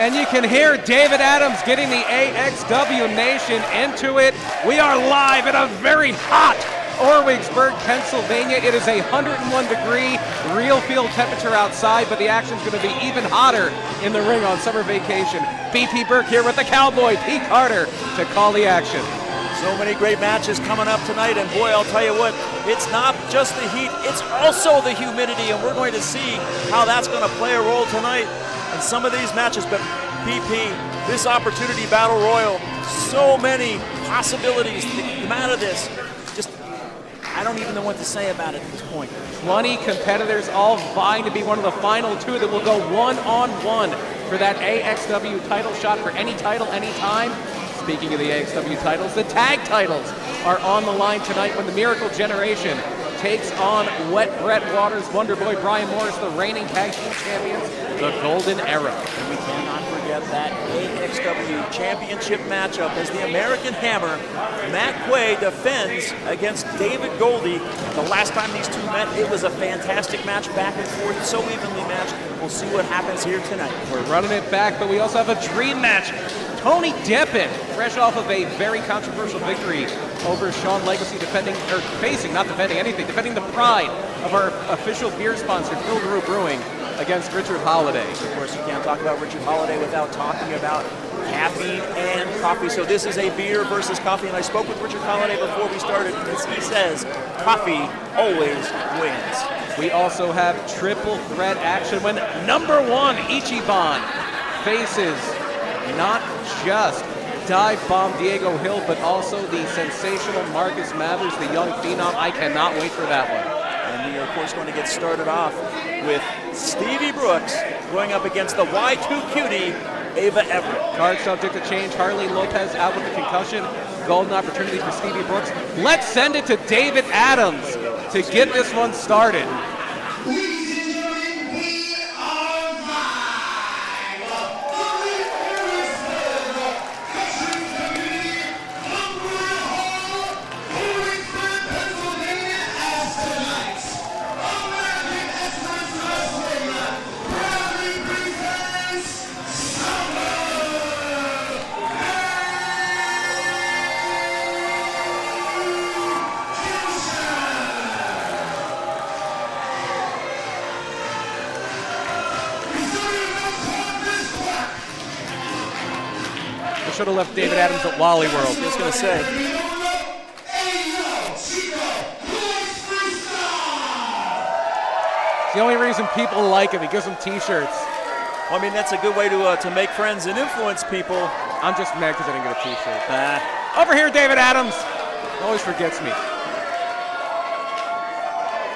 And you can hear David Adams getting the AXW Nation into it. We are live at a very hot Orwigsburg, Pennsylvania. It is 101-degree real field temperature outside, but the action's going to be even hotter in the ring on summer vacation. BP Burke here with the Cowboy, Pete Carter, to call the action. So many great matches coming up tonight, and boy, I'll tell you what, it's not just the heat, it's also the humidity, and we're going to see how that's going to play a role tonight in some of these matches. But BP, this opportunity battle royal, so many possibilities to come out of this. Just, I don't even know what to say about it at this point. 20 competitors all vying to be one of the final two that will go one-on-one for that AXW title shot for any title, anytime. Speaking of the AXW titles, the tag titles are on the line tonight when the Miracle Generation takes on Wet Brett Waters, Wonderboy, Brian Morris, the reigning tag team champions, the Golden Era. And we cannot forget that AXW championship matchup as the American Hammer, Matt Quay, defends against David Goldy. The last time these two met, it was a fantastic match, back and forth, so evenly matched. We'll see what happens here tonight. We're running it back, but we also have a dream match. Tony Deppen, fresh off of a very controversial victory over Sean Legacy, defending the pride of our official beer sponsor, Pilgrim Brewing, against Richard Holliday. Of course, you can't talk about Richard Holliday without talking about caffeine and coffee. So this is a beer versus coffee, and I spoke with Richard Holliday before we started, and he says coffee always wins. We also have triple threat action when #1 Ichiban faces not just Divebomb Diego Hill, but also the sensational Marcus Mathers, the young phenom. I cannot wait for that one. And we are, of course, going to get started off with Stevie Brooks going up against the Y2 cutie, Ava Everett. Card subject to change. Harley Lopez out with the concussion. Golden opportunity for Stevie Brooks. Let's send it to David Adams to get this one started. Should have left David Adams at Wally World. I was going to say. It's the only reason people like him. He gives them T-shirts. Well, I mean, that's a good way to make friends and influence people. I'm just mad because I didn't get a T-shirt. Over here, David Adams. Always forgets me.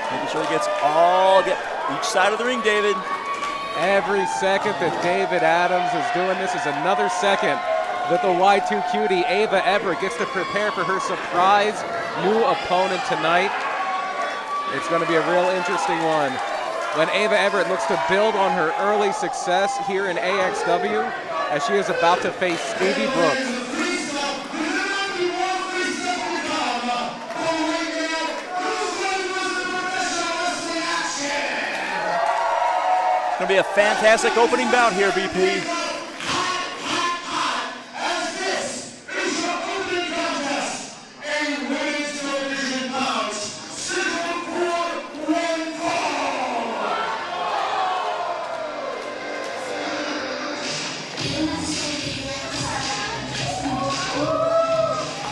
Making sure he get each side of the ring, David. Every second that David Adams is doing this is another second that the Y2 cutie, Ava Everett, gets to prepare for her surprise new opponent tonight. It's going to be a real interesting one when Ava Everett looks to build on her early success here in AXW as she is about to face Stevie Brooks. It's going to be a fantastic opening bout here, BP.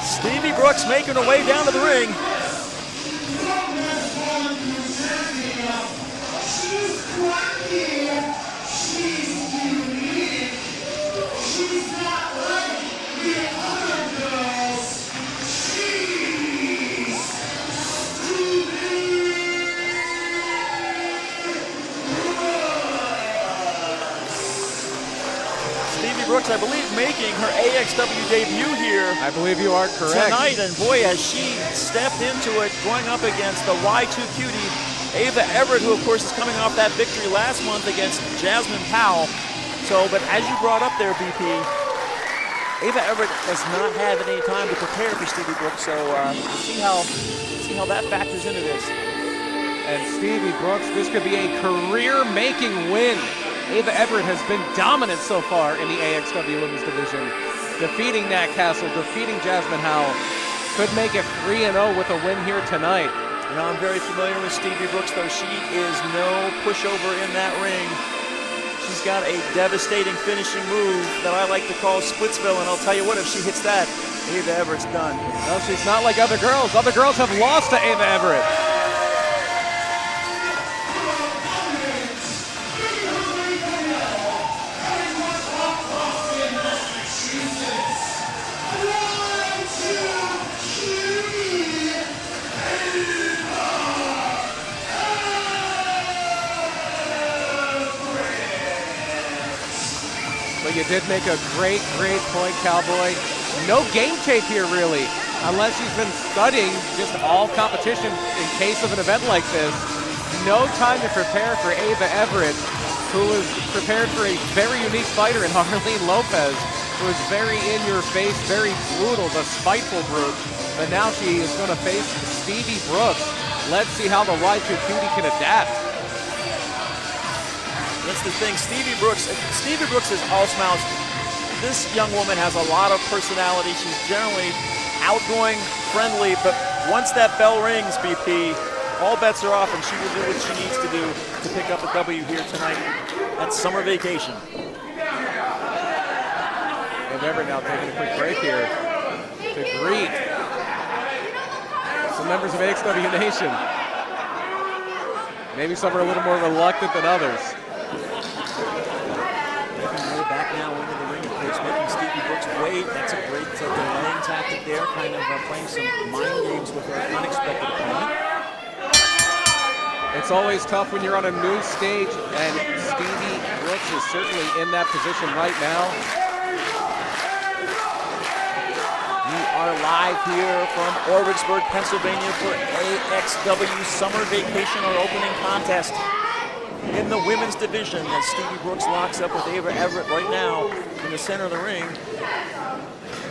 Stevie Brooks making her way down to the ring. Brooks, I believe, making her AXW debut here. I believe you are correct. Tonight, and boy, has she stepped into it, going up against the Y2 cutie, Ava Everett, who of course is coming off that victory last month against Jasmine Powell. So, but as you brought up there, BP, Ava Everett does not have any time to prepare for Stevie Brooks, so see how that factors into this. And Stevie Brooks, this could be a career-making win Ava Everett has been dominant so far in the AXW Women's Division, defeating Nat Castle, defeating Jasmine Howell. Could make it 3-0 with a win here tonight. You know, I'm very familiar with Stevie Brooks, though. She is no pushover in that ring. She's got a devastating finishing move that I like to call Splitsville, and I'll tell you what, if she hits that, Ava Everett's done. No, she's not like other girls. Other girls have lost to Ava Everett. But you did make a great point, Cowboy. No game tape here, really, unless you've been studying just all competition in case of an event like this. No time to prepare for Ava Everett, who was prepared for a very unique fighter in Harleen Lopez, who was very in-your-face, very brutal, the spiteful brute. But now she is going to face Stevie Brooks. Let's see how the Y2 Cutie can adapt. That's the thing, Stevie Brooks is all smiles. This young woman has a lot of personality. She's generally outgoing, friendly, but once that bell rings, BP, all bets are off, and she will do what she needs to do to pick up a W here tonight at summer vacation. And Everett now taking a quick break here to greet some members of AXW Nation. Maybe some are a little more reluctant than others. Back now into the ring, of course, making Stevie Brooks wait. That's a great delaying tactic there, kind of playing some mind games with her unexpected opponent. It's always tough when you're on a new stage, and Stevie Brooks is certainly in that position right now. We are live here from Orwigsburg, Pennsylvania for AXW Summer Vacation, our opening contest in the women's division, as Stevie Brooks locks up with Ava Everett right now in the center of the ring.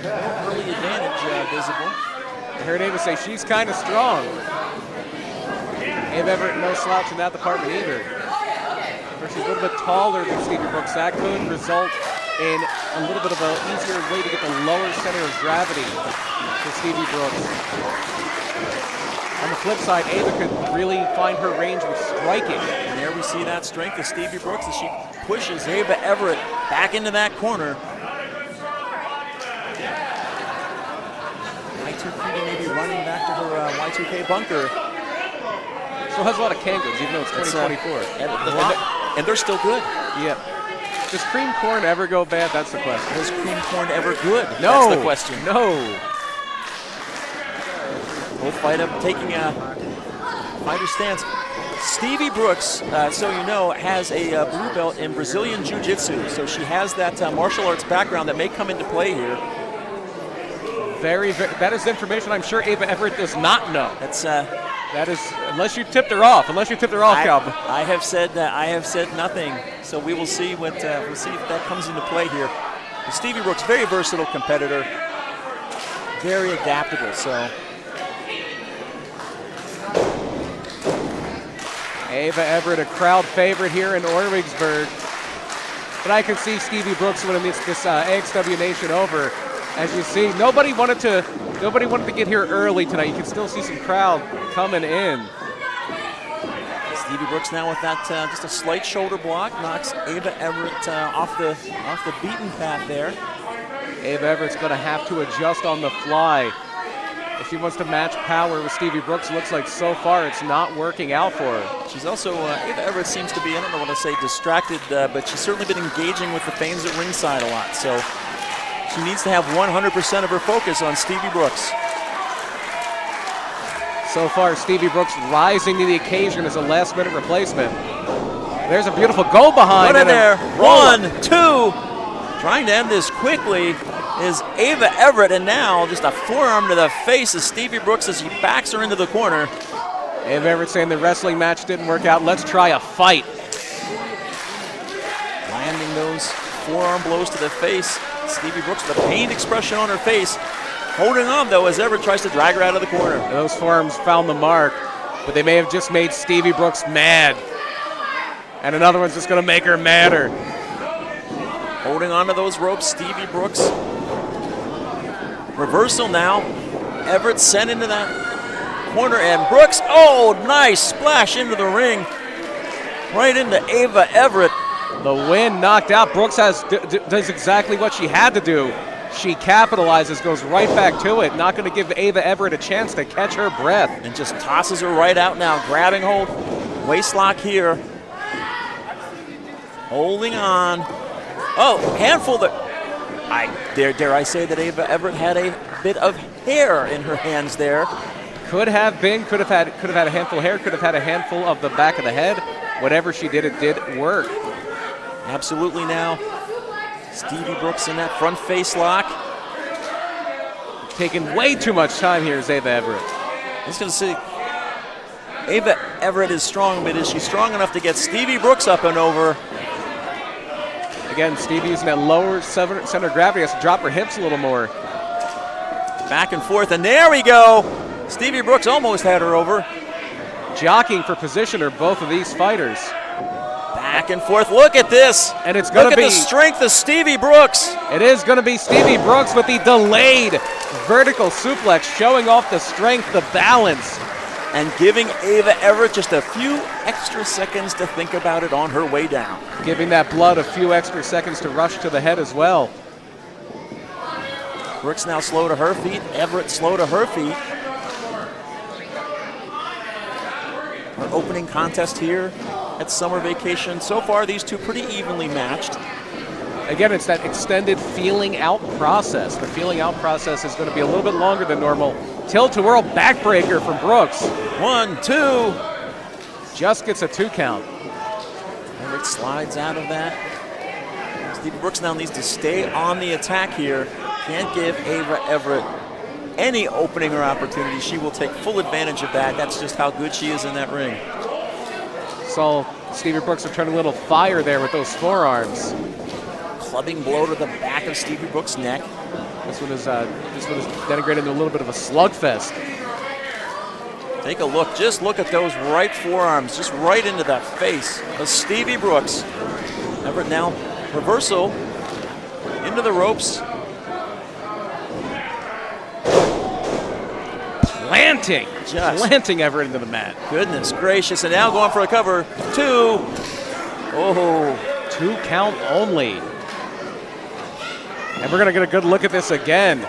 No early advantage visible. I heard Ava say she's kind of strong. Ava Everett, no slouch in that department either. She's a little bit taller than Stevie Brooks. That could result in a little bit of an easier way to get the lower center of gravity for Stevie Brooks. On the flip side, Ava could really find her range with striking. And there we see that strength of Stevie Brooks as she pushes Ava Everett back into that corner. Y2K may be running back to her Y2K bunker. Still has a lot of Kangos, even though it's 2024. And they're still good. Yep. Does cream corn ever go bad? That's the question. Is cream corn ever good? No. That's the question. No. Both fight up, taking a fighter stance. Stevie Brooks, so you know, has a blue belt in Brazilian Jiu-Jitsu, so she has that martial arts background that may come into play here. That is information I'm sure Ava Everett does not know. That is, unless you tipped her off. Calvin. I have said nothing. So we will see we'll see if that comes into play here. But Stevie Brooks, very versatile competitor, very adaptable. So. Ava Everett, a crowd favorite here in Orwigsburg. But I can see Stevie Brooks when it meets this AXW Nation over. As you see, nobody wanted to get here early tonight. You can still see some crowd coming in. Stevie Brooks now with that just a slight shoulder block knocks Ava Everett off the beaten path there. Ava Everett's going to have to adjust on the fly. If she wants to match power with Stevie Brooks, looks like so far it's not working out for her. She's also, Ava Everett seems to be, I don't know what to say, distracted, but she's certainly been engaging with the fans at ringside a lot. So she needs to have 100% of her focus on Stevie Brooks. So far, Stevie Brooks rising to the occasion as a last-minute replacement. There's a beautiful go behind. Right in there. 1, 2. Trying to end this quickly is Ava Everett, and now just a forearm to the face of Stevie Brooks as he backs her into the corner. Ava Everett saying the wrestling match didn't work out. Let's try a fight. Landing those forearm blows to the face. Stevie Brooks with a pained expression on her face. Holding on, though, as Everett tries to drag her out of the corner. And those forearms found the mark, but they may have just made Stevie Brooks mad. And another one's just gonna make her madder. Holding onto those ropes, Stevie Brooks. Reversal now. Everett sent into that corner, and Brooks, oh, nice splash into the ring. Right into Ava Everett. The wind knocked out. Brooks does exactly what she had to do. She capitalizes, goes right back to it. Not going to give Ava Everett a chance to catch her breath. And just tosses her right out now. Grabbing hold. Waist lock here. Holding on. Oh, handful there. Dare I say that Ava Everett had a bit of hair in her hands there. Could have had a handful of hair, could have had a handful of the back of the head. Whatever she did, it did work. Absolutely now. Stevie Brooks in that front face lock. Taking way too much time here is Ava Everett. I was going to say, Ava Everett is strong, but is she strong enough to get Stevie Brooks up and over? Again, Stevie using that lower center of gravity, has to drop her hips a little more. Back and forth, and there we go. Stevie Brooks almost had her over. Jockeying for position are both of these fighters. Back and forth, look at this. And it's going to be the strength of Stevie Brooks. It is going to be Stevie Brooks with the delayed vertical suplex, showing off the strength, the balance. And giving Ava Everett just a few extra seconds to think about it on her way down. Giving that blood a few extra seconds to rush to the head as well. Brooks now slow to her feet, Everett slow to her feet. Our opening contest here at Summer Vacation. So far, these two pretty evenly matched. Again, it's that extended feeling out process. The feeling out process is going to be a little bit longer than normal. Tilt-to-whirl backbreaker from Brooks. 1, 2. Just gets a 2 count. Everett slides out of that. Stevie Brooks now needs to stay on the attack here. Can't give Ava Everett any opening or opportunity. She will take full advantage of that. That's just how good she is in that ring. Saw Stevie Brooks returning a little fire there with those forearms. Clubbing blow to the back of Stevie Brooks' neck. This one is denigrated into a little bit of a slugfest. Take a look. Just look at those right forearms, just right into the face of Stevie Brooks. Everett now reversal into the ropes. Planting Everett into the mat. Goodness gracious, and now going for a cover. 2. Oh. 2 count only. And we're going to get a good look at this again.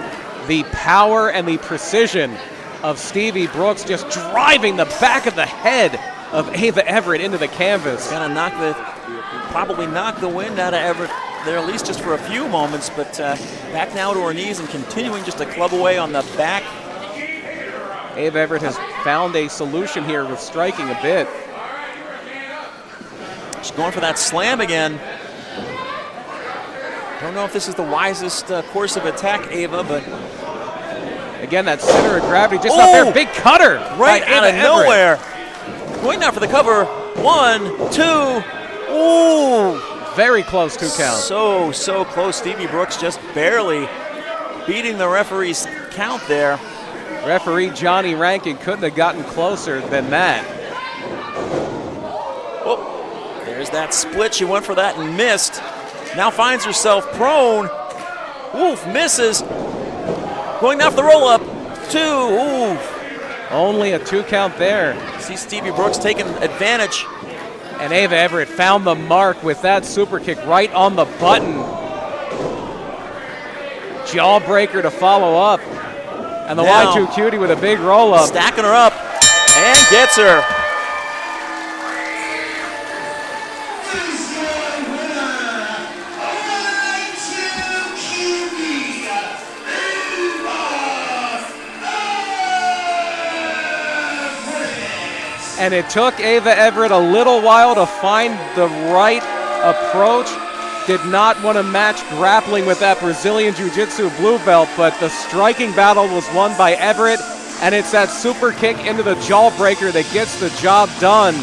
The power and the precision of Stevie Brooks just driving the back of the head of Ava Everett into the canvas. Gonna probably knock the wind out of Everett there, at least just for a few moments, but back now to her knees and continuing just to club away on the back. Ava Everett has found a solution here with striking a bit. She's going for that slam again. Don't know if this is the wisest course of attack, Ava, but again, that center of gravity just not there. Big cutter right out of nowhere. Going now for the cover. 1, 2. Ooh. Very close 2 count. So close. Stevie Brooks just barely beating the referee's count there. Referee Johnny Rankin couldn't have gotten closer than that. Oh, there's that split. She went for that and missed. Now finds herself prone. Oof, misses. Going now for the roll-up. 2, oof. Only a 2 count there. See Stevie Brooks taking advantage. And Ava Everett found the mark with that super kick right on the button. Jawbreaker to follow up. And the now, Y2 Cutie with a big roll-up. Stacking her up and gets her. And it took Ava Everett a little while to find the right approach. Did not want to match grappling with that Brazilian Jiu-Jitsu blue belt, but the striking battle was won by Everett, and it's that super kick into the jawbreaker that gets the job done.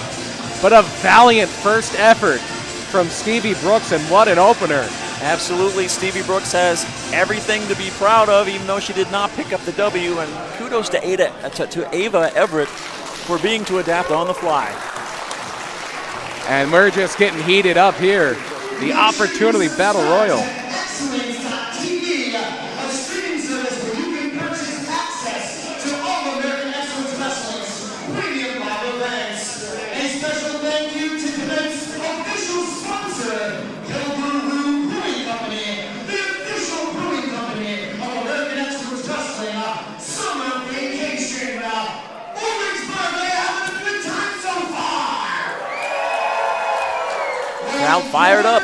But a valiant first effort from Stevie Brooks, and what an opener. Absolutely, Stevie Brooks has everything to be proud of, even though she did not pick up the W, and kudos to Ava Everett for being to adapt on the fly. And we're just getting heated up here. The Opportunity Battle Royal. TV, a streaming service where you can purchase access to all American Excellence Wrestling's premium live events. A special thank you to tonight's official sponsor, Brewing Company, the official brewing company of American Excellence Wrestling Summer Vacation. Orwigsburg, they having a good time so far. Crowd fired up.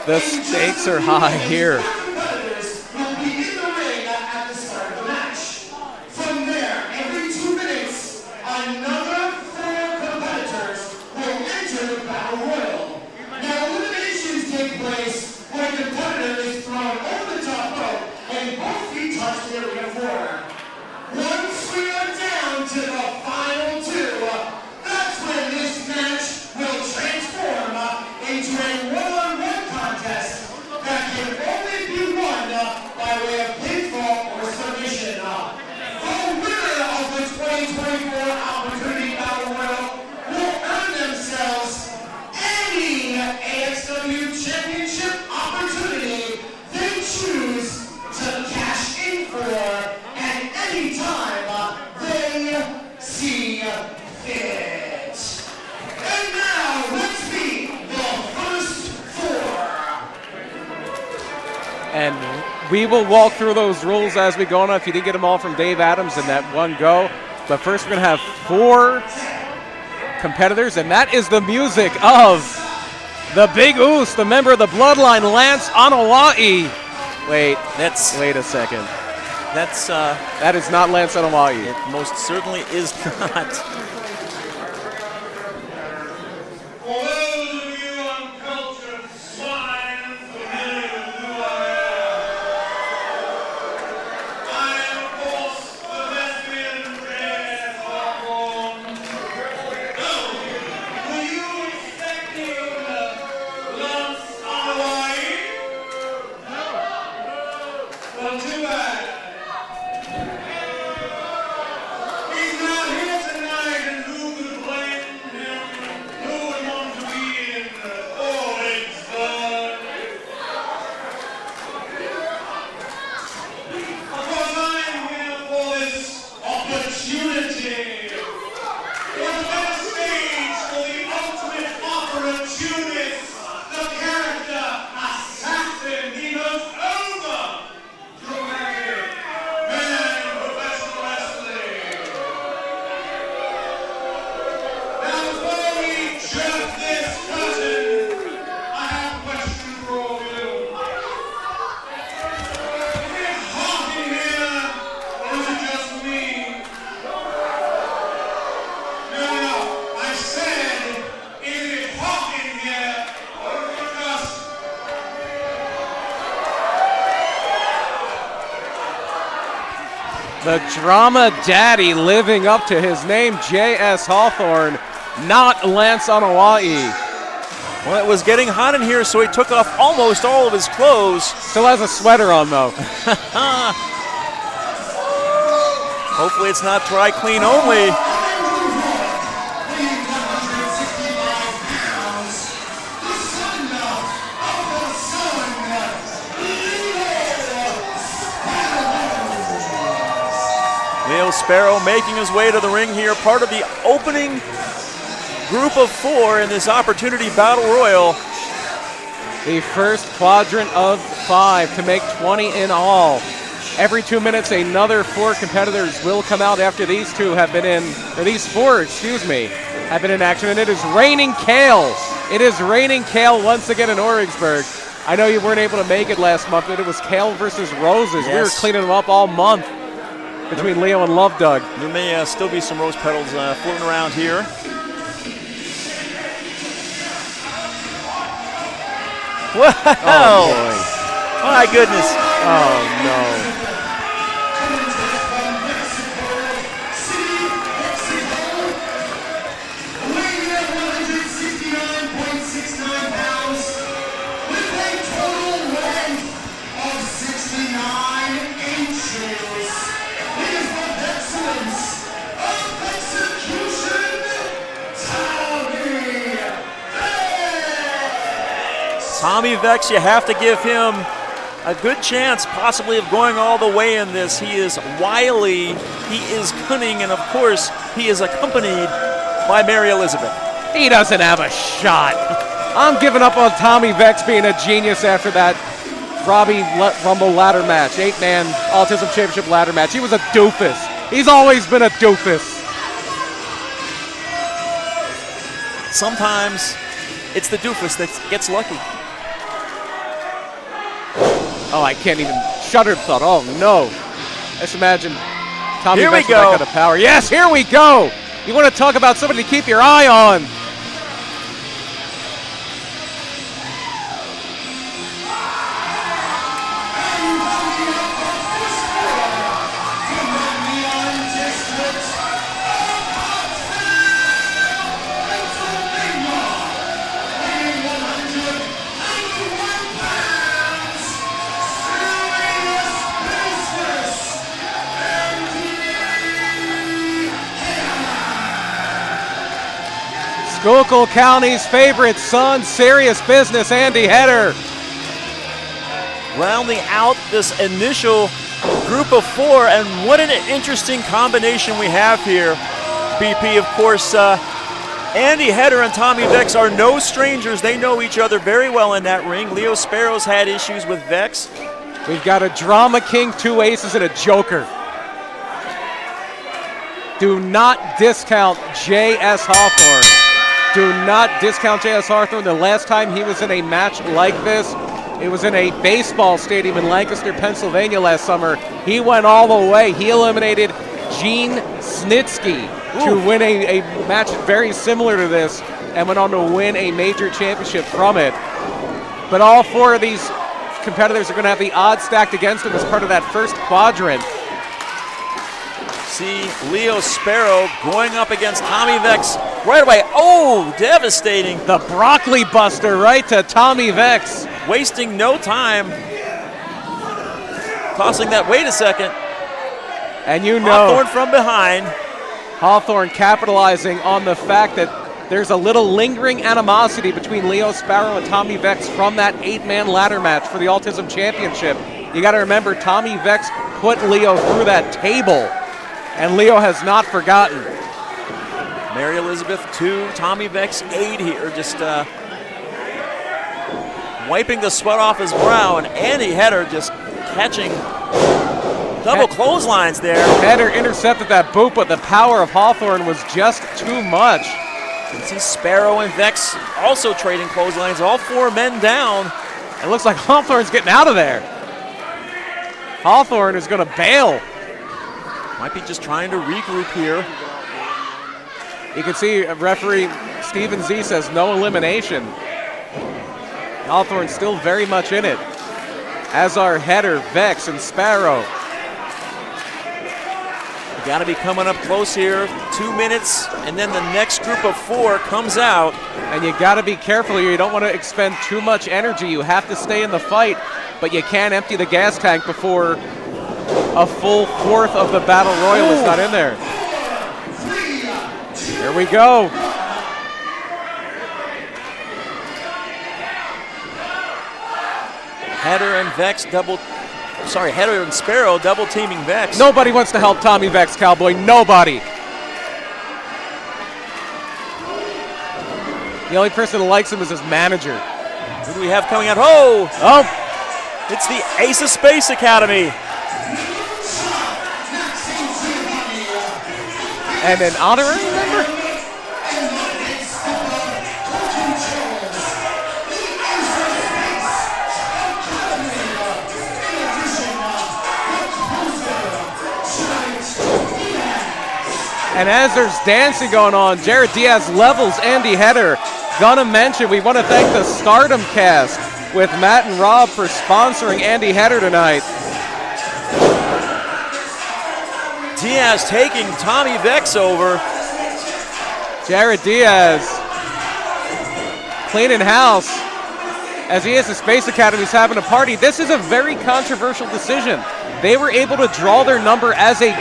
The stakes are high here. Competitors will be in the ring at the start of the match. From there, every 2 minutes, another 4 competitors will enter the Battle Royal. Now, eliminations take place when a competitor is thrown over the top rope and both feet touch the arena floor. Once we are down to the final 2, that's when this match will transform into a one-on-one contest that can only be won by way of pinfall or submission. The winner of the 2024 Opportunity Battle Royal will earn themselves any AXW Championship opportunity they choose to cash in for at any time they see fit. And now, let's meet the first 4. And we will walk through those rules as we go on. If you didn't get them all from Dave Adams in that one go. But first we're going to have 4 competitors, and that is the music of the Big Oos, the member of the Bloodline, Lance Anoa'i. Wait a second. That is not Lance Anoa'i. It most certainly is not. For those of you uncultured swine familiar with who I am, of course, the lesbian red Hawthorne. So, were you expecting Lance Anoa'i? Well, too bad. He's not here tonight, and who could blame him? Who would want to be in Orwigsburg? Of course, I'm here for this opportunity. What a better stage for the ultimate opportunist, the character assassin, the most dramatic man in professional wrestling. Now, before we jerk this curtain, I have a question for all of you. Is it hot in here, or is it just me? No, I said, is it hot in here, or is it just... The drama daddy living up to his name, J.S. Hawthorne, not Lance Anoa'i. Well, it was getting hot in here, so he took off almost all of his clothes. Still has a sweater on, though. Hopefully it's not dry clean only. Leo Sparrow making his way to the ring here, part of the opening group of 4 in this Opportunity Battle Royal. The first quadrant of 5 to make 20 in all. Every 2 minutes, another 4 competitors will come out after these 2 have been in, or these 4, excuse me, have been in action, and it is raining kale. It is raining kale once again in Orwigsburg. I know you weren't able to make it last month, but it was kale versus roses. Yes. We were cleaning them up all month between Leo and Love Doug. There may still be some rose petals floating around here. Wow! Oh, boy. My goodness. Oh, no. Tommy Vecs, you have to give him a good chance possibly of going all the way in this. He is wily, he is cunning, and of course, he is accompanied by Mary Elizabeth. He doesn't have a shot. I'm giving up on Tommy Vecs being a genius after that Robbie Rumble ladder match, 8-man Autism Championship ladder match. He was a doofus. He's always been a doofus. Sometimes it's the doofus that gets lucky. Oh, I can't even shudder the thought. Oh, no. Just imagine Tommy Here Vecs we with that go. kind of power. Yes, here we go. You want to talk about somebody to keep your eye on. Schuylkill County's favorite son, serious business, Andy Header. Rounding out this initial group of 4, and what an interesting combination we have here. BP, of course, Andy Header and Tommy Vecs are no strangers. They know each other very well in that ring. Leo Sparrow's had issues with Vecs. We've got a drama king, 2 aces, and a joker. Do not discount J.S. Hawthorne. Do not discount J.S. Hawthorne. The last time he was in a match like this, it was in a baseball stadium in Lancaster, Pennsylvania last summer. He went all the way. He eliminated Gene Snitsky to win a match very similar to this and went on to win a major championship from it. But all 4 of these competitors are going to have the odds stacked against them as part of that first quadrant. See Leo Sparrow going up against Tommy Vecs right away. Oh, devastating. The broccoli buster right to Tommy Vecs. Wasting no time. Tossing that, wait a second. And you know, Hawthorne from behind. Hawthorne capitalizing on the fact that there's a little lingering animosity between Leo Sparrow and Tommy Vecs from that 8-man ladder match for the Autism Championship. You got to remember, Tommy Vecs put Leo through that table, and Leo has not forgotten. Mary Elizabeth 2, Tommy Vecs 8 here, just wiping the sweat off his brow, and Andy Header just catching double clotheslines there. Header intercepted that boot, but the power of Hawthorne was just too much. You see Sparrow and Vecs also trading clotheslines, all 4 men down. It looks like Hawthorne's getting out of there. Hawthorne is going to bail. Might be just trying to regroup here. You can see referee Stephen Z says no elimination. Hawthorne still very much in it, as are Header, Vecs, and Sparrow. You got to be coming up close here. 2 minutes, and then the next group of 4 comes out. And you got to be careful here. You don't want to expend too much energy. You have to stay in the fight, but you can't empty the gas tank before a full 4th of the Battle Royal is not in there. Here we go. Header and Sparrow double teaming Vecs. Nobody wants to help Tommy Vecs, Cowboy. Nobody. The only person who likes him is his manager. Who do we have coming out? Oh! It's the Ace of Space Academy. And an honorary member? And as there's dancing going on, Jarett Diaz levels Andy Header. Gonna mention, we want to thank the Stardom cast with Matt and Rob for sponsoring Andy Header tonight. Diaz taking Tommy Vecs over. Jarett Diaz cleaning house as he is. The Space Academy's having a party. This is a very controversial decision. They were able to draw their number as a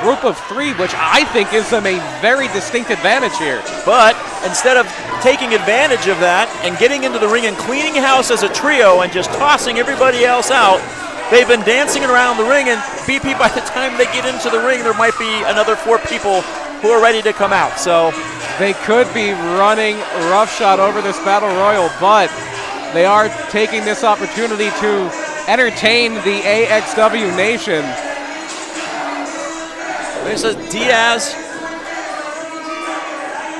group of 3, which I think gives them a very distinct advantage here. But instead of taking advantage of that and getting into the ring and cleaning house as a trio and just tossing everybody else out. They've been dancing around the ring, and BP, by the time they get into the ring, there might be another 4 people who are ready to come out. So they could be running roughshod over this battle royal, but they are taking this opportunity to entertain the AXW Nation. There's a Diaz.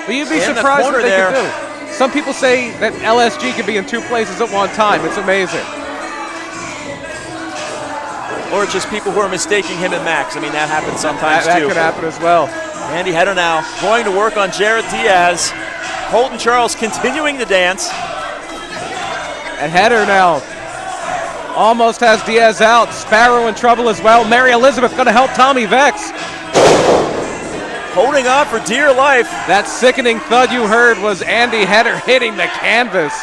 But you'd be surprised what they could do. Some people say that LSG can be in 2 places at one time. It's amazing. Or just people who are mistaking him and Max. I mean, that happens sometimes that too. That could happen as well. Andy Header now going to work on Jarett Diaz. Colton Charles continuing to dance. And Header now almost has Diaz out. Sparrow in trouble as well. Mary Elizabeth going to help Tommy Vecs. Holding on for dear life. That sickening thud you heard was Andy Header hitting the canvas.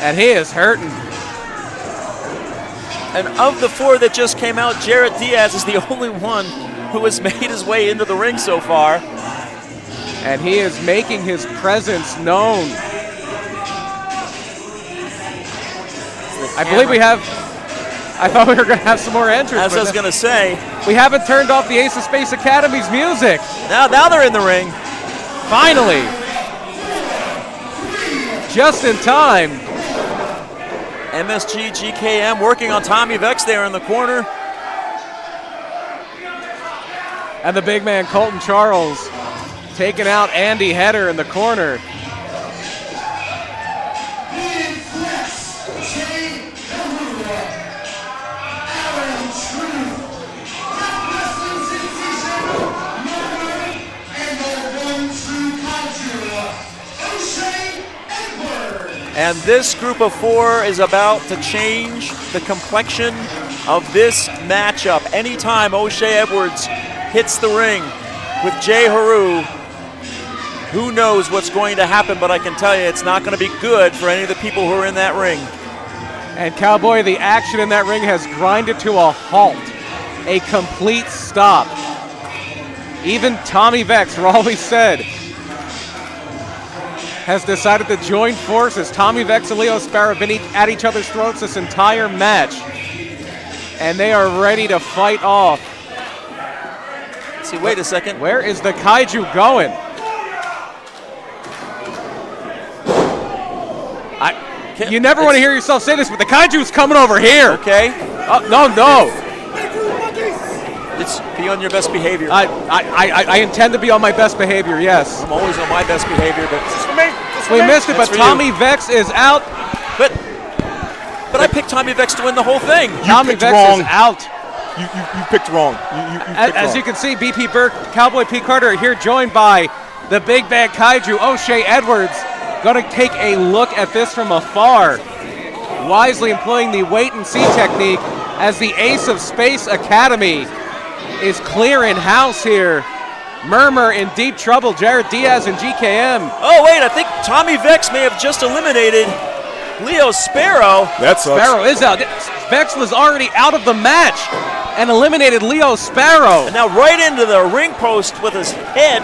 And he is hurting. And of the 4 that just came out, Jarett Diaz is the only one who has made his way into the ring so far. And he is making his presence known. I believe we have, I thought we were going to have some more entrants. As I was going to say. We haven't turned off the Ace of Space Academy's music. Now they're in the ring. Finally. Just in time. MSG GKM working on Tommy Vecs there in the corner. And the big man Colton Charles taking out Andy Header in the corner. And this group of 4 is about to change the complexion of this matchup. Anytime O'Shea Edwards hits the ring with Jay Haru, who knows what's going to happen, but I can tell you it's not going to be good for any of the people who are in that ring. And Cowboy, the action in that ring has grinded to a halt, a complete stop. Even Tommy Vecs, for all we said, has decided to join forces. Tommy Vecs and Leo Sparrow have been at each other's throats this entire match. And they are ready to fight off. Let's see, wait a second. Where is the Kaiju going? You never want to hear yourself say this, but the Kaiju's coming over here. Okay. No. It's be on your best behavior. I intend to be on my best behavior, yes. I'm always on my best behavior, but this is for me. We missed it, but Tommy Vecs is out. But I picked Tommy Vecs to win the whole thing. Tommy Vecs is out. You picked wrong. As you can see, BP Burke, Cowboy P. Carter are here joined by the big bad Kaiju, O'Shea Edwards. Going to take a look at this from afar. Wisely employing the wait and see technique as the Ace of Space Academy is clearing house here. Murmur in deep trouble. Jarett Diaz and GKM. Oh, wait, I think Tommy Vecs may have just eliminated Leo Sparrow. That sucks. Sparrow is out. Vecs was already out of the match and eliminated Leo Sparrow. And now right into the ring post with his head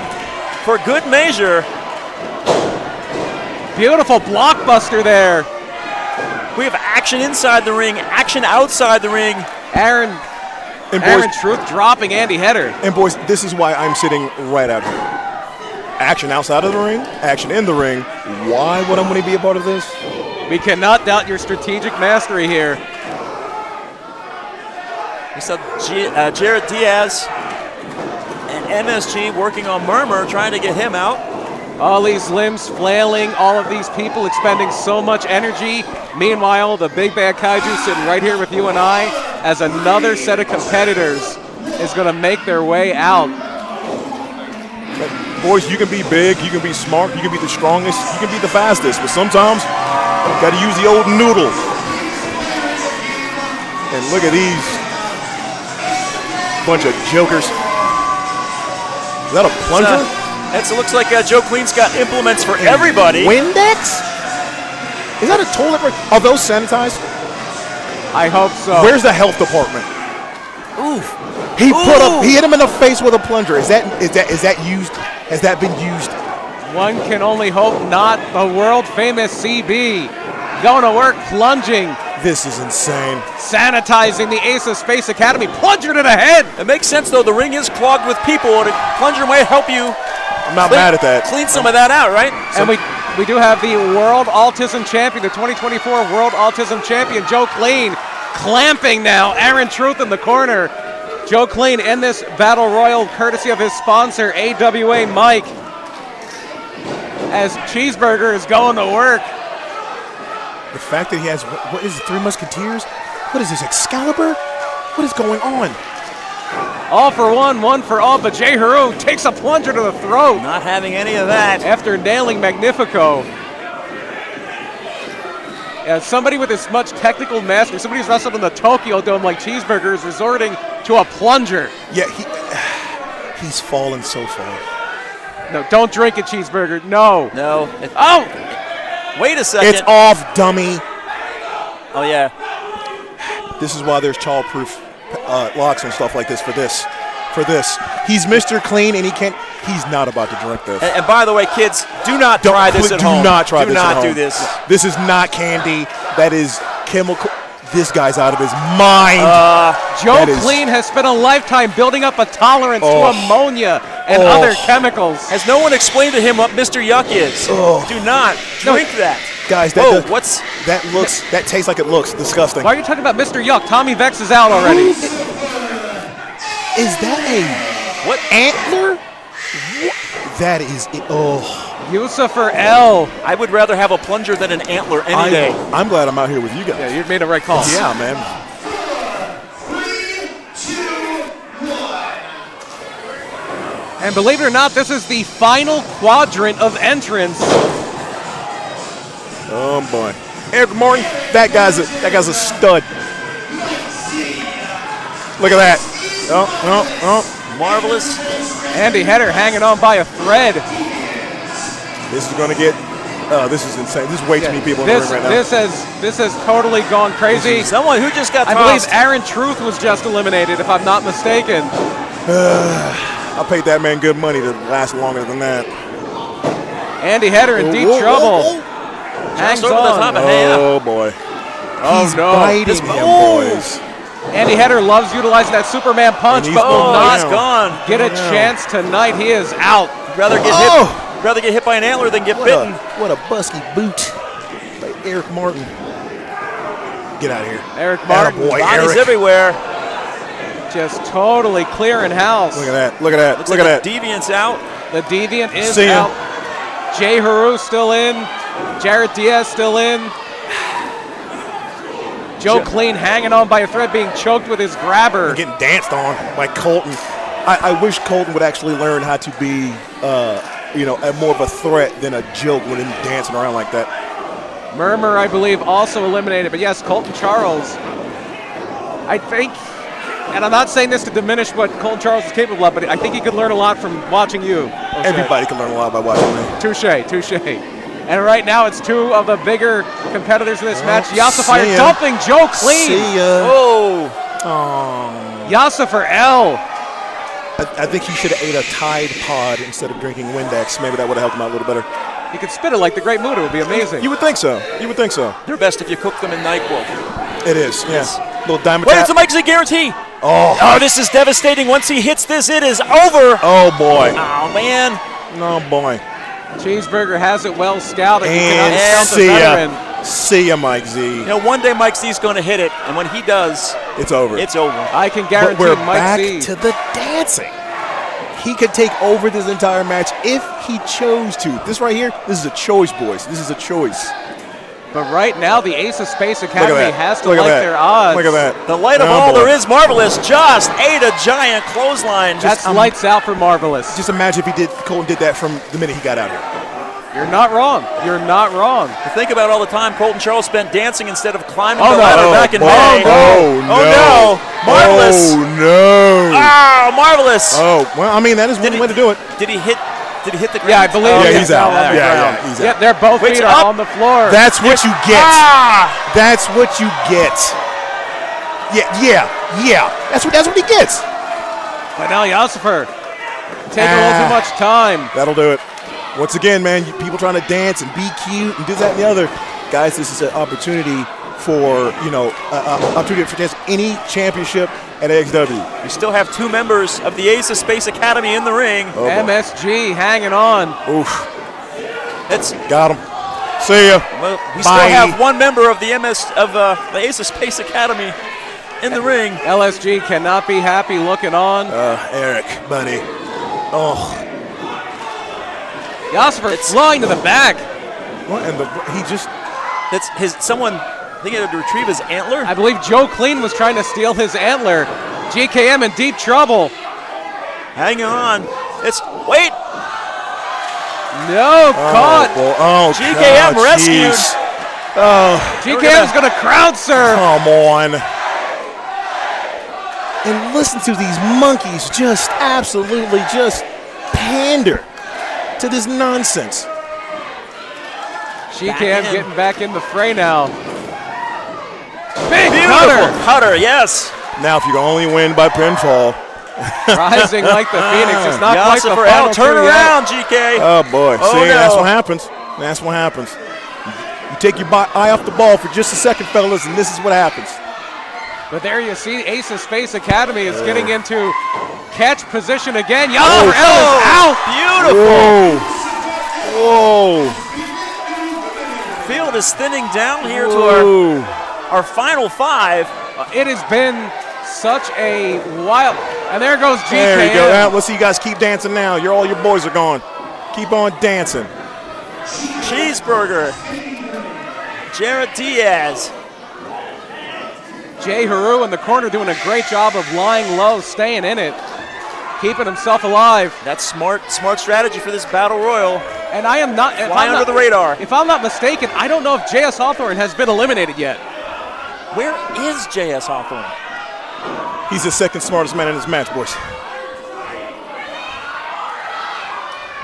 for good measure. Beautiful blockbuster there. We have action inside the ring, action outside the ring. Aaron Truth dropping Andy Header. And boys, this is why I'm sitting right out here. Action outside of the ring, action in the ring. Why would I want to be a part of this? We cannot doubt your strategic mastery here. We saw Jarett Diaz and MSG working on Murmur, trying to get him out. All these limbs flailing, all of these people expending so much energy. Meanwhile, the big bad Kaiju sitting right here with you and I as another set of competitors is going to make their way out. But boys, you can be big, you can be smart, you can be the strongest, you can be the fastest, but sometimes you got to use the old noodle. And look at these bunch of jokers. Is that a plunger? It looks like Joe Queen's got implements for everybody. Windex? Is that a toilet paper? Are those sanitized? I hope so. Where's the health department? Oof. He hit him in the face with a plunger. Is that used? Has that been used? One can only hope not. The world-famous CB going to work, plunging, This is insane. sanitizing the Ace of Space Academy. Plunger to the head. It makes sense, though. The ring is clogged with people, and a plunger might help you I'm not mad at that. clean some of that out, right? And we do have the World Autism Champion, the 2024 World Autism Champion, Joe Clean, clamping now. Aaron Truth in the corner. Joe Clean in this battle royal, courtesy of his sponsor, AWA Mike. As Cheeseburger is going to work. The fact that he has, what is it, 3 Musketeers? What is this, Excalibur? What is going on? All for one, one for all, but Jay Haru takes a plunger to the throat Not having any of that. after nailing Magnifico. As somebody with as much technical mastery, somebody who's wrestled in the Tokyo Dome like Cheeseburger is resorting to a plunger. Yeah, he's fallen so far. No, don't drink it, Cheeseburger. No. No. Oh! Wait a second. It's off, dummy. Oh, yeah. This is why there's child-proof locks and stuff like this for this. He's Mr. Clean, and he's not about to drink this. And by the way, kids, do not try this at home. Do not try this at home. Do not do this. This is not candy. That is chemical. This guy's out of his mind. Joe Clean has spent a lifetime building up a tolerance to ammonia and other chemicals. Has no one explained to him what Mr. Yuck is? Do not drink that. Guys, that tastes like it looks disgusting. Why are you talking about Mr. Yuck? Tommy Vecs is out already. Is that a antler? That is it. Lucifer L. I would rather have a plunger than an antler any day. I'm glad I'm out here with you guys. Yeah, you made the right call. Yeah, man. 3, 2, 1. And believe it or not, this is the final quadrant of entrance. Oh boy, Eric Martin, that guy's a stud. Look at that. Oh. Marvelous. Andy Header hanging on by a thread. This is gonna get. This is insane. This is way too many people in the ring right now. This has totally gone crazy. Someone who just got I tossed. believe Aaron Truth was just eliminated, if I'm not mistaken. I paid that man good money to last longer than that. Andy Header in deep trouble. Hangs over the top on. of half. Oh boy. Oh no. Biting him, boys. Andy Header loves utilizing that Superman punch, And but he's will gone not down. gone. get a chance tonight. He is out. Rather get hit by an antler than get bitten. What a busky boot by Eric Martin. Get out of here. Eric Martin, Attaboy, Bodies Eric. everywhere. just totally clearing house. Look at that. Look at that. Looks Look like at that. Deviant's out. The Deviant is See ya. out. Jay Haru still in. Jarett Diaz still in. Joe Clean hanging on by a thread, being choked with his grabber. Getting danced on by Colton. I wish Colton would actually learn how to be, more of a threat than a joke when him dancing around like that. Murmur, I believe, also eliminated. But yes, Colton Charles, I think, and I'm not saying this to diminish what Colton Charles is capable of, but I think he could learn a lot from watching you. O'Shea. Everybody can learn a lot by watching me. Touche. And right now it's two of the bigger competitors in this match. see Yassifier ya. dumping Joe Clean. See ya. Oh, Yassifer L. I think he should have ate a Tide Pod instead of drinking Windex. Maybe that would have helped him out a little better. He could spit it like the Great Muta. It would be amazing. You would think so. You would think so. they're best if you cook them in NyQuil. It is. Yes. Little diamond Wait, tap. it's a Mike Z guarantee. Oh. Oh, this is devastating. Once he hits this, it is over. Oh boy. Oh, man. Oh boy. Cheeseburger has it well scouted. He And cannot count the see veteran. ya. See ya, Mike Z. You know, one day Mike Z's going to hit it, and when he does, It's over. it's over. I can But guarantee we're Mike back Z. to the dancing. He could take over this entire match if he chose to. This right here, this is a choice, boys. This is a choice. But right now, the Ace of Space Look at Academy that. has to Look at like that. their odds. Look at that. The light of Oh, all boy. there is marvelous. Just ate a giant clothesline. That's lights out for Marvelous. Just imagine if Colton did that from the minute he got out here. You're not wrong. You're not wrong. Think about all the time Colton Charles spent dancing instead of climbing Oh, the no. ladder back in boy. May. Oh, no. Oh, no. Marvelous. Oh, no. Oh, marvelous. Oh, well, I mean, that is one way to do it. Did he hit the ground? Yeah, I believe Yeah, he's he's out. on the Yeah, ground. yeah, he's Yep, out. they're both Wait, feet up. are on the floor. That's what you get. Ah! That's what you get. Yeah. That's what he gets. But now Yassifer taking a little too much time. That'll do it. Once again, man, people trying to dance and be cute and do that and the other. Guys, this is an opportunity for, opportunity for dance any championship at AXW. We still have 2 members of the Ace of Space Academy in the ring. Oh, MSG hanging on. Oof. It's got him. See ya. Well, we Bye. still have 1 member of the the Ace of Space Academy in the ring. LSG cannot be happy looking on. Eric, buddy. Oh. Yosifert flying to the back. What? And he just. That's someone thinking to retrieve his antler. I believe Joe Clean was trying to steal his antler. GKM in deep trouble. Hang on. Wait. No, caught. Oh, GKM God, rescued. geez. Oh. GKM's going to crowd surf. Come on. And listen to these monkeys just absolutely just pander to this nonsense. GKM getting back in the fray now. Big Beautiful cutter, yes. Now, if you can only win by pinfall. Rising like the Phoenix. It's not quite the Yosifert, final turn two yet. around, GK. Oh, boy. Oh, See, no. that's what happens. That's what happens. You take your eye off the ball for just a second, fellas, and this is what happens. But there you see Ace of Space Academy is getting into catch position again. Yosifert is out. Beautiful. Whoa. Field is thinning down here to our final 5. It has been such a wild. And there goes GKM. There you go. Now, let's see you guys keep dancing now. All your boys are gone. Keep on dancing. Cheeseburger. Jarett Diaz. Jay Haru in the corner doing a great job of lying low, staying in it, keeping himself alive. That's smart strategy for this battle royal. And I am not Fly under the radar. If I'm not mistaken, I don't know if JS Hawthorne has been eliminated yet. Where is JS Hawthorne? He's the second smartest man in this match, boys.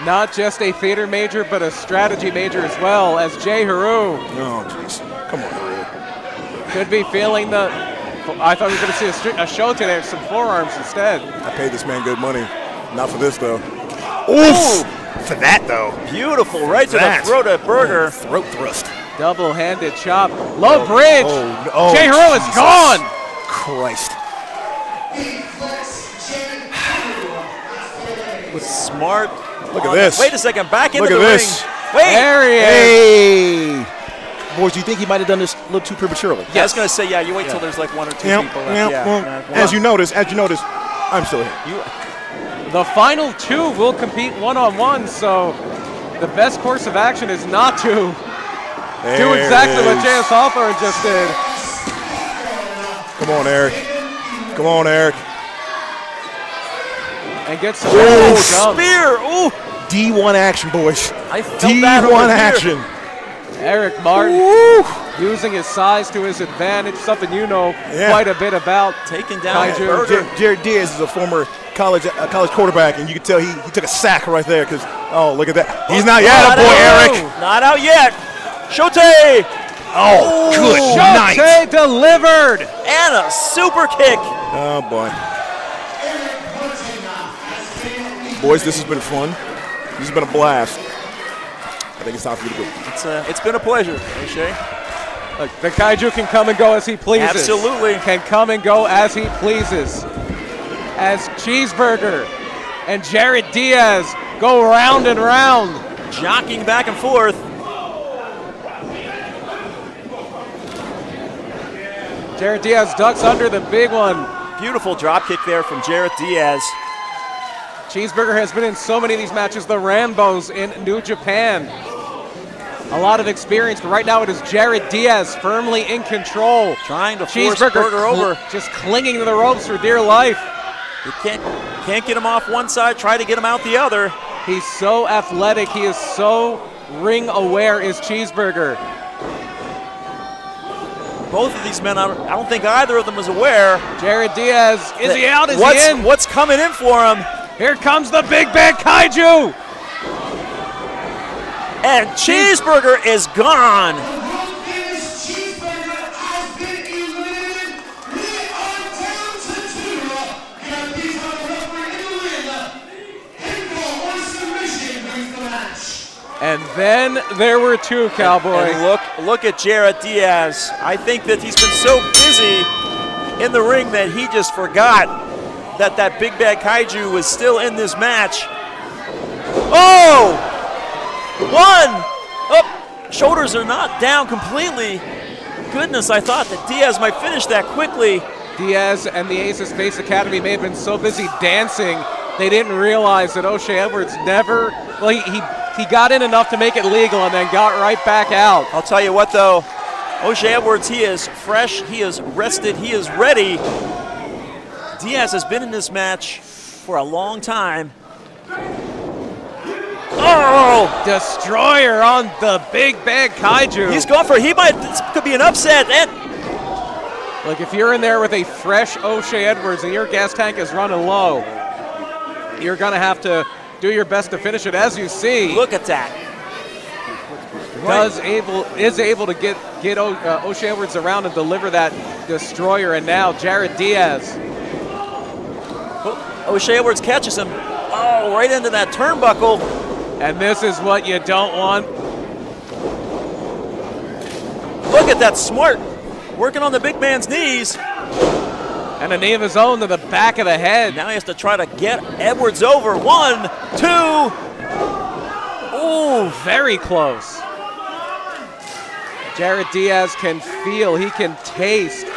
Not just a theater major, but a strategy major as well, as Jay Haru. Oh, jeez. Come on, Haru. Could be feeling the. I thought we were going to see a show today, some forearms instead. I paid this man good money. Not for this, though. Oof! For that, though. Beautiful, right to the throat of Burger. Throat thrust. Double-handed chop. Low bridge. Jay Haru is Jesus gone. Christ. With smart. Look at this. Wait a second, back into Look the at ring. this. Wait. There he is. Hey! Boys, do you think he might have done this a little too prematurely? Yeah, I was going to say, you wait till there's like 1 or 2 people left. Well, as you notice, I'm still here. The final 2 will compete one-on-one, so the best course of action is not to do exactly what JS Hawthorne just did. Come on, Eric. Come on, Eric. And get some spear. Ooh. D1 action, boys. I felt that over D1 here. action. Eric Martin using his size to his advantage, something you know quite a bit about. Taking down Kaiju. Jarett Diaz is a former college quarterback, and you can tell he took a sack right there because, look at that. He's not yet, boy, Eric. Not out yet. Shote. Oh, good night. Shote delivered. And a super kick. Oh, boy. Boys, this has been fun. This has been a blast. I think it's time for you to go. It's been a pleasure, O'Shea. Look, the Kaiju can come and go as he pleases. Absolutely. Can come and go as he pleases. As Cheeseburger and Jarett Diaz go round and round. Jockeying back and forth. Jarett Diaz ducks under the big one. Beautiful drop kick there from Jarett Diaz. Cheeseburger has been in so many of these matches, the Rambos in New Japan. A lot of experience, but right now it is Jarett Diaz firmly in control. Trying to force Burger over. Just clinging to the ropes for dear life. You can't get him off one side, try to get him out the other. He's so athletic, he is so ring aware is Cheeseburger. Both of these men, I don't think either of them is aware. Jarett Diaz, is he out, is he in? What's coming in for him? Here comes the big bad Kaiju! And Cheeseburger is gone. Cheeseburger has been eliminated. We are down to 2. And these are the referee in the ring. Pinfall or submission wins the match. And then there were two, Cowboy. And look at Jarett Diaz. I think that he's been so busy in the ring that he just forgot that big bad kaiju was still in this match. Oh! One! Oh, shoulders are not down completely. Goodness, I thought that Diaz might finish that quickly. Diaz and the Ace of Space Academy may have been so busy dancing, they didn't realize that O'Shea Edwards never, well, he got in enough to make it legal and then got right back out. I'll tell you what, though, O'Shea Edwards, he is fresh, he is rested, he is ready. Diaz has been in this match for a long time. Oh! Destroyer on the big bad kaiju. He's going for it. This could be an upset. And look, if you're in there with a fresh O'Shea Edwards and your gas tank is running low, you're going to have to do your best to finish it. As you see, look at that. Is able to get O'Shea Edwards around and deliver that destroyer, and now Jarett Diaz. O'Shea Edwards catches him. Oh, right into that turnbuckle. And this is what you don't want. Look at that smart, working on the big man's knees. And a knee of his own to the back of the head. Now he has to try to get Edwards over. 1, 2. Ooh, very close. Jarett Diaz can feel, he can taste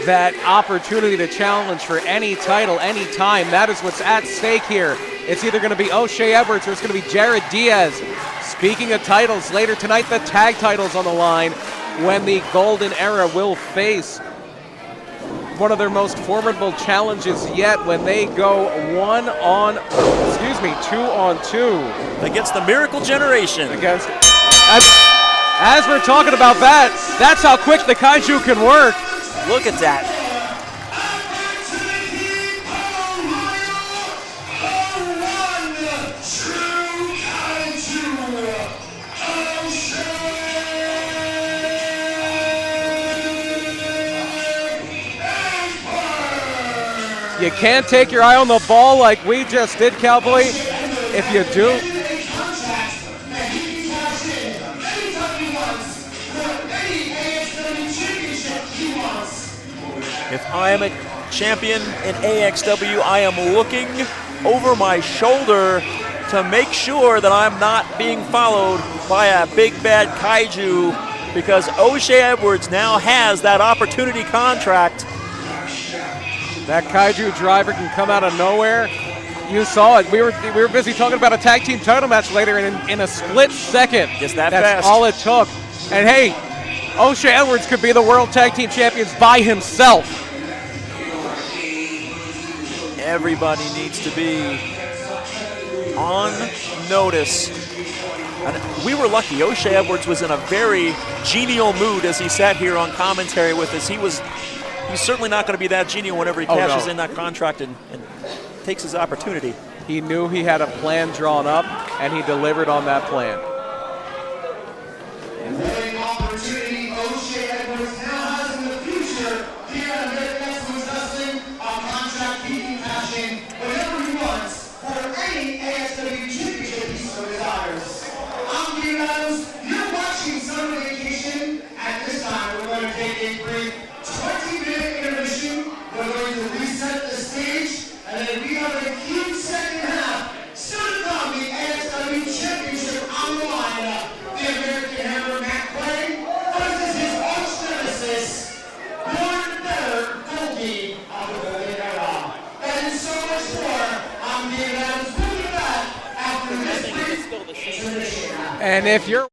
that opportunity to challenge for any title, any time. That is what's at stake here. It's either going to be O'Shea Edwards or it's going to be Jarett Diaz. Speaking of titles, later tonight the tag titles on the line when the Golden Era will face one of their most formidable challenges yet when they go 2 on 2 against the Miracle Generation. As we're talking about that, that's how quick the kaiju can work. Look at that. You can't take your eye on the ball like we just did, Cowboy. If you do, if I am a champion in AXW, I am looking over my shoulder to make sure that I'm not being followed by a big bad kaiju, because O'Shea Edwards now has that opportunity contract. That kaiju driver can come out of nowhere. You saw it. We were busy talking about a tag team title match later, and in a split second, just that's fast. All it took. And hey, O'Shea Edwards could be the World Tag Team Champions by himself. Everybody needs to be on notice. And we were lucky. O'Shea Edwards was in a very genial mood as he sat here on commentary with us. He's certainly not going to be that genial whenever he cashes in that contract and takes his opportunity. He knew he had a plan drawn up, and he delivered on that plan. Opportunity O'Shea Edwards now has in the future here at Vecs with Dustin, a contract he can cash in whenever he wants for any AXW championship he so desires. I'm Diaz. You're watching Summer Vacation. At this time, we're going to take a brief 20-minute intermission. We're going to reset the stage, and then we have a huge second half. Still to come, the AXW Championship on the line. The American Hammer Quay versus his arch nemesis, born better, Goldy of the Golden Era. And so much more. I'm Diaz. We'll be back after this brief intermission. And if you're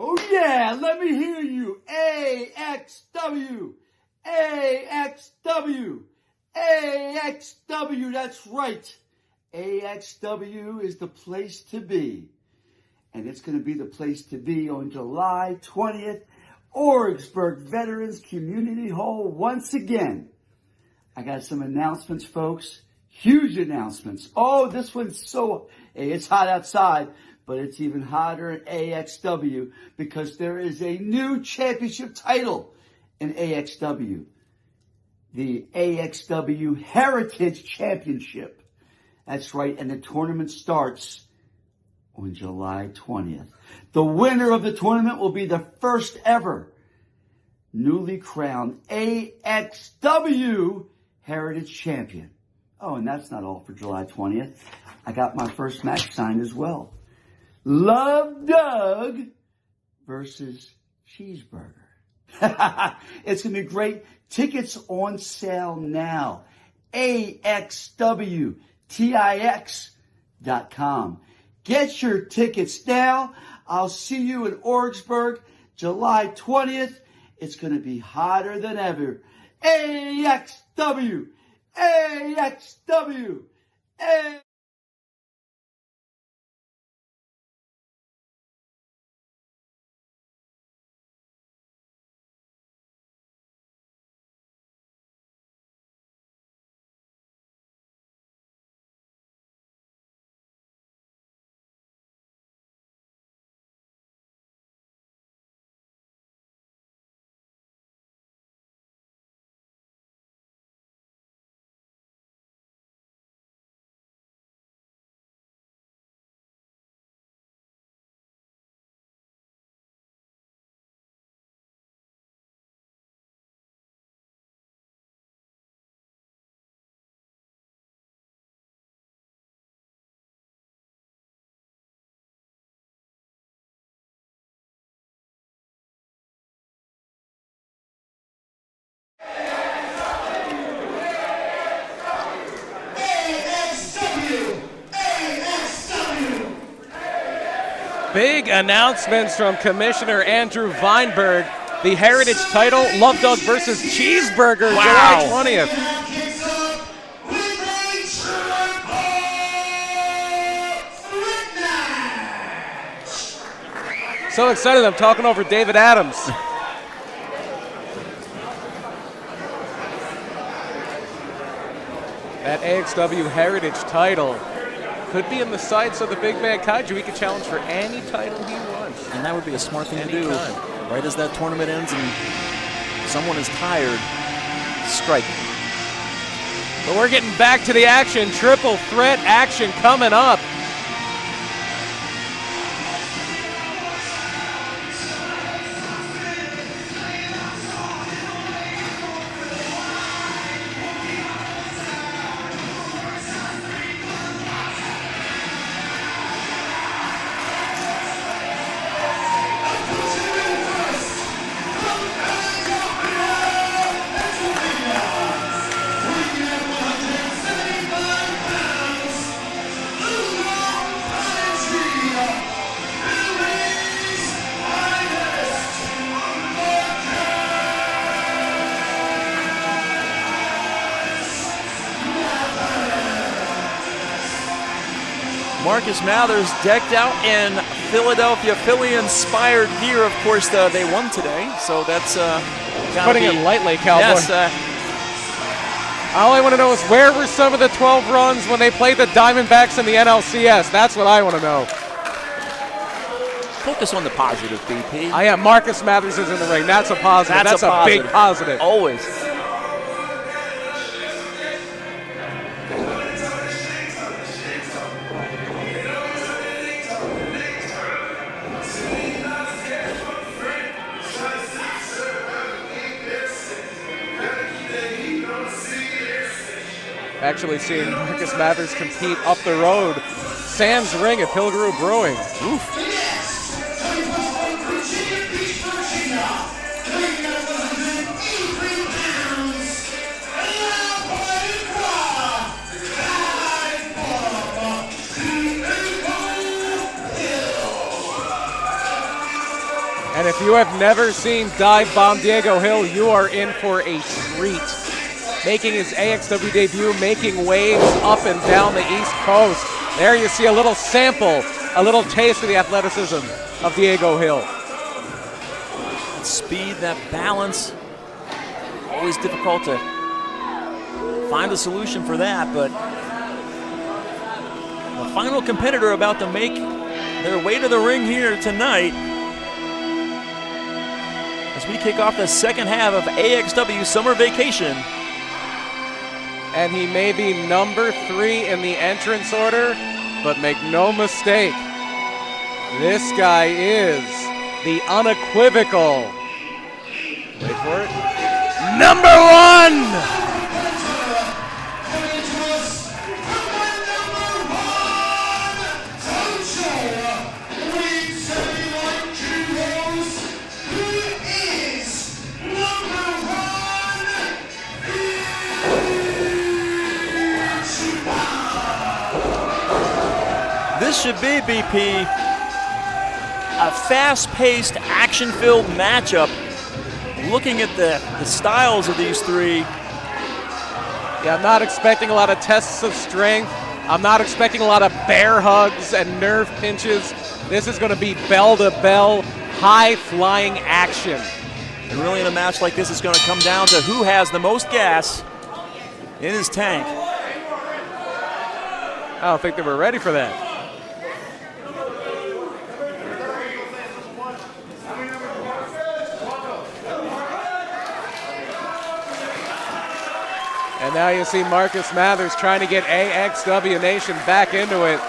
Oh yeah, let me hear you. AXW, AXW, AXW, that's right. AXW is the place to be. And it's going to be the place to be on July 20th, Orwigsburg Veterans Community Hall once again. I got some announcements, folks. Huge announcements. Oh, this one's hey, it's hot outside, but it's even hotter in AXW because there is a new championship title in AXW. The AXW Heritage Championship. That's right, and the tournament starts on July 20th. The winner of the tournament will be the first ever newly crowned AXW Heritage Champion. Oh, and that's not all for July 20th. I got my first match signed as well. Love Doug versus Cheeseburger. It's going to be great. Tickets on sale now. AXWTIX.com. Get your tickets now. I'll see you in Orwigsburg, July 20th. It's going to be hotter than ever. AXW, AXW, AXW. Big announcements from Commissioner Andrew Weinberg. The Heritage title, Love Dog versus Cheeseburger, July 20th. So excited, I'm talking over David Adams. That AXW Heritage title could be in the sights of the big man Kaiju. He could challenge for any title he wants. And that would be a smart thing to do. Right as that tournament ends and someone is tired, strike. But we're getting back to the action. Triple threat action coming up. Marcus Mathers decked out in Philadelphia Philly-inspired gear. Of course, they won today, so that's putting it lightly, Cowboy. Yes. All I want to know is where were some of the 12 runs when they played the Diamondbacks in the NLCS? That's what I want to know. Focus on the positive, BP. I am. Marcus Mathers is in the ring. That's a positive. That's a big positive. Always. Actually seeing Marcus Mathers compete up the road. Sam's Ring at Pilgrim Brewing. Oof. And if you have never seen Divebomb Diego Hill, you are in for a treat. Making his AXW debut, making waves up and down the East Coast. There you see a little sample, a little taste of the athleticism of Diego Hill. That speed, that balance, always difficult to find a solution for that, but the final competitor about to make their way to the ring here tonight as we kick off the second half of AXW Summer Vacation. And he may be number 3 in the entrance order, but make no mistake, this guy is the unequivocal, wait for it, number 1! This should be, BP, a fast-paced, action-filled matchup. Looking at the styles of these three. Yeah, I'm not expecting a lot of tests of strength. I'm not expecting a lot of bear hugs and nerve pinches. This is going to be bell-to-bell, high-flying action. And really in a match like this, it's going to come down to who has the most gas in his tank. I don't think they were ready for that. And now you see Marcus Mathers trying to get AXW Nation back into it.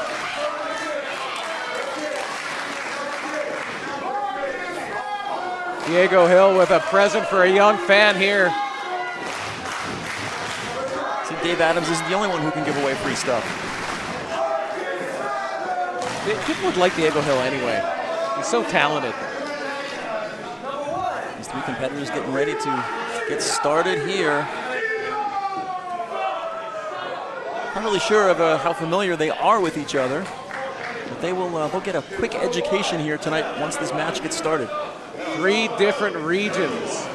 Diego Hill with a present for a young fan here. See, Dave Adams isn't the only one who can give away free stuff. People would like Diego Hill anyway. He's so talented. These three competitors getting ready to get started here. Not really sure of how familiar they are with each other, but they'll get a quick education here tonight once this match gets started. 3 different regions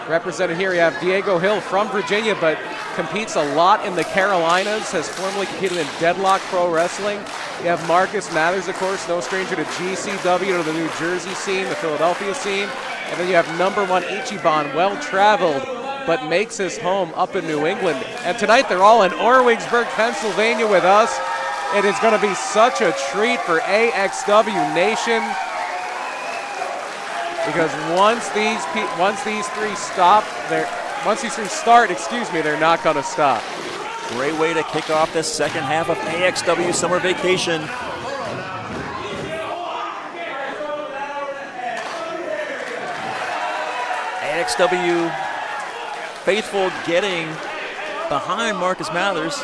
represented here. You have Diego Hill from Virginia, but competes a lot in the Carolinas, has formerly competed in Deadlock Pro Wrestling. You have Marcus Mathers, of course, no stranger to GCW, to the New Jersey scene, the Philadelphia scene. And then you have number 1 Ichiban, well-traveled, but makes his home up in New England. And tonight they're all in Orwigsburg, Pennsylvania with us. It is going to be such a treat for AXW Nation, because once these three start, they're not going to stop. Great way to kick off this second half of AXW Summer Vacation. AXW faithful getting behind Marcus Mathers.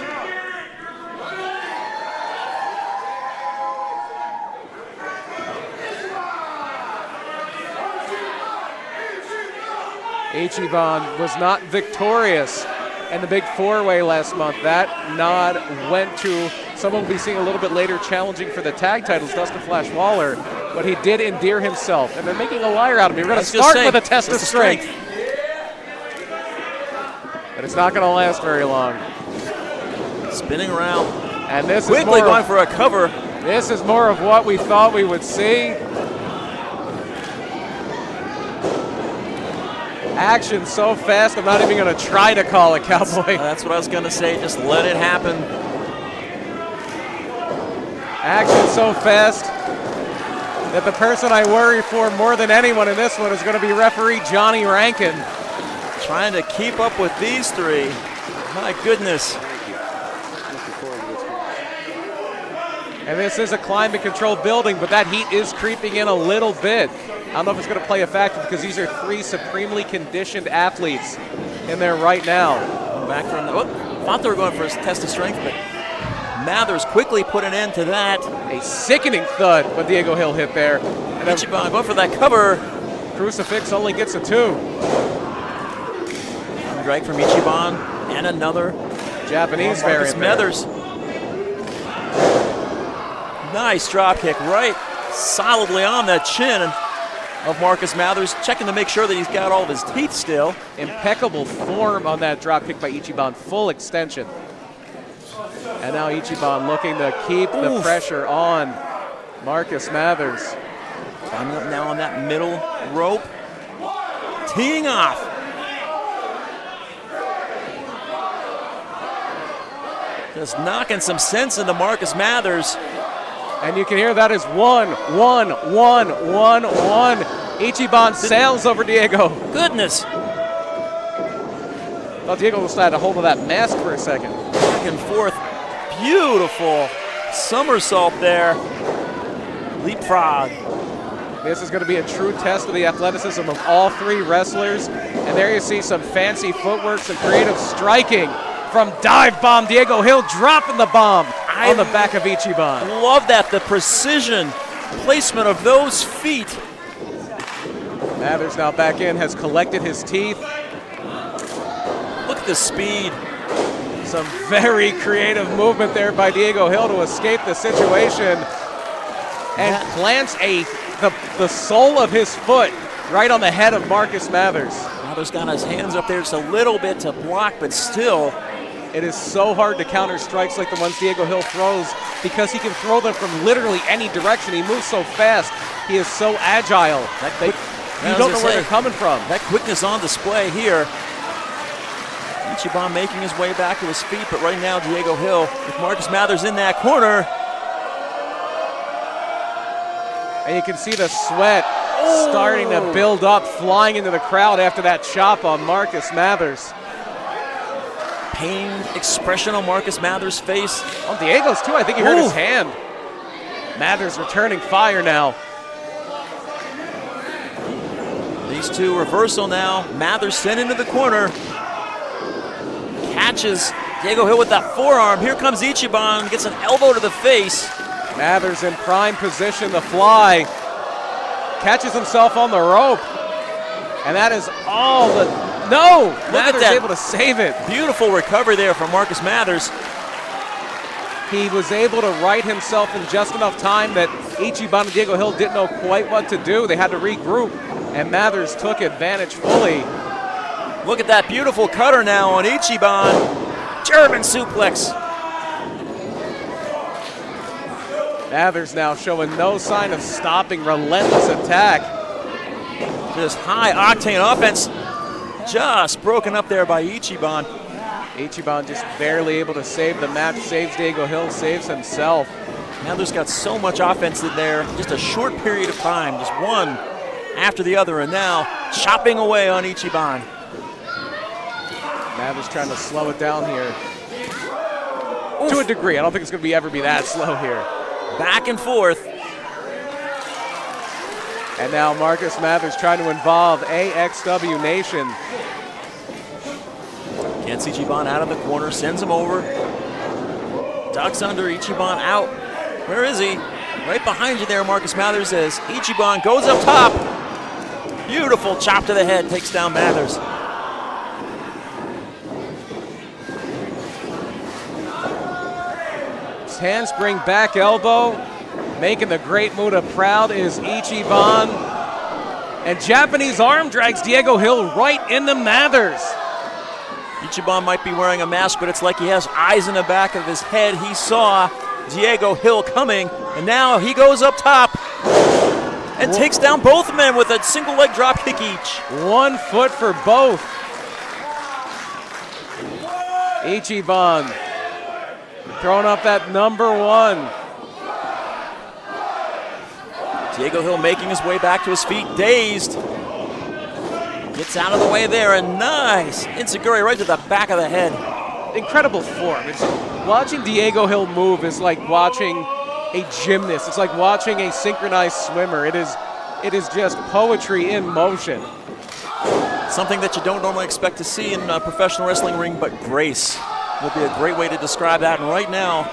Ichiban was not victorious in the big 4-way last month. That nod went to someone we'll be seeing a little bit later challenging for the tag titles, Dustin Flash Waller, but he did endear himself, and they're making a liar out of him. We're going to start with a test of strength. But it's not going to last very long. Spinning around. And this quickly is going for a cover. This is more of what we thought we would see. Action so fast, I'm not even going to try to call it, Cowboy. That's what I was going to say. Just let it happen. Action so fast that the person I worry for more than anyone in this one is going to be referee Johnny Rankin. Trying to keep up with these three. My goodness. And this is a climate-controlled building, but that heat is creeping in a little bit. I don't know if it's going to play a factor because these are 3 supremely conditioned athletes in there right now. Back from the, thought they were going for a test of strength, but Mathers quickly put an end to that. A sickening thud, but Diego Hill hit there. And Ichiban going for that cover. Crucifix only gets a 2. Drag from Ichiban, and another Japanese variant. Mathers. Nice drop kick right solidly on that chin. of Marcus Mathers, checking to make sure that he's got all of his teeth still. Impeccable form on that drop kick by Ichiban, full extension. And now Ichiban looking to keep the pressure on Marcus Mathers. Climbing up now on that middle rope. Teeing off. Just knocking some sense into Marcus Mathers. And you can hear that is 1, 1, 1, 1, 1. Ichiban sails over Diego. Goodness. Well, Diego almost had a hold of that mask for a second. Back and forth. Beautiful somersault there. Leapfrog. This is going to be a true test of the athleticism of all three wrestlers. And there you see some fancy footwork, some creative striking from Divebomb. Diego Hill dropping the bomb on the back of Ichiban. Love that, the precision placement of those feet. Mathers now back in, has collected his teeth. Look at the speed. Some very creative movement there by Diego Hill to escape the situation. And plants the sole of his foot right on the head of Marcus Mathers. Mathers got his hands up there just a little bit to block, but still. It is so hard to counter strikes like the ones Diego Hill throws because he can throw them from literally any direction. He moves so fast. He is so agile. You don't know where they're coming from. That quickness on display here. Ichiban making his way back to his feet, but right now Diego Hill with Marcus Mathers in that corner. And you can see the sweat starting to build up, flying into the crowd after that chop on Marcus Mathers. Pain expression on Marcus Mathers' face. On Diego's too, I think he hurt his hand. Mathers returning fire now. These two reversal now. Mathers sent into the corner. Catches Diego Hill with that forearm. Here comes Ichiban, gets an elbow to the face. Mathers in prime position to fly. Catches himself on the rope. And that is all the... No! Mathers able to save it. Beautiful recovery there from Marcus Mathers. He was able to right himself in just enough time that Ichiban and Diego Hill didn't know quite what to do. They had to regroup, and Mathers took advantage fully. Look at that beautiful cutter now on Ichiban. German suplex. Mathers now showing no sign of stopping, relentless attack. Just high octane offense. Just broken up there by Ichiban. Ichiban just barely able to save the match, saves Diego Hill, saves himself. Mathers got so much offense in there, just a short period of time, just one after the other, and now chopping away on Ichiban. Mathers trying to slow it down here. Oof. To a degree, I don't think it's going to ever be that slow here. Back and forth. And now Marcus Mathers trying to involve AXW Nation. Gets Ichiban out of the corner, sends him over. Ducks under, Ichiban out. Where is he? Right behind you there, Marcus Mathers, as Ichiban goes up top. Beautiful chop to the head, takes down Mathers. His handspring back elbow. Making the Great Muta proud is Ichiban. And Japanese arm drags Diego Hill right into Mathers. Ichiban might be wearing a mask, but it's like he has eyes in the back of his head. He saw Diego Hill coming, and now he goes up top and takes down both men with a single leg drop kick each. 1 foot for both. Ichiban throwing up that #1. Diego Hill making his way back to his feet, dazed. Gets out of the way there, and nice enziguri right to the back of the head. Incredible form. It's watching Diego Hill move is like watching a gymnast. It's like watching a synchronized swimmer. It is just poetry in motion. Something that you don't normally expect to see in a professional wrestling ring, but grace would be a great way to describe that. And right now,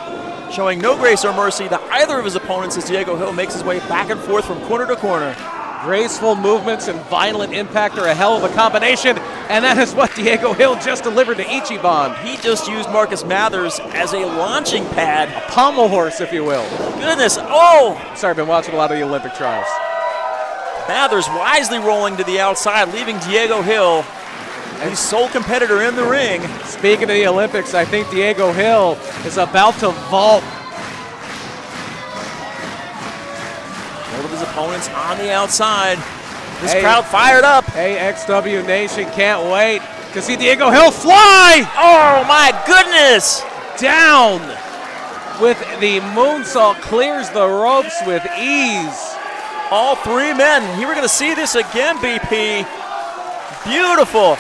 showing no grace or mercy to either of his opponents as Diego Hill makes his way back and forth from corner to corner. Graceful movements and violent impact are a hell of a combination, and that is what Diego Hill just delivered to Ichiban. He just used Marcus Mathers as a launching pad. A pommel horse, if you will. Goodness, oh! Sorry, I've been watching a lot of the Olympic trials. Mathers wisely rolling to the outside, leaving Diego Hill, the sole competitor in the ring. Speaking of the Olympics, I think Diego Hill is about to vault. One of his opponents on the outside. This crowd fired up. AXW Nation can't wait to see Diego Hill fly! Oh my goodness! Down with the moonsault, clears the ropes with ease. All three men. You were going to see this again, BP. Beautiful.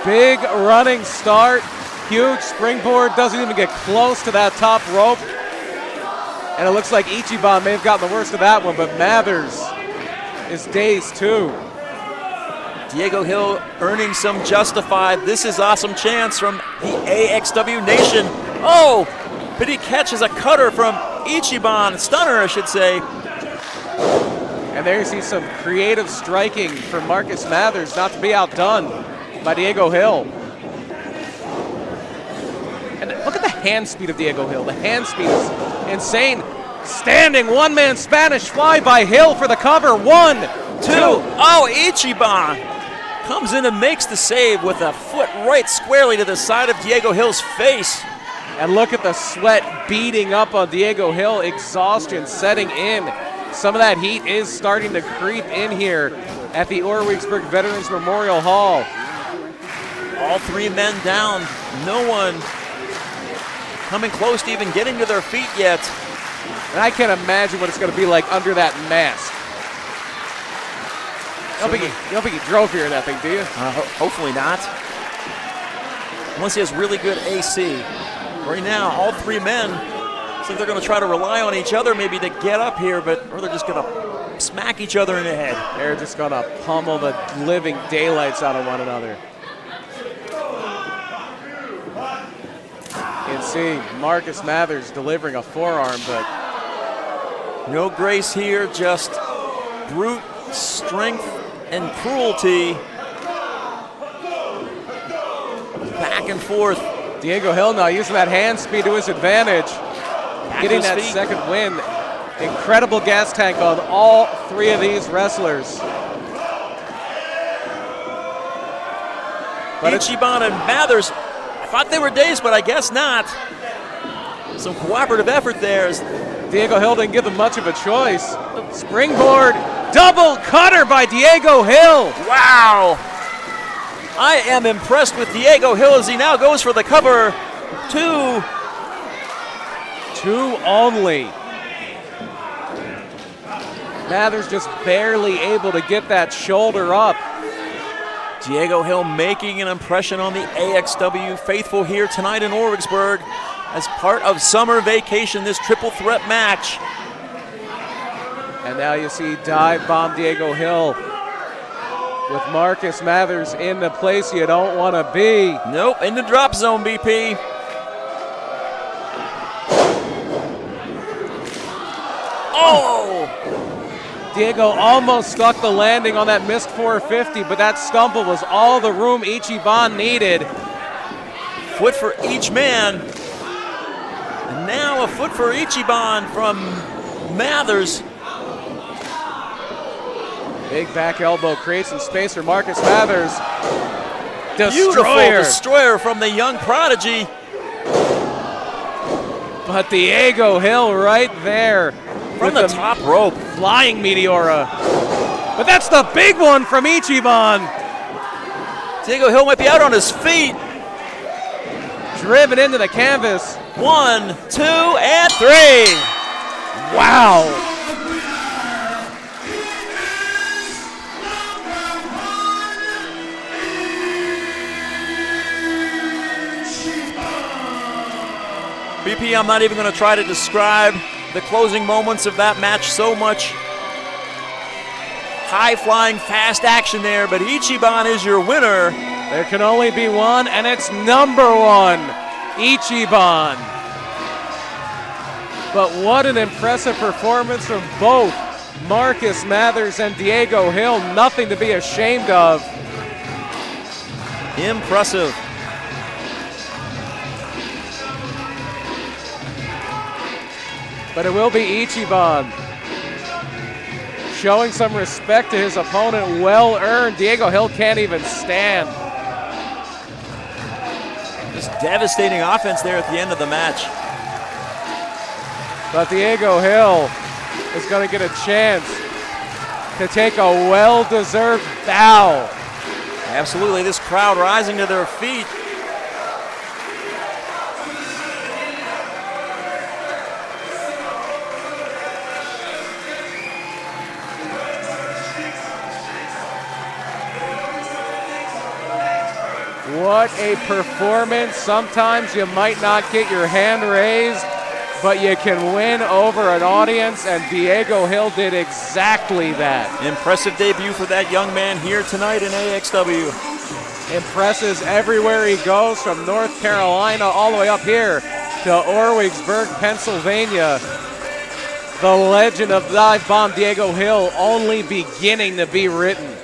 Big running start. Huge springboard. Doesn't even get close to that top rope. And it looks like Ichiban may have gotten the worst of that one, but Mathers is dazed too. Diego Hill earning some justified "This is awesome" chants from the AXW Nation. Oh, but he catches a cutter from Ichiban. Stunner, I should say. And there you see some creative striking from Marcus Mathers, not to be outdone by Diego Hill. And look at the hand speed of Diego Hill. The hand speed is insane. Standing one-man Spanish fly by Hill for the cover. 1, 2. Oh, Ichiban comes in and makes the save with a foot right squarely to the side of Diego Hill's face. And look at the sweat beating up on Diego Hill. Exhaustion setting in. Some of that heat is starting to creep in here at the Orwigsburg Veterans Memorial Hall. All three men down. No one coming close to even getting to their feet yet. And I can't imagine what it's going to be like under that mask. You don't think he drove here in that thing, do you? Hopefully not. Unless he has really good AC. Right now, all three men looks like they're going to try to rely on each other maybe to get up here, or they're just going to smack each other in the head. They're just going to pummel the living daylights out of one another. You can see Marcus Mathers delivering a forearm, but no grace here, just brute strength and cruelty. Back and forth. Diego Hill now using that hand speed to his advantage. Getting that second win. Incredible gas tank on all three of these wrestlers. But Ichiban and Mathers, I thought they were dazed, but I guess not. Some cooperative effort there. Diego Hill didn't give them much of a choice. Springboard, double cutter by Diego Hill. Wow. I am impressed with Diego Hill as he now goes for the cover. 2. 2 only. Mathers just barely able to get that shoulder up. Diego Hill making an impression on the AXW faithful here tonight in Orwigsburg as part of summer vacation, this triple threat match. And now you see Divebomb Diego Hill with Marcus Mathers in the place you don't want to be. Nope, in the drop zone, BP. Oh! Diego almost stuck the landing on that missed 450, but that stumble was all the room Ichiban needed. Foot for each man. And now a foot for Ichiban from Mathers. Big back elbow creates some space for Marcus Mathers. Beautiful destroyer from the young Prodigy. But Diego Hill right there. From the top rope. Flying Meteora. But that's the big one from Ichiban. Diego Hill might be out on his feet. Driven into the canvas. 1, 2, and 3. Wow. BP, I'm not even going to try to describe the closing moments of that match. So much high-flying, fast action there, but Ichiban is your winner. There can only be one, and it's number 1, Ichiban. But what an impressive performance from both Marcus Mathers and Diego Hill. Nothing to be ashamed of. Impressive. But it will be Ichiban showing some respect to his opponent, well earned. Diego Hill can't even stand. Just devastating offense there at the end of the match. But Diego Hill is going to get a chance to take a well-deserved bow. Absolutely, this crowd rising to their feet. What a performance. Sometimes you might not get your hand raised, but you can win over an audience, and Diego Hill did exactly that. Impressive debut for that young man here tonight in AXW. Impresses everywhere he goes, from North Carolina all the way up here to Orwigsburg, Pennsylvania. The legend of Divebomb Diego Hill only beginning to be written.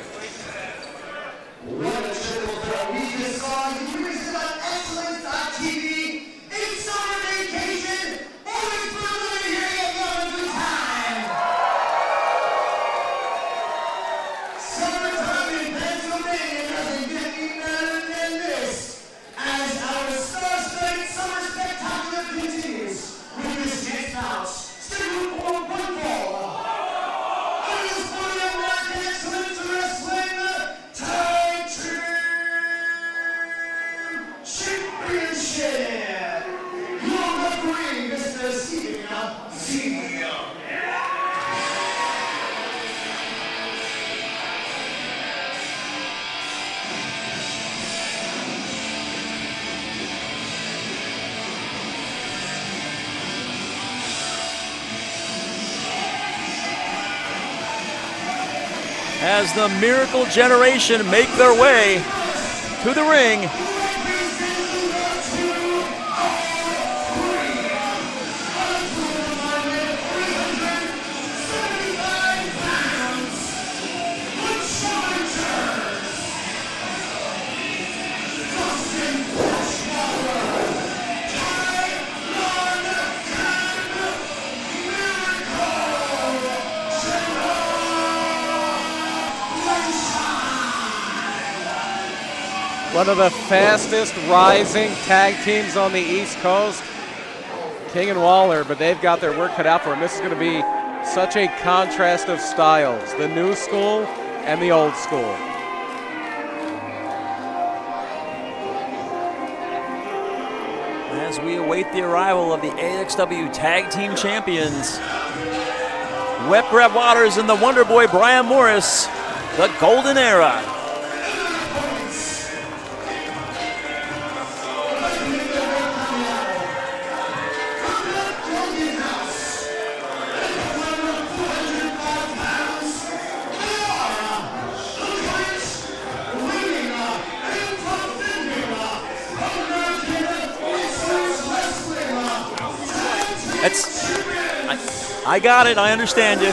As the Miracle Generation make their way to the ring. One of the fastest rising tag teams on the East Coast, King and Waller, but they've got their work cut out for them. This is going to be such a contrast of styles, the new school and the old school. As we await the arrival of the AXW Tag Team Champions, Wet Bread Waters and the Wonderboy Brian Morris, the Golden Era. I got it. I understand you.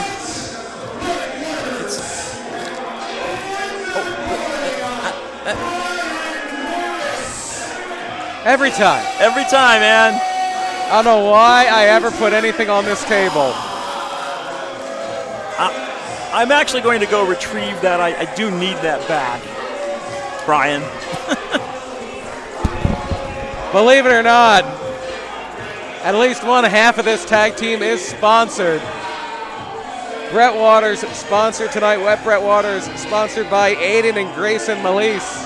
Every time. Every time, man. I don't know why I ever put anything on this table. I'm actually going to go retrieve that. I do need that back, Brian. Believe it or not, at least one half of this tag team is sponsored. Brett Waters sponsored tonight. Wet Brett Waters sponsored by Aiden and Grayson Melise.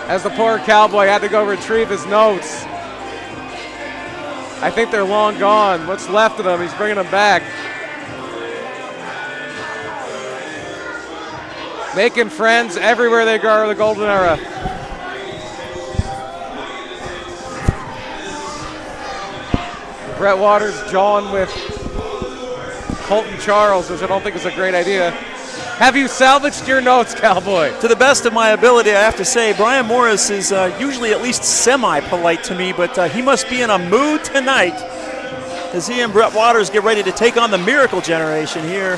As the poor cowboy had to go retrieve his notes. I think they're long gone. What's left of them, he's bringing them back. Making friends everywhere they go, the Golden Era. Brett Waters jawing with Colton Charles, which I don't think is a great idea. Have you salvaged your notes, cowboy? To the best of my ability, I have to say, Brian Morris is usually at least semi-polite to me, but he must be in a mood tonight as he and Brett Waters get ready to take on the Miracle Generation here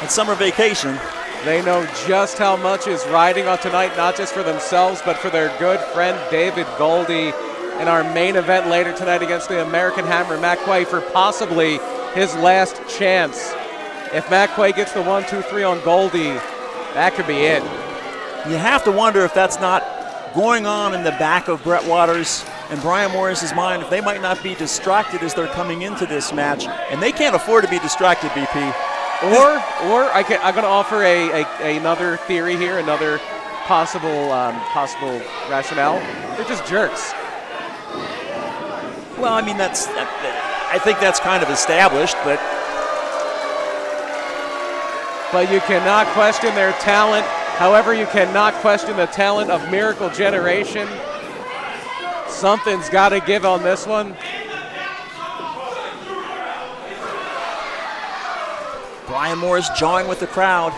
at summer vacation. They know just how much is riding on tonight, not just for themselves, but for their good friend David Goldy in our main event later tonight against the American Hammer, Quay, for possibly his last chance If Matt Quay gets the 1-2-3 on Goldy, that could be it. You have to wonder if that's not going on in the back of Brett Waters and Brian Morris's mind, if they might not be distracted as they're coming into this match, and they can't afford to be distracted, BP. Or I'm going to offer another theory here, another possible rationale. They're just jerks. Well, I mean, I think that's kind of established, but you cannot question their talent. However, you cannot question the talent of Miracle Generation. Something's got to give on this one. Brian Morris jawing with the crowd.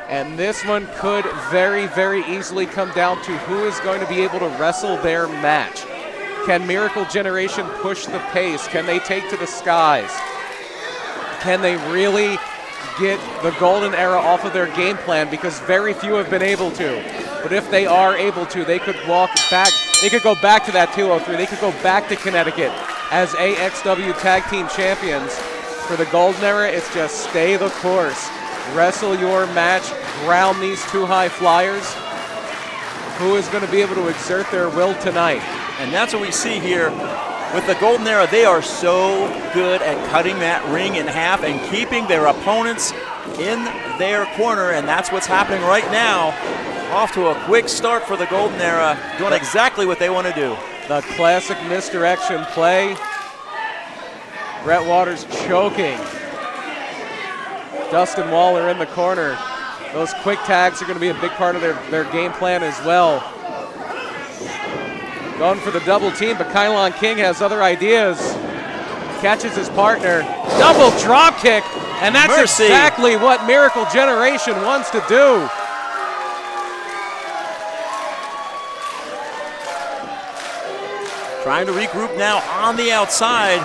And this one could very, very easily come down to who is going to be able to wrestle their match. Can Miracle Generation push the pace? Can they take to the skies? Can they really get the Golden Era off of their game plan? Because very few have been able to. But if they are able to, they could walk back. They could go back to that 203. They could go back to Connecticut as AXW Tag Team Champions. For the Golden Era, it's just stay the course. Wrestle your match, ground these two high flyers. Who is going to be able to exert their will tonight? And that's what we see here with the Golden Era. They are so good at cutting that ring in half and keeping their opponents in their corner, and that's what's happening right now. Off to a quick start for the Golden Era, doing exactly what they want to do. The classic misdirection play. Brett Waters choking. Dustin Waller in the corner. Those quick tags are going to be a big part of their game plan as well. Going for the double team, but Kylon King has other ideas. Catches his partner. Double drop kick, and that's exactly what Miracle Generation wants to do. Trying to regroup now on the outside.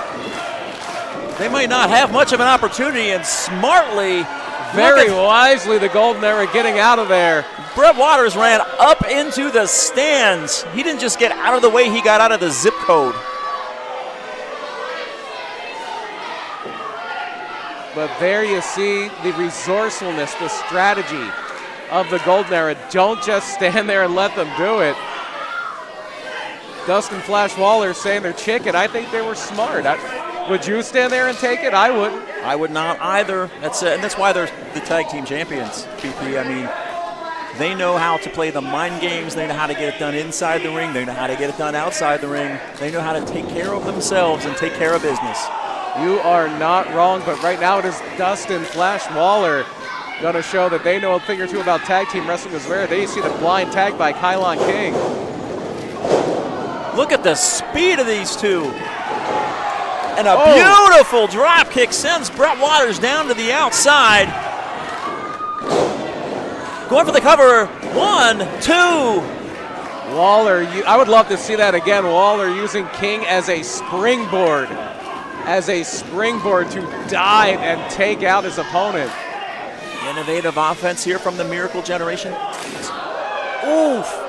They might not have much of an opportunity, and smartly, very wisely, the Golden Era getting out of there. Brett Waters ran up into the stands. He didn't just get out of the way, he got out of the zip code. But there you see the resourcefulness, the strategy of the Golden Era. Don't just stand there and let them do it. Dustin Flash Waller saying they're chicken. I think they were smart. Would you stand there and take it? I wouldn't. I would not either. And that's why they're the tag team champions, BP. I mean, they know how to play the mind games. They know how to get it done inside the ring. They know how to get it done outside the ring. They know how to take care of themselves and take care of business. You are not wrong, but right now it is Dustin Flash Waller going to show that they know a thing or two about tag team wrestling as well. There you see the blind tag by Kylon King. Look at the speed of these two. And a beautiful drop kick sends Brett Waters down to the outside. Going for the cover. 1, 2. Waller, I would love to see that again. Waller using King as a springboard. To dive and take out his opponent. Innovative offense here from the Miracle Generation. Oof.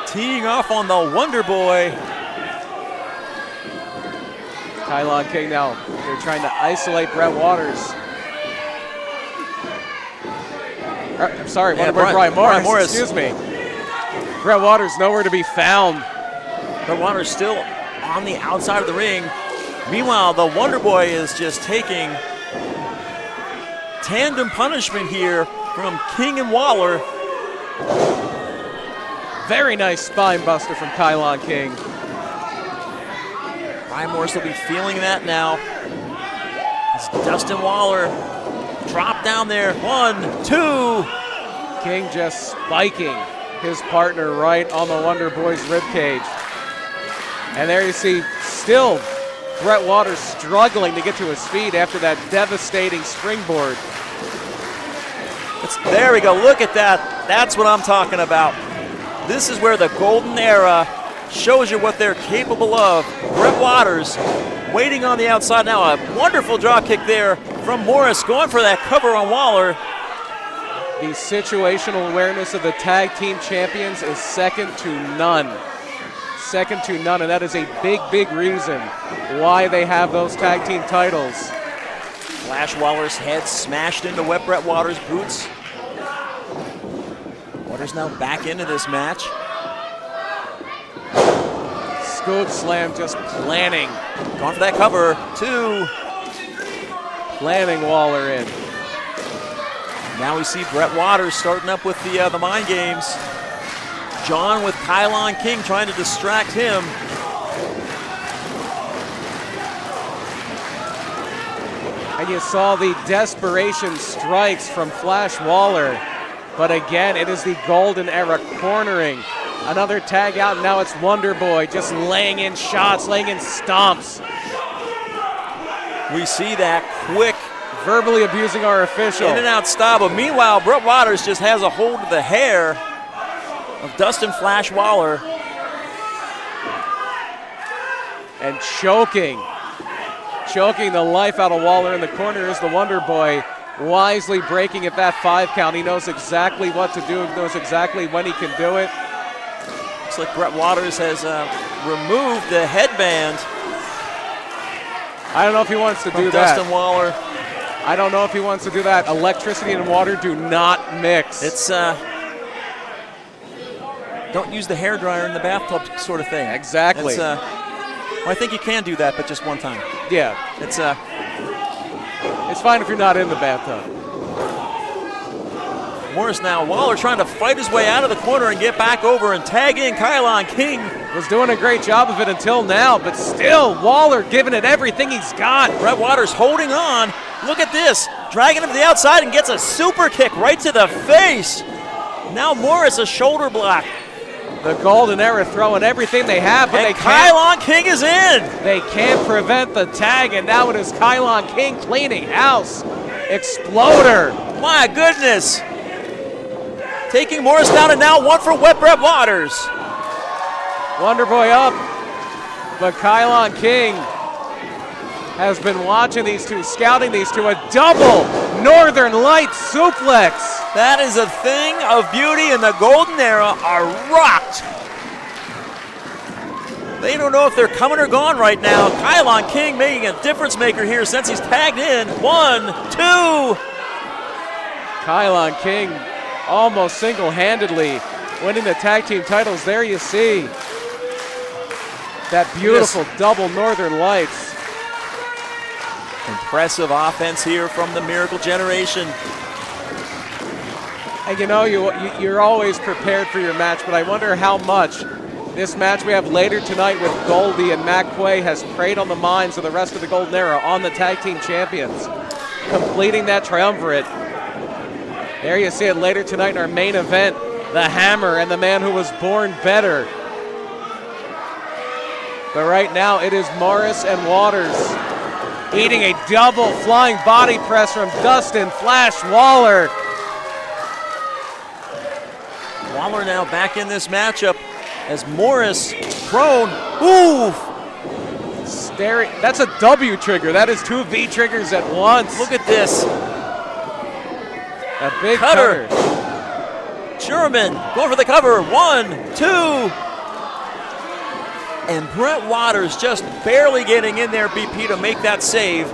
Teeing off on the Wonderboy. Kylon King now, they're trying to isolate Brett Waters. Sorry, Brian Morris, excuse me. Brett Waters nowhere to be found. Brett Waters still on the outside of the ring. Meanwhile, the Wonderboy is just taking tandem punishment here from King and Waller. Very nice spine buster from Kylon King. Brian Morris will be feeling that now. As Dustin Waller dropped down there. 1, 2. King just spiking his partner right on the Wonderboy's ribcage. And there you see still Brett Waters struggling to get to his feet after that devastating springboard. There we go. Look at that. That's what I'm talking about. This is where the Golden Era shows you what they're capable of. Brett Waters waiting on the outside now. A wonderful drop kick there from Morris, going for that cover on Waller. The situational awareness of the tag team champions is second to none. second to none, and that is a big, big reason why they have those tag team titles. Flash Waller's head smashed into Brett Waters' boots. Waters now back into this match. Scoop slam just planning. Going for that cover. 2. Planning Waller in. Now we see Brett Waters starting up with the mind games. John with Kylon King trying to distract him. And you saw the desperation strikes from Flash Waller. But again, it is the Golden Era cornering. Another tag out, and now it's Wonderboy just laying in shots, laying in stomps. We see that quick verbally abusing our official. in and out style, but meanwhile, Brett Waters just has a hold of the hair of Dustin Flash Waller. And choking the life out of Waller in the corner is the Wonderboy, wisely breaking at that 5 count. He knows exactly what to do, knows exactly when he can do it. Looks like Brett Waters has removed the headband. I don't know if he wants to do that. Dustin Waller. I don't know if he wants to do that. Electricity and water do not mix. It's don't use the hairdryer in the bathtub sort of thing. Exactly. It's, well, I think you can do that, but just one time. Yeah. It's fine if you're not in the bathtub. Morris now. Waller trying to fight his way out of the corner and get back over and tag in Kylon King. Was doing a great job of it until now, but still Waller giving it everything he's got. Brett Waters holding on. Look at this. Dragging him to the outside and gets a super kick right to the face. Now Morris a shoulder block. The Golden Era throwing everything they have, but and they can't. Kylon King is in. They can't prevent the tag, and now it is Kylon King cleaning house. Exploder. My goodness. Taking Morris down, and now one for Brett Waters. Wonderboy up, but Kylon King has been watching these two, scouting these two. A double Northern Light suplex. That is a thing of beauty, and the Golden Era are rocked. They don't know if they're coming or gone right now. Kylon King making a difference maker here since he's tagged in. 1, 2. Kylon King almost single-handedly winning the tag team titles. There you see that beautiful double Northern Lights. Impressive offense here from the Miracle Generation. And you know, you're always prepared for your match, but I wonder how much this match we have later tonight with Goldy and Quay has preyed on the minds of the rest of the Golden Era on the tag team champions, completing that triumvirate. There you see it later tonight in our main event, the Hammer and the man who was born better. But right now it is Morris and Waters eating a double flying body press from Dustin Flash Waller. Waller now back in this matchup as Morris prone. Ooh! That's a W trigger. That is 2 V triggers at once. Look at this. A big cutter. German going for the cover. 1, 2. And Brett Waters just barely getting in there, BP, to make that save.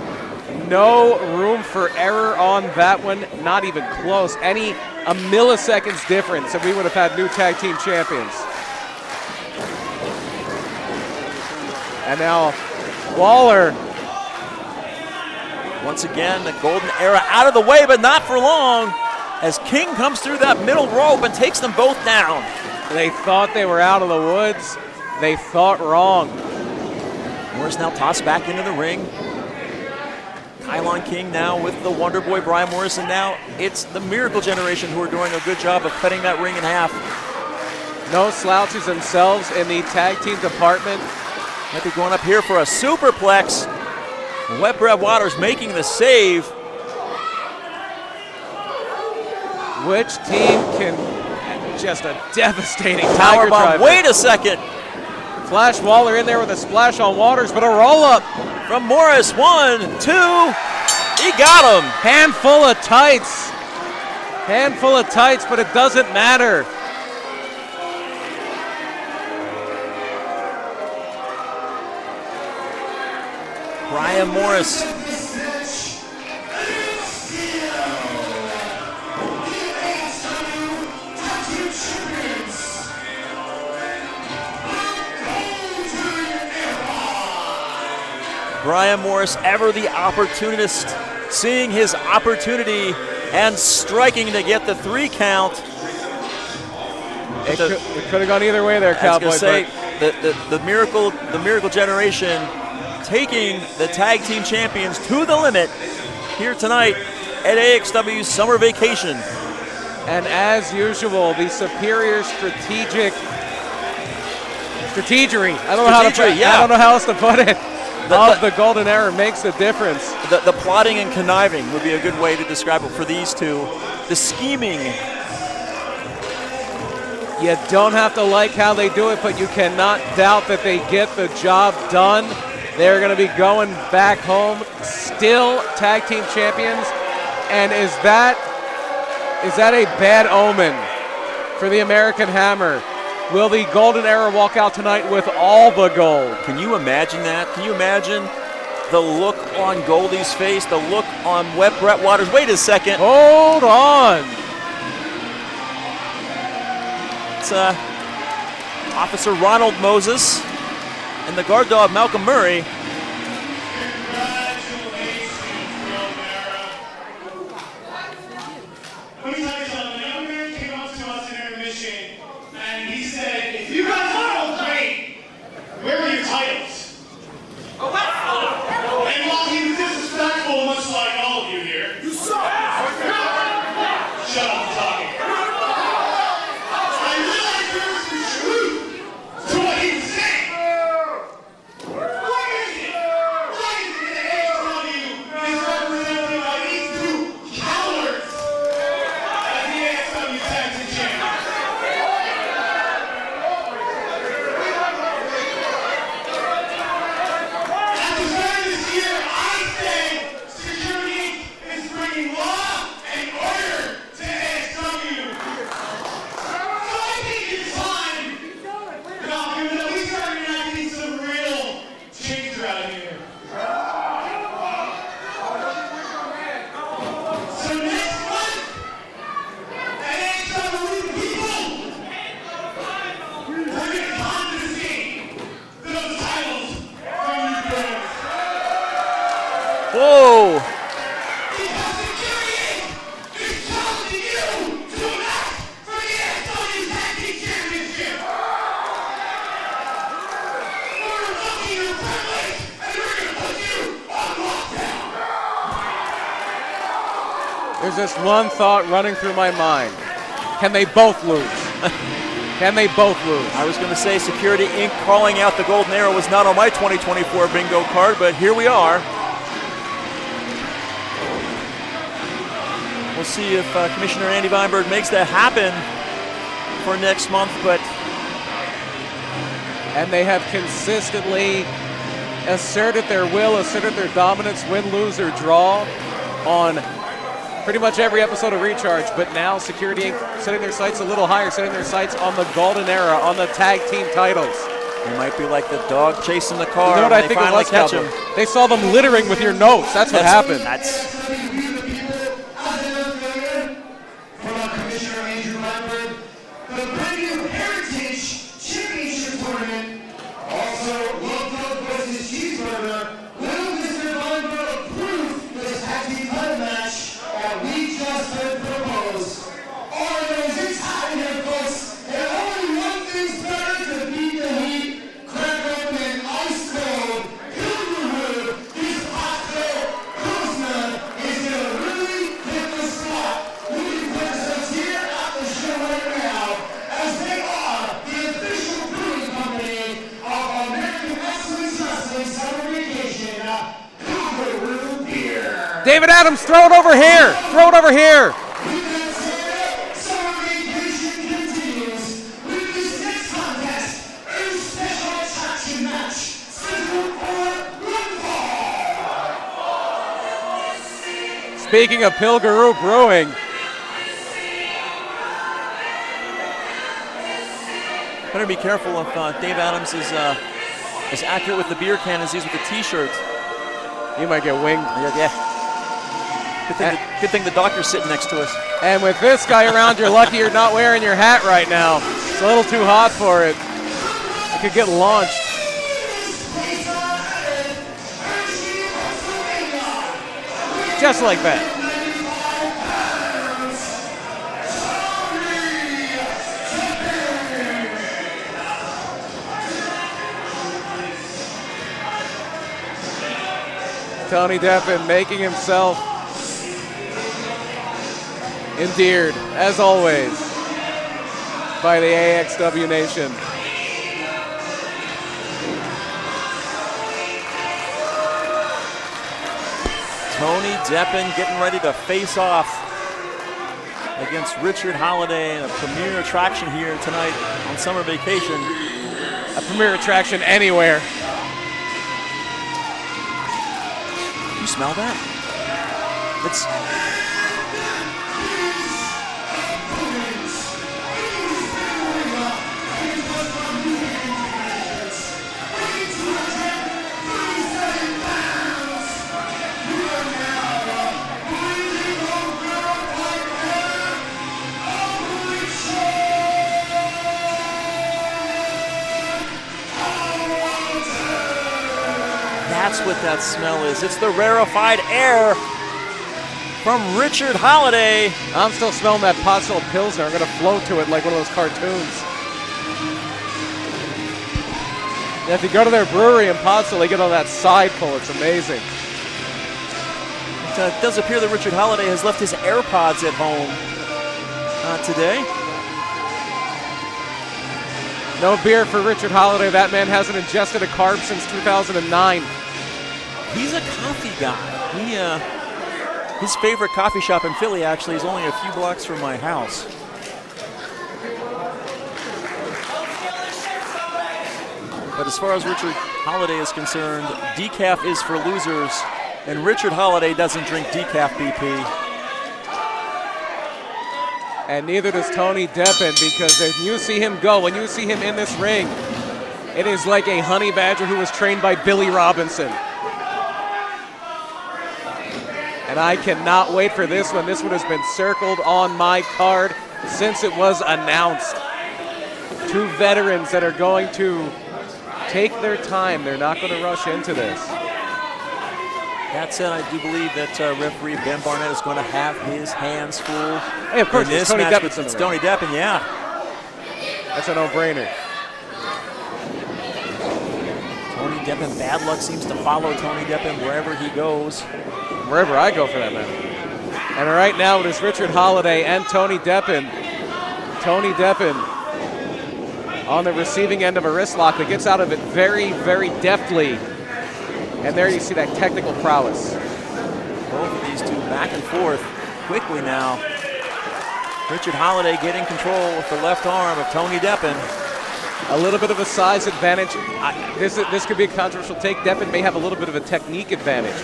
No room for error on that one, not even close. A milliseconds difference, and we would have had new tag team champions. And now Waller. Once again, the Golden Era out of the way, but not for long, as King comes through that middle rope and takes them both down. They thought they were out of the woods. They thought wrong. Morris now tossed back into the ring. Kylon King now with the Wonderboy, Brian Morris, and now it's the Miracle Generation who are doing a good job of cutting that ring in half. No slouches themselves in the tag team department. Might be going up here for a superplex. Brett Waters making the save. Which team can just a devastating power bomb? driver. Wait a second. Flash Waller in there with a splash on Waters, but a roll-up from Morris. 1, 2. He got him. Handful of tights. Handful of tights, but it doesn't matter. Brian Morris. Brian Morris, ever the opportunist, seeing his opportunity and striking to get the 3 count. It could have gone either way there, Cowboy. I was going to say, the miracle generation taking the tag team champions to the limit here tonight at AXW Summer Vacation. And as usual, the superior strategery. I don't know how else to put it. The Golden Era makes the difference. The plotting and conniving would be a good way to describe it for these two. The scheming. You don't have to like how they do it, but you cannot doubt that they get the job done. They're going to be going back home, still tag team champions. And is that a bad omen for the American Hammer? Will the Golden Era walk out tonight with all the gold? Can you imagine that? Can you imagine the look on Goldy's face, the look on Brett Waters? Wait a second. Hold on. It's Officer Ronald Moses and the guard dog Malcolm Murray. Let me tell you something. A young man came up to us in intermission, and he said, "If you guys are all great, where are your titles?" Oh, wow. And while he was disrespectful, much like all of you here, you suck. Shut up, I'm talking. I realized there was some truth to what he was saying. Why is it that AXW is represented by these two cowards as the AXW Tag Team Champions? At the start of this year, I said Security Inc. is bringing law and order to AXW. So I think it's time, that we start enacting some real change around here. So next month, at AXW people, we're going to confiscate those titles from you girls. Whoa! Because Security Inc. is challenging you to a match for the AXW Tag Team Championship. We're revoking your privilege, and we're going to put you on lockdown. There's just one thought running through my mind. Can they both lose? Can they both lose? I was going to say Security Inc. calling out the Golden Era was not on my 2024 bingo card, but here we are. We'll see if Commissioner Andy Weinberg makes that happen for next month, but And they have consistently asserted their will, asserted their dominance, win, lose, or draw on pretty much every episode of Recharge. But now Security Inc. setting their sights a little higher, setting their sights on the Golden Era, on the tag team titles. it might be like the dog chasing the car. You know what when I they think it finally was, catch Cowboy? him. They saw them littering with your notes. That's what happened. That's From our Commissioner Andrew Weinberg, the brand new Heritage Championship Tournament. Also, Loco versus Cheeseburger. Will Mr. Weinberg approve this tag team title match that we just heard proposed? All I know is it's hot in here, folks, and only one thing's better to beat the heat. Crack open ice cold Pilgrim This cocktail Pilsner is in a really different spot. We can put ourselves here at the show right now, as they are the official brewing company of American Excellence Wrestling Summer Vacation, Pilgrim Beer. David Adams, throw it over here. Throw it over here. With that said, Summer Vacation continues with this next contest, a special attraction match scheduled for one fall. Speaking of Pilgaroo Brewing, better be careful if Dave Adams is as accurate with the beer can as he is with the T-shirt. You might get winged. Yeah. Good thing the doctor's sitting next to us. And with this guy around, you're lucky you're not wearing your hat right now. It's a little too hot for it. It could get launched. Just like that. Tony Deppen making himself endeared, as always, by the AXW Nation. Tony Deppen getting ready to face off against Richard Holliday in a premier attraction here tonight on summer vacation. A premier attraction anywhere. You smell that? It's That's what that smell is. It's the rarefied air from Richard Holliday. I'm still smelling that pot salt Pilsner. I'm going to float to it like one of those cartoons. Yeah, if you go to their brewery in Pottsville, they get on that side pull. It's amazing. It does appear that Richard Holliday has left his AirPods at home today. No beer for Richard Holliday. That man hasn't ingested a carb since 2009. He's a coffee guy. His favorite coffee shop in Philly actually is only a few blocks from my house. But as far as Richard Holliday is concerned, decaf is for losers, and Richard Holliday doesn't drink decaf BP. And neither does Tony Deppen, because if you see him go, when you see him in this ring, it is like a honey badger who was trained by Billy Robinson. And I cannot wait for this one. This one has been circled on my card since it was announced. Two veterans that are going to take their time. They're not going to rush into this. That said, I do believe that referee Ben Barnett is going to have his hands full. Hey, of course, it's Tony Deppen. It's Tony Deppen, yeah. That's a no-brainer. Tony Deppen, bad luck seems to follow Tony Deppen wherever he goes. Wherever I go, for that matter. And right now it is Richard Holliday and Tony Deppen. Tony Deppen on the receiving end of a wrist lock that gets out of it very, very deftly. And there you see that technical prowess. Both of these two back and forth quickly now. Richard Holliday getting control with the left arm of Tony Deppen. A little bit of a size advantage. This could be a controversial take. Deppen may have a little bit of a technique advantage.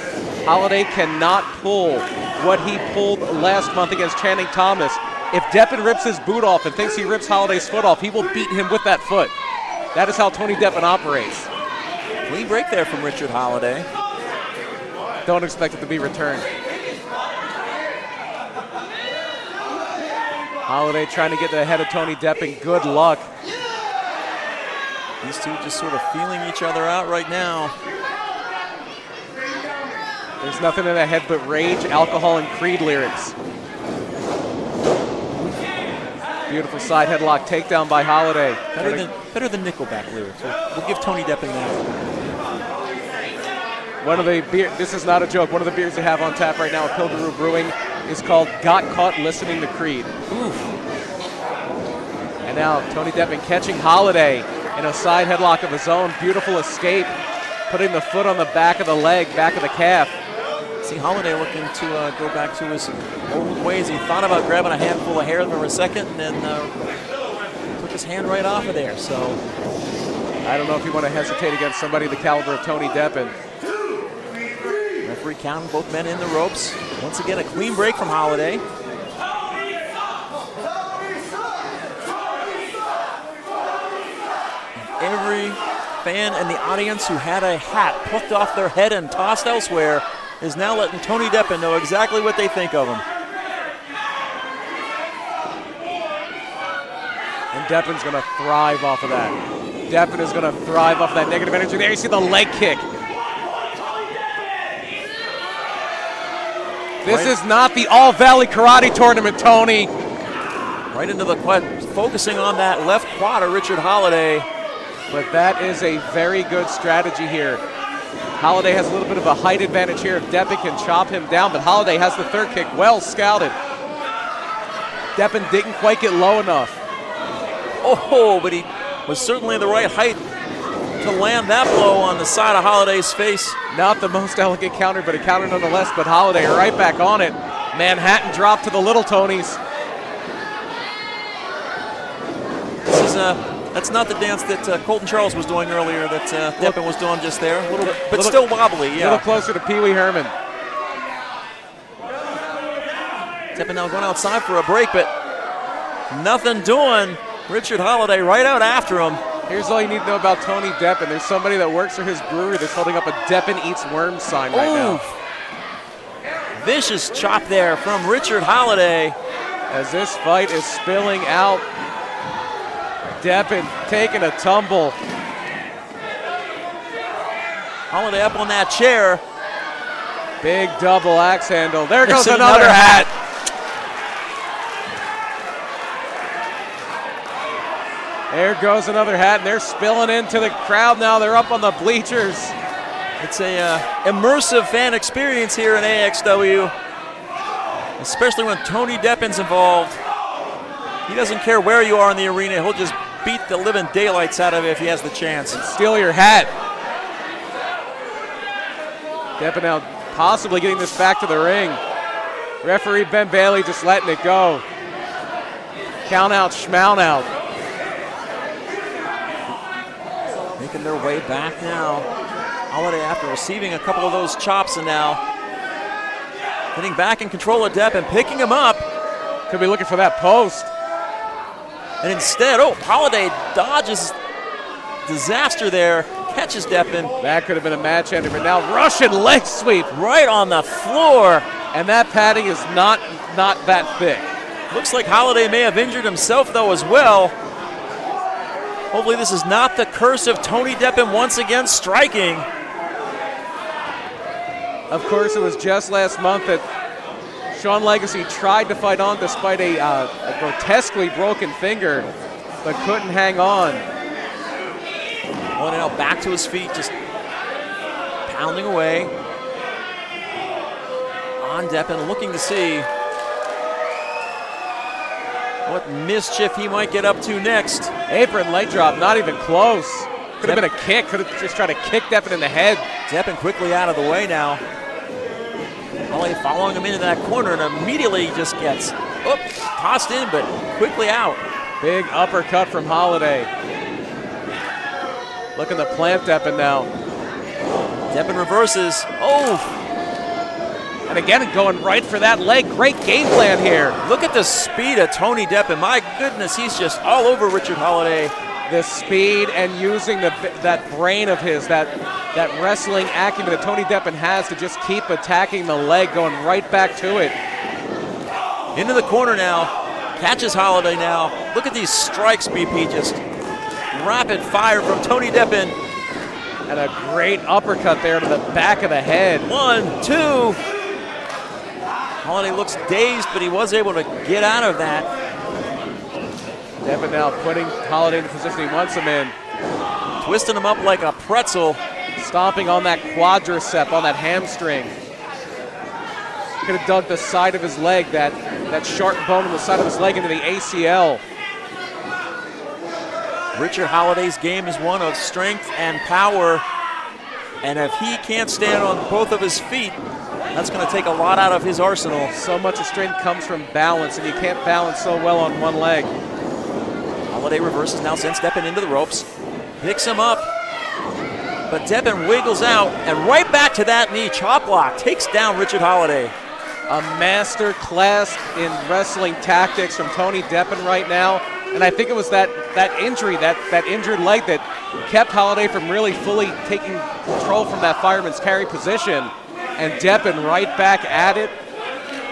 Holliday cannot pull what he pulled last month against Channing Thomas. If Deppen rips his boot off and thinks he rips Holliday's foot off, he will beat him with that foot. That is how Tony Deppen operates. Clean break there from Richard Holliday. Don't expect it to be returned. Holliday trying to get ahead of Tony Deppen. Good luck. These two just sort of feeling each other out right now. There's nothing in that head but rage, alcohol, and Creed lyrics. Beautiful side headlock takedown by Holliday. Better than Nickelback lyrics. We'll give Tony Deppen that. One of the beer, this is not a joke, one of the beers they have on tap right now at Pilgrim Brewing is called Got Caught Listening to Creed. Oof. And now Tony Deppen catching Holliday in a side headlock of his own. Beautiful escape, putting the foot on the back of the leg, back of the calf. See Holliday looking to go back to his old ways. He thought about grabbing a handful of hair for a second and then took his hand right off of there. So I don't know if you want to hesitate against somebody the caliber of Tony Deppen. Referee counting both men in the ropes. Once again, a clean break from Holliday. Every fan in the audience who had a hat plucked off their head and tossed elsewhere is now letting Tony Deppen know exactly what they think of him. And Deppen's going to thrive off of that. Deppen is going to thrive off that negative energy. There you see the leg kick. This is not the All-Valley Karate Tournament, Tony. Right into the quad, focusing on that left quad of Richard Holliday. But that is a very good strategy here. Holliday has a little bit of a height advantage here if Deppen can chop him down, but Holliday has the third kick well scouted. Deppen didn't quite get low enough. Oh, but he was certainly the right height to land that blow on the side of Holliday's face. Not the most elegant counter, but a counter nonetheless, but Holliday right back on it. Manhattan drop to the Little Tonys. This is that's not the dance that Colton Charles was doing earlier, that Deppen was doing just there. A little bit, but still wobbly, yeah. A little closer to Pee Wee Herman. Deppen now going outside for a break, but nothing doing. Richard Holliday right out after him. Here's all you need to know about Tony Deppen. There's somebody that works for his brewery that's holding up a Deppen Eats Worms sign right now. Vicious chop there from Richard Holliday. As this fight is spilling out. Deppen taking a tumble. Holliday up on that chair. Big double axe handle. There goes another hat. There goes another hat, and they're spilling into the crowd now. They're up on the bleachers. It's a immersive fan experience here in AXW, especially when Tony Deppen's involved. He doesn't care where you are in the arena. He'll just beat the living daylights out of it if he has the chance. And steal your hat. Deppen now possibly getting this back to the ring. Referee Ben Bailey just letting it go. Count out, schmount out. Making their way back now. Holliday after receiving a couple of those chops and now getting back in control of Deppen, picking him up. Could be looking for that post. And instead, Holliday dodges disaster there, catches Deppen. That could have been a match ender, but now Russian leg sweep. Right on the floor. And that padding is not that thick. Looks like Holliday may have injured himself though as well. Hopefully this is not the curse of Tony Deppen once again striking. Of course, it was just last month that Sean Legacy tried to fight on despite a grotesquely broken finger, but couldn't hang on. Well, now back to his feet, just pounding away on Deppen, looking to see what mischief he might get up to next. Apron leg drop, not even close. Could have been a kick, could have just tried to kick Deppen in the head. Deppen quickly out of the way now. Holliday following him into that corner and immediately just gets tossed in, but quickly out. Big uppercut from Holliday. Looking to plant Deppen now. Deppen reverses. And again, going right for that leg. Great game plan here. Look at the speed of Tony Deppen. My goodness, he's just all over Richard Holliday. The speed and using that brain of his, that wrestling acumen that Tony Deppen has to just keep attacking the leg, going right back to it. Into the corner now. Catches Holliday now. Look at these strikes, BP. Just rapid fire from Tony Deppen. And a great uppercut there to the back of the head. 1, 2. Holliday looks dazed, but he was able to get out of that. Deppen now putting Holliday in the position he wants him in. Twisting him up like a pretzel. Stomping on that quadricep, on that hamstring. Could have dug the side of his leg, that sharp bone on the side of his leg into the ACL. Richard Holliday's game is one of strength and power. And if he can't stand on both of his feet, that's going to take a lot out of his arsenal. So much of strength comes from balance, and you can't balance so well on one leg. Holliday reverses now, sends Deppen into the ropes. Picks him up. But Deppen wiggles out, and right back to that knee. Chop block takes down Richard Holliday. A master class in wrestling tactics from Tony Deppen right now. And I think it was that injury, that injured leg that kept Holliday from really fully taking control from that fireman's carry position. And Deppen right back at it.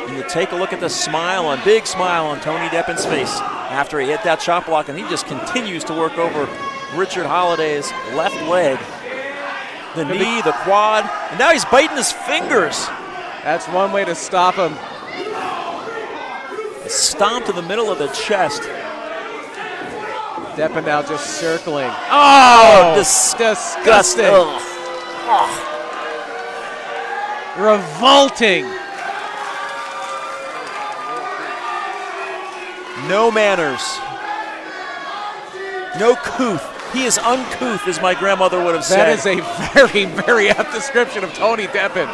And you take a look at the smile, a big smile on Tony Deppen's face after he hit that chop block, and he just continues to work over Richard Holliday's left leg. The knee, the quad, and now he's biting his fingers. That's one way to stop him. Stomp to the middle of the chest. Deppen now just circling. Oh, disgusting. Revolting. No manners. No couth. He is uncouth, as my grandmother would have said. That is a very, very apt description of Tony Deppen.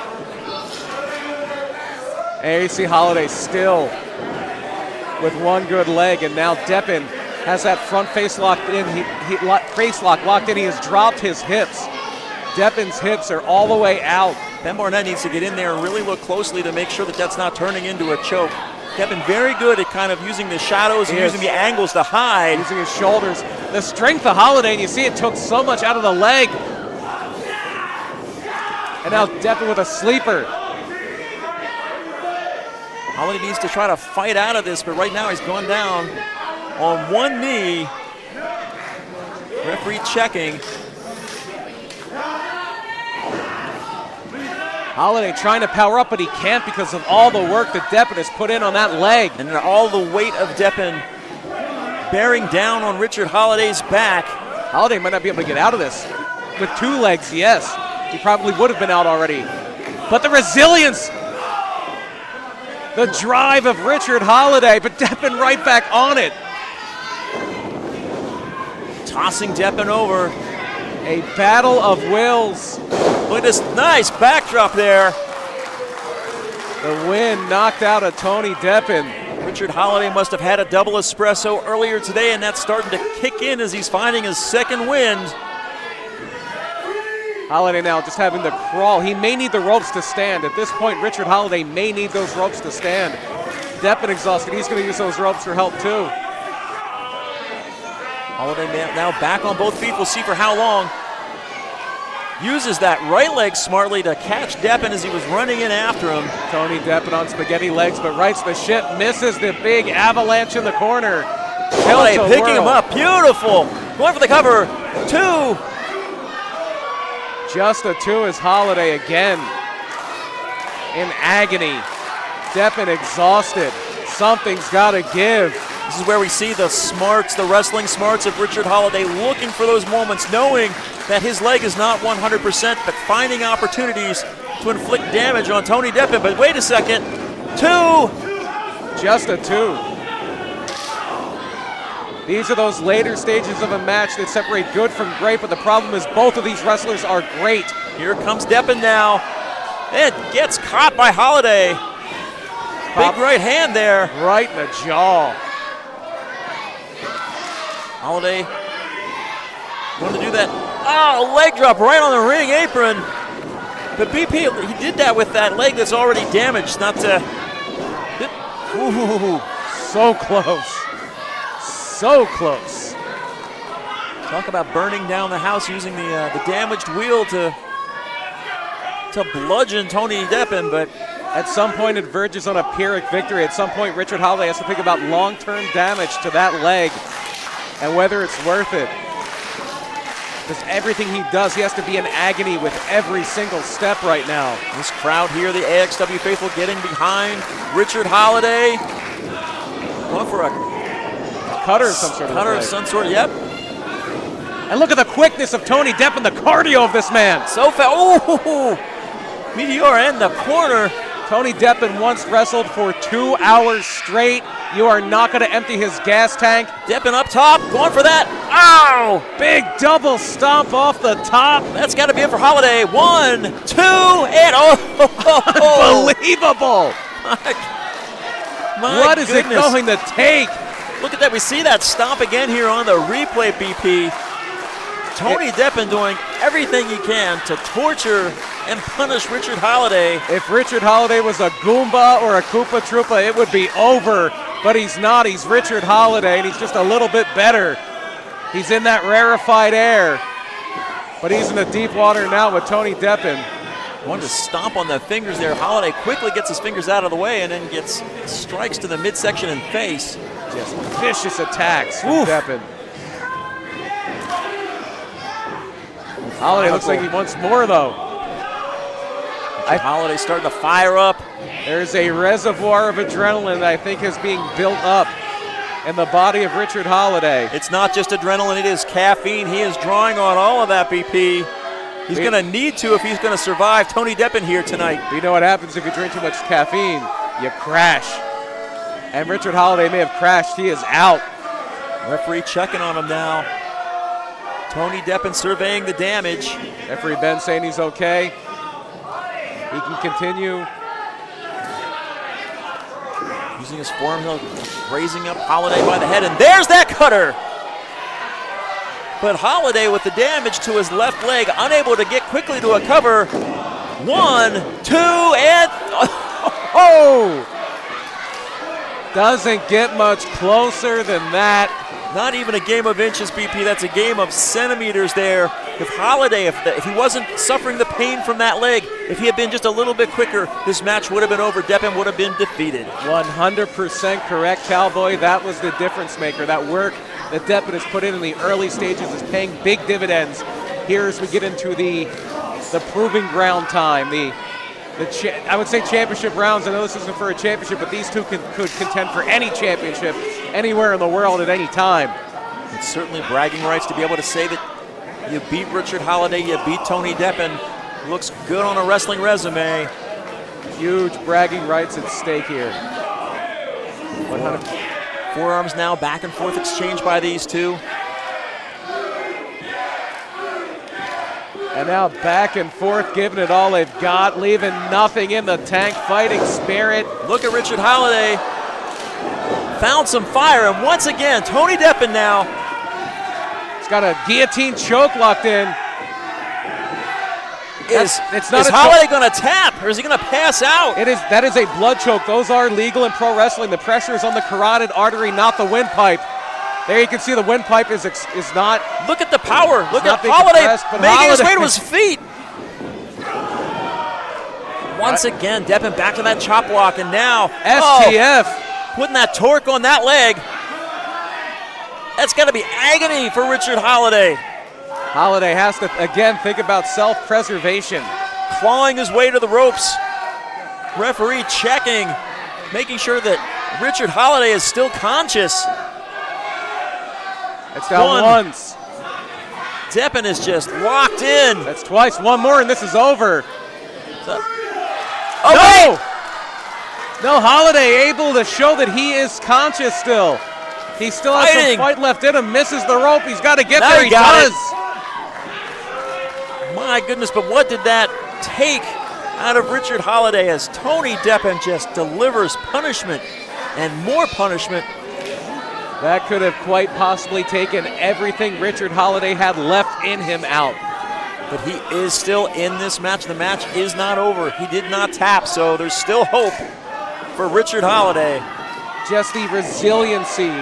And you see Holliday still with one good leg, and now Deppen has that front face locked in. Face lock locked in. He has dropped his hips. Deppen's hips are all the way out. Ben Barnett needs to get in there and really look closely to make sure that that's not turning into a choke. Deppen very good at kind of using the shadows and using the angles to hide. Using his shoulders. The strength of Holliday, and you see it took so much out of the leg. And now Deppen with a sleeper. Holliday needs to try to fight out of this, but right now he's gone down on one knee. Referee checking. Holliday trying to power up, but he can't because of all the work that Deppen has put in on that leg. And then all the weight of Deppen bearing down on Richard Holliday's back. Holliday might not be able to get out of this. With two legs, yes. He probably would have been out already. But the resilience, the drive of Richard Holliday, but Deppen right back on it. Tossing Deppen over. A battle of wills. Look at this nice backdrop there. The wind knocked out of Tony Deppen. Richard Holliday must have had a double espresso earlier today, and that's starting to kick in as he's finding his second wind. Holliday now just having to crawl. He may need the ropes to stand. At this point, Richard Holliday may need those ropes to stand. Deppen exhausted. He's going to use those ropes for help too. Holliday now back on both feet. We'll see for how long. Uses that right leg smartly to catch Deppen as he was running in after him. Tony Deppen on spaghetti legs, but rights the ship, misses the big avalanche in the corner. Holliday picking him up, beautiful. Going for the cover, 2. Just a 2 is Holliday again. In agony. Deppen exhausted. Something's got to give. This is where we see the smarts, the wrestling smarts of Richard Holliday, looking for those moments, knowing that his leg is not 100%, but finding opportunities to inflict damage on Tony Deppen. But wait a second, 2. Just a 2. These are those later stages of a match that separate good from great, but the problem is both of these wrestlers are great. Here comes Deppen now. It gets caught by Holliday. Big right hand there. Right in the jaw. Holliday wanted to do that. Oh, leg drop right on the ring apron. But BP, he did that with that leg that's already damaged, not to. Ooh, so close. So close. Talk about burning down the house using the damaged wheel to bludgeon Tony Deppen, but at some point it verges on a Pyrrhic victory. At some point Richard Holliday has to think about long-term damage to that leg and whether it's worth it. Because everything he does, he has to be in agony with every single step right now. This crowd here, the AXW faithful getting behind Richard Holliday. Going for a cutter of some sort. Yep. And look at the quickness of Tony Deppen, the cardio of this man. So fast. Oh, Meteor in the corner. Tony Deppen once wrestled for 2 hours straight. You are not going to empty his gas tank. Deppen up top, going for that. Ow! Big double stomp off the top. That's got to be it for Holliday. 1, 2, and unbelievable! What is it going to take? Look at that. We see that stomp again here on the replay, BP. Tony Deppen doing everything he can to torture and punish Richard Holliday. If Richard Holliday was a Goomba or a Koopa Troopa, it would be over. But he's not. He's Richard Holliday, and he's just a little bit better. He's in that rarefied air. But he's in the deep water now with Tony Deppen. Wanted to stomp on the fingers there. Holliday quickly gets his fingers out of the way and then gets strikes to the midsection and face. Just vicious attacks from Deppen. Holliday looks like he wants more, though. Holliday starting to fire up. There's a reservoir of adrenaline that I think is being built up in the body of Richard Holliday. It's not just adrenaline, it is caffeine. He is drawing on all of that, BP. He's going to need to if he's going to survive Tony Deppen here tonight. You know what happens if you drink too much caffeine? You crash. And Richard Holliday may have crashed. He is out. Referee checking on him now. Tony Deppen surveying the damage. Referee Ben saying he's okay. He can continue. Using his forearm, raising up Holliday by the head, and there's that cutter! But Holliday with the damage to his left leg, unable to get quickly to a cover. 1, 2, and oh! Doesn't get much closer than that. Not even a game of inches, BP. That's a game of centimeters there. If Holliday, if he wasn't suffering the pain from that leg, if he had been just a little bit quicker, this match would have been over. Deppen would have been defeated. 100% correct, Cowboy. That was the difference maker. That work that Deppen has put in the early stages is paying big dividends here as we get into the proving ground time. I would say championship rounds. I know this isn't for a championship, but these two could contend for any championship anywhere in the world at any time. It's certainly bragging rights to be able to say that you beat Richard Holliday, you beat Tony Deppen. Looks good on a wrestling resume. Huge bragging rights at stake here. 100 forearms now, back and forth exchange by these two. And now back and forth, giving it all they've got, leaving nothing in the tank, fighting spirit. Look at Richard Holliday. Found some fire, and once again, Tony Deppen now. He's got a guillotine choke locked in. Is Holliday going to tap, or is he going to pass out? That is a blood choke. Those are legal in pro wrestling. The pressure is on the carotid artery, not the windpipe. There you can see the windpipe is not. Look at the power. Look at Holliday making his way to his feet. Once again, Deppen back to that chop block, and now STF. Putting that torque on that leg. That's got to be agony for Richard Holliday. Holliday has to, again, think about self-preservation. Clawing his way to the ropes. Referee checking, making sure that Richard Holliday is still conscious. It's down once. Deppen is just locked in. That's twice. One more, and this is over. Wait! No, Holliday able to show that he is conscious still. He still has some fight left in him. Misses the rope. He's got to get there. He does. My goodness, but what did that take out of Richard Holliday as Tony Deppen just delivers punishment and more punishment? That could have quite possibly taken everything Richard Holliday had left in him out. But he is still in this match. The match is not over. He did not tap, so there's still hope for Richard Holliday. Just the resiliency,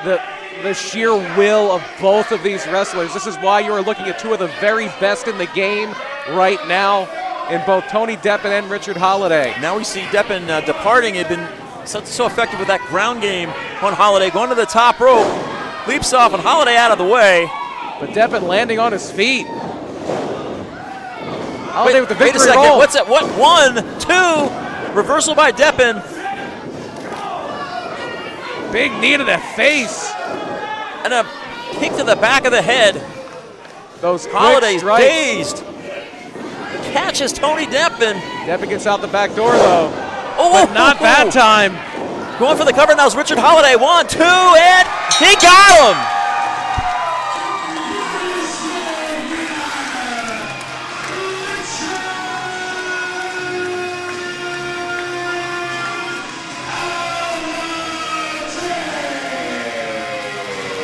the sheer will of both of these wrestlers. This is why you are looking at two of the very best in the game right now in both Tony Deppen and Richard Holliday. Now we see Deppen departing. He'd been so effective with that ground game on Holliday, going to the top rope, leaps off, and Holliday out of the way. But Deppen landing on his feet. Holliday with the victory wait a second. roll. What's that? What? 1, 2. Reversal by Deppen. Big knee to the face. And a kick to the back of the head. Those Holliday's dazed. Catches Tony Deppen. Deppen gets out the back door, though. But not that time. Going for the cover now is Richard Holliday. 1, 2, and he got him.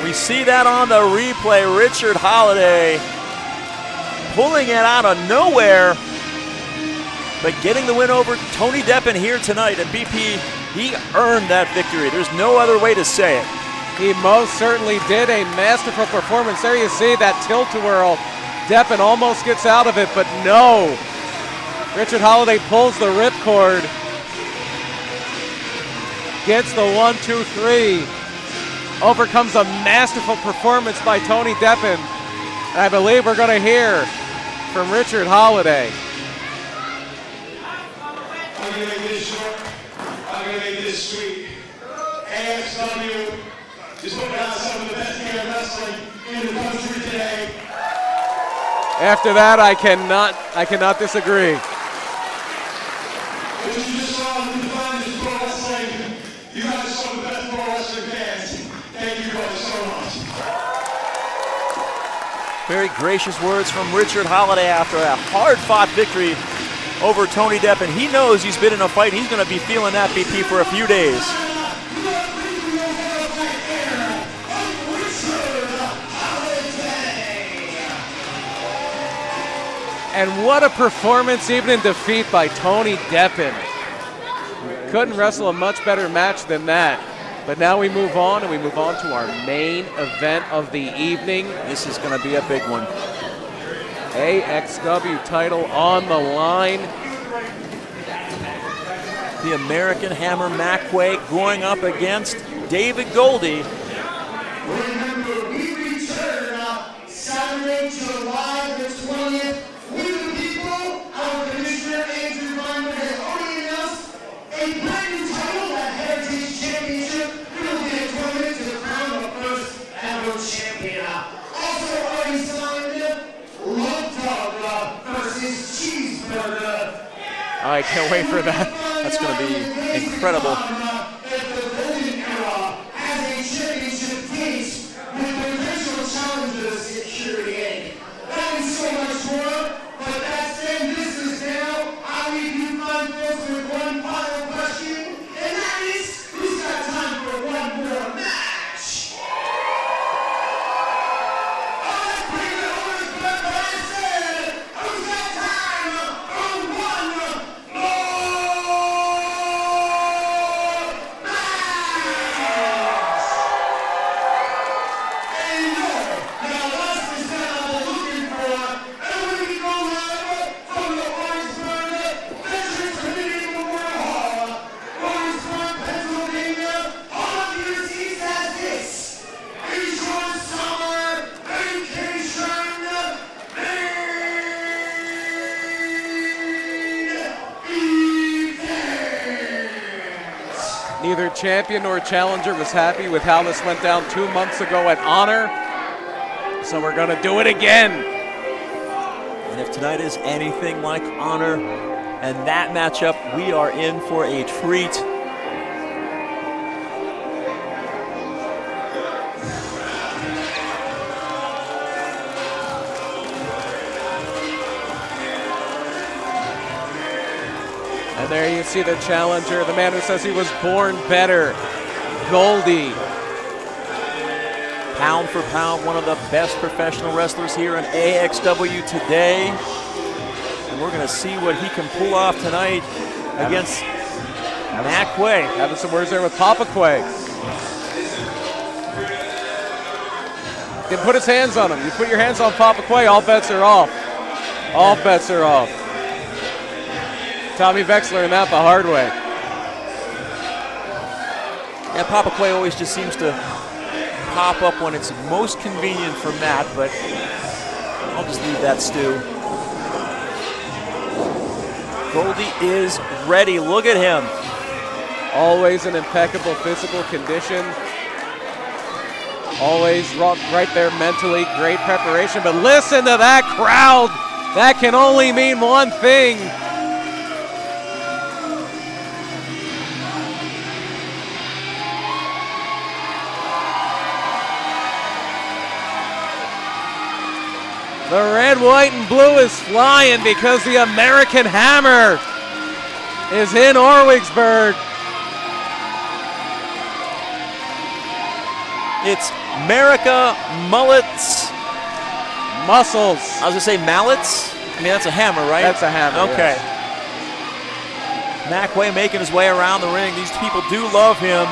We see that on the replay. Richard Holliday pulling it out of nowhere, but getting the win over Tony Deppen here tonight. And BP, he earned that victory. There's no other way to say it. He most certainly did. A masterful performance. There you see that tilt-a-whirl Deppen almost gets out of it, but no. Richard Holliday pulls the ripcord. Gets the 1, 2, 3. Overcomes a masterful performance by Tony Deppen. And I believe we're going to hear from Richard Holliday. I'm going to make this short. I'm going to make this sweet. AXW is putting out some of the best gear wrestling in the country today. After that, I cannot disagree. What you just saw in the finest pro wrestling, you guys are some of the best pro wrestling fans. Thank you guys so much. Very gracious words from Richard Holliday after a hard-fought victory over Tony Deppen. He knows he's been in a fight. He's going to be feeling that BP for a few days. And what a performance, even in defeat, by Tony Deppen. Couldn't wrestle a much better match than that. But now we move on, and we move on to our main event of the evening. This is going to be a big one. AXW title on the line. The American Hammer Quay going up against David Goldy. Remember, we return Saturday, July the 20th. We the people, our Commissioner Andrew Lyman has already announced a brand new title, that Heritage Championship. We will be a tournament to crown the first ever champion. Also already signed Love Dog versus Cheeseburger. I can't wait for that. That's going to be incredible. Neither champion nor challenger was happy with how this went down 2 months ago at Honor. So we're going to do it again. And if tonight is anything like Honor and that matchup, we are in for a treat. And there you see the challenger, the man who says he was born better, Goldy. Pound for pound, one of the best professional wrestlers here in AXW today. And we're going to see what he can pull off tonight against Quay. Having some words there with Papa Quay. Can put his hands on him. You put your hands on Papa Quay, all bets are off. All bets are off. Tommy Vecs learned that the hard way. Yeah, Papa Quay always just seems to pop up when it's most convenient for Matt, but I'll just leave that stew. Goldy is ready. Look at him. Always in impeccable physical condition. Always right there mentally. Great preparation. But listen to that crowd. That can only mean one thing. The red, white, and blue is flying because the American Hammer is in Orwigsburg. It's America Mullets. Muscles. I was going to say mallets. I mean, that's a hammer, right? That's a hammer, okay. Yes. Quay making his way around the ring. These people do love him.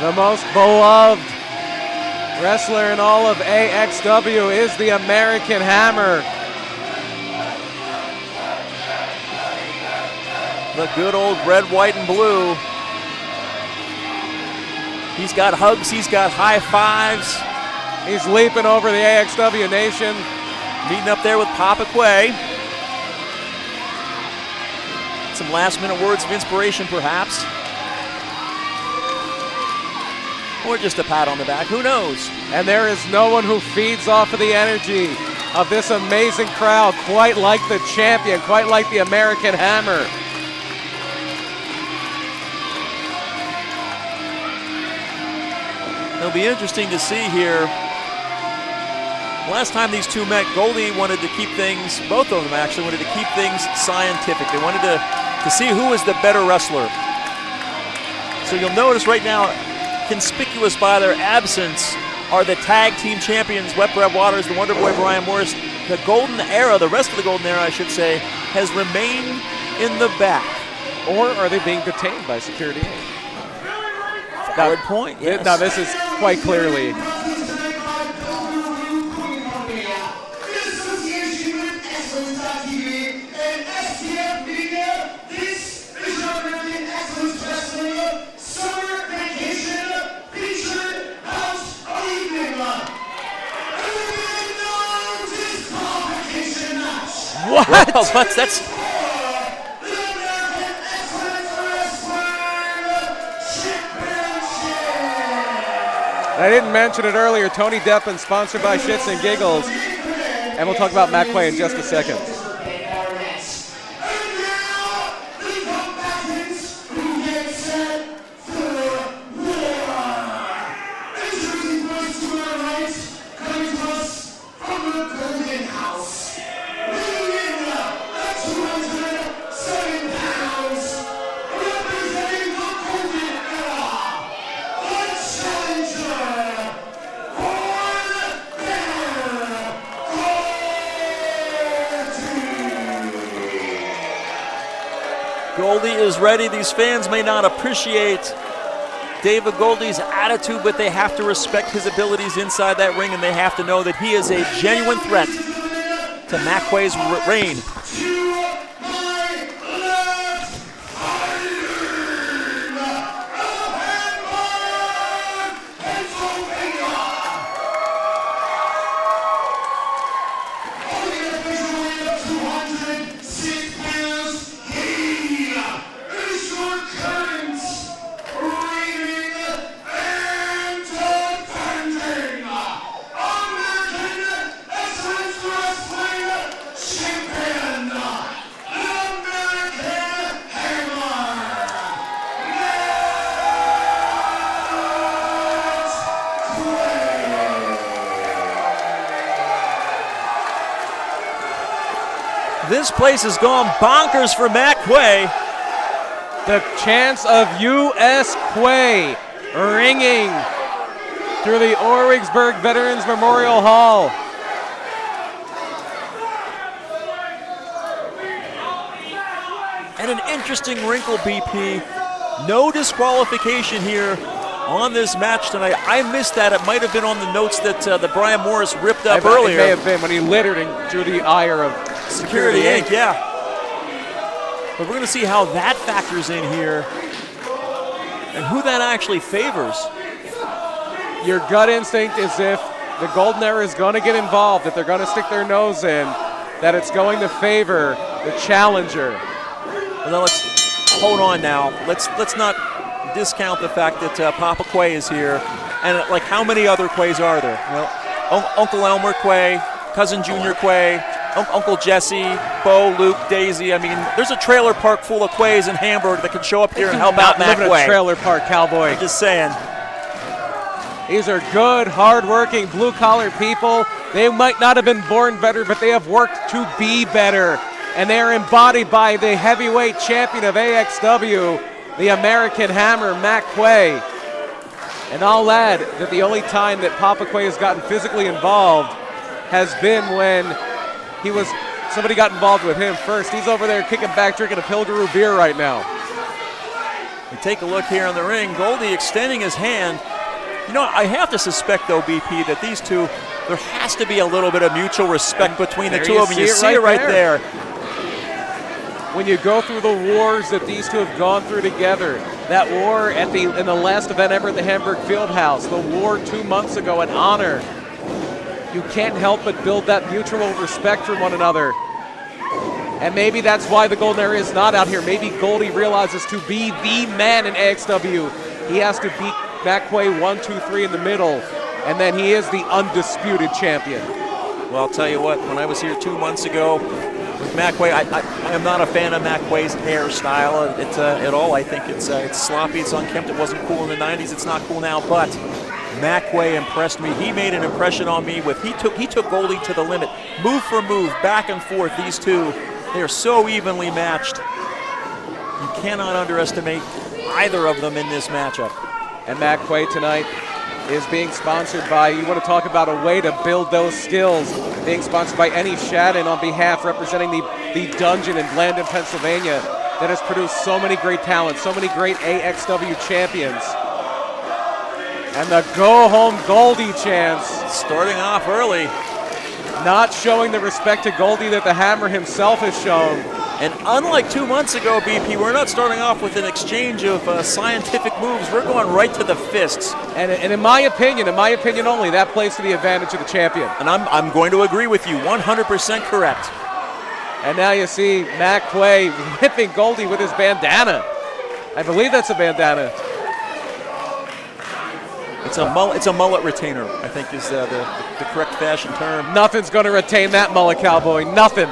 The most beloved wrestler in all of AXW is the American Hammer. The good old red, white, and blue. He's got hugs, he's got high fives. He's leaping over the AXW Nation. Meeting up there with Papa Quay. Some last minute words of inspiration perhaps. Or just a pat on the back, who knows? And there is no one who feeds off of the energy of this amazing crowd quite like the champion, quite like the American Hammer. It'll be interesting to see here. Last time these two met, Goldy wanted to keep things, both of them actually wanted to keep things scientific. They wanted to see who was the better wrestler. So you'll notice right now, conspicuous by their absence are the tag team champions, Wet Bread Waters, the Wonderboy Brian Morris. The golden era, the rest of the golden era, I should say, has remained in the back. Or are they being detained by security? Valid point, yes. Now this is quite clearly. What? Well, that's I didn't mention it earlier. Tony Deppen, sponsored by Shits and Giggles. And we'll talk about Matt Quay in just a second. Goldy is ready. These fans may not appreciate David Goldy's attitude, but they have to respect his abilities inside that ring, and they have to know that he is a genuine threat to Matt Quay's reign. This place has gone bonkers for Matt Quay. The chants of U.S. Quay ringing through the Orwigsburg Veterans Memorial Hall. And an interesting wrinkle, BP. No disqualification here on this match tonight. I missed that. It might have been on the notes that the Brian Morris ripped up earlier. It may have been when he littered and drew the ire of Security Inc. Yeah. But we're going to see how that factors in here and who that actually favors. Your gut instinct is if the Golden Era is going to get involved, if they're going to stick their nose in, that it's going to favor the challenger. Well, now let's hold on now. Let's not discount the fact that Papa Quay is here. And like, how many other Quays are there? Well, Uncle Elmer Quay, Cousin Junior Quay, Uncle Jesse, Bo, Luke, Daisy. I mean, there's a trailer park full of Quays in Hamburg that can show up here and help out Matt Quay. Quay. Trailer park cowboy. I'm just saying. These are good, hard-working, blue-collar people. They might not have been born better, but they have worked to be better. And they are embodied by the heavyweight champion of AXW, the American Hammer, Matt Quay. And I'll add that the only time that Papa Quay has gotten physically involved has been when somebody got involved with him first. He's over there kicking back, drinking a Pilgaroo beer right now. We take a look here on the ring. Goldy extending his hand. You know, I have to suspect, though, BP, that these two, there has to be a little bit of mutual respect between the two of them. You see it right there. When you go through the wars that these two have gone through together, that war in the last event ever at the Hamburg Fieldhouse, the war 2 months ago at Honor, you can't help but build that mutual respect for one another. And maybe that's why the Golden Era is not out here. Maybe Goldy realizes to be the man in AXW, he has to beat Quay 1, 2, 3 in the middle, and then he is the undisputed champion. Well, I'll tell you what, when I was here 2 months ago with Quay, I am not a fan of Quay's hairstyle at all. I think it's sloppy, it's unkempt. It wasn't cool in the 90s, it's not cool now, but Quay impressed me. He made an impression on me with, he took Goldy to the limit. Move for move, back and forth, these two, they are so evenly matched. You cannot underestimate either of them in this matchup. And Quay tonight is being sponsored by, you want to talk about a way to build those skills, being sponsored by Any Shadden on behalf, representing the dungeon in Blandon, Pennsylvania, that has produced so many great talents, so many great AXW champions. And the go-home Goldy chance. Starting off early. Not showing the respect to Goldy that the Hammer himself has shown. And unlike 2 months ago, BP, we're not starting off with an exchange of scientific moves. We're going right to the fists. And in my opinion only, that plays to the advantage of the champion. And I'm going to agree with you, 100% correct. And now you see Quay whipping Goldy with his bandana. I believe that's a bandana. It's a mullet retainer, I think is the correct fashion term. Nothing's going to retain that mullet, cowboy. Nothing.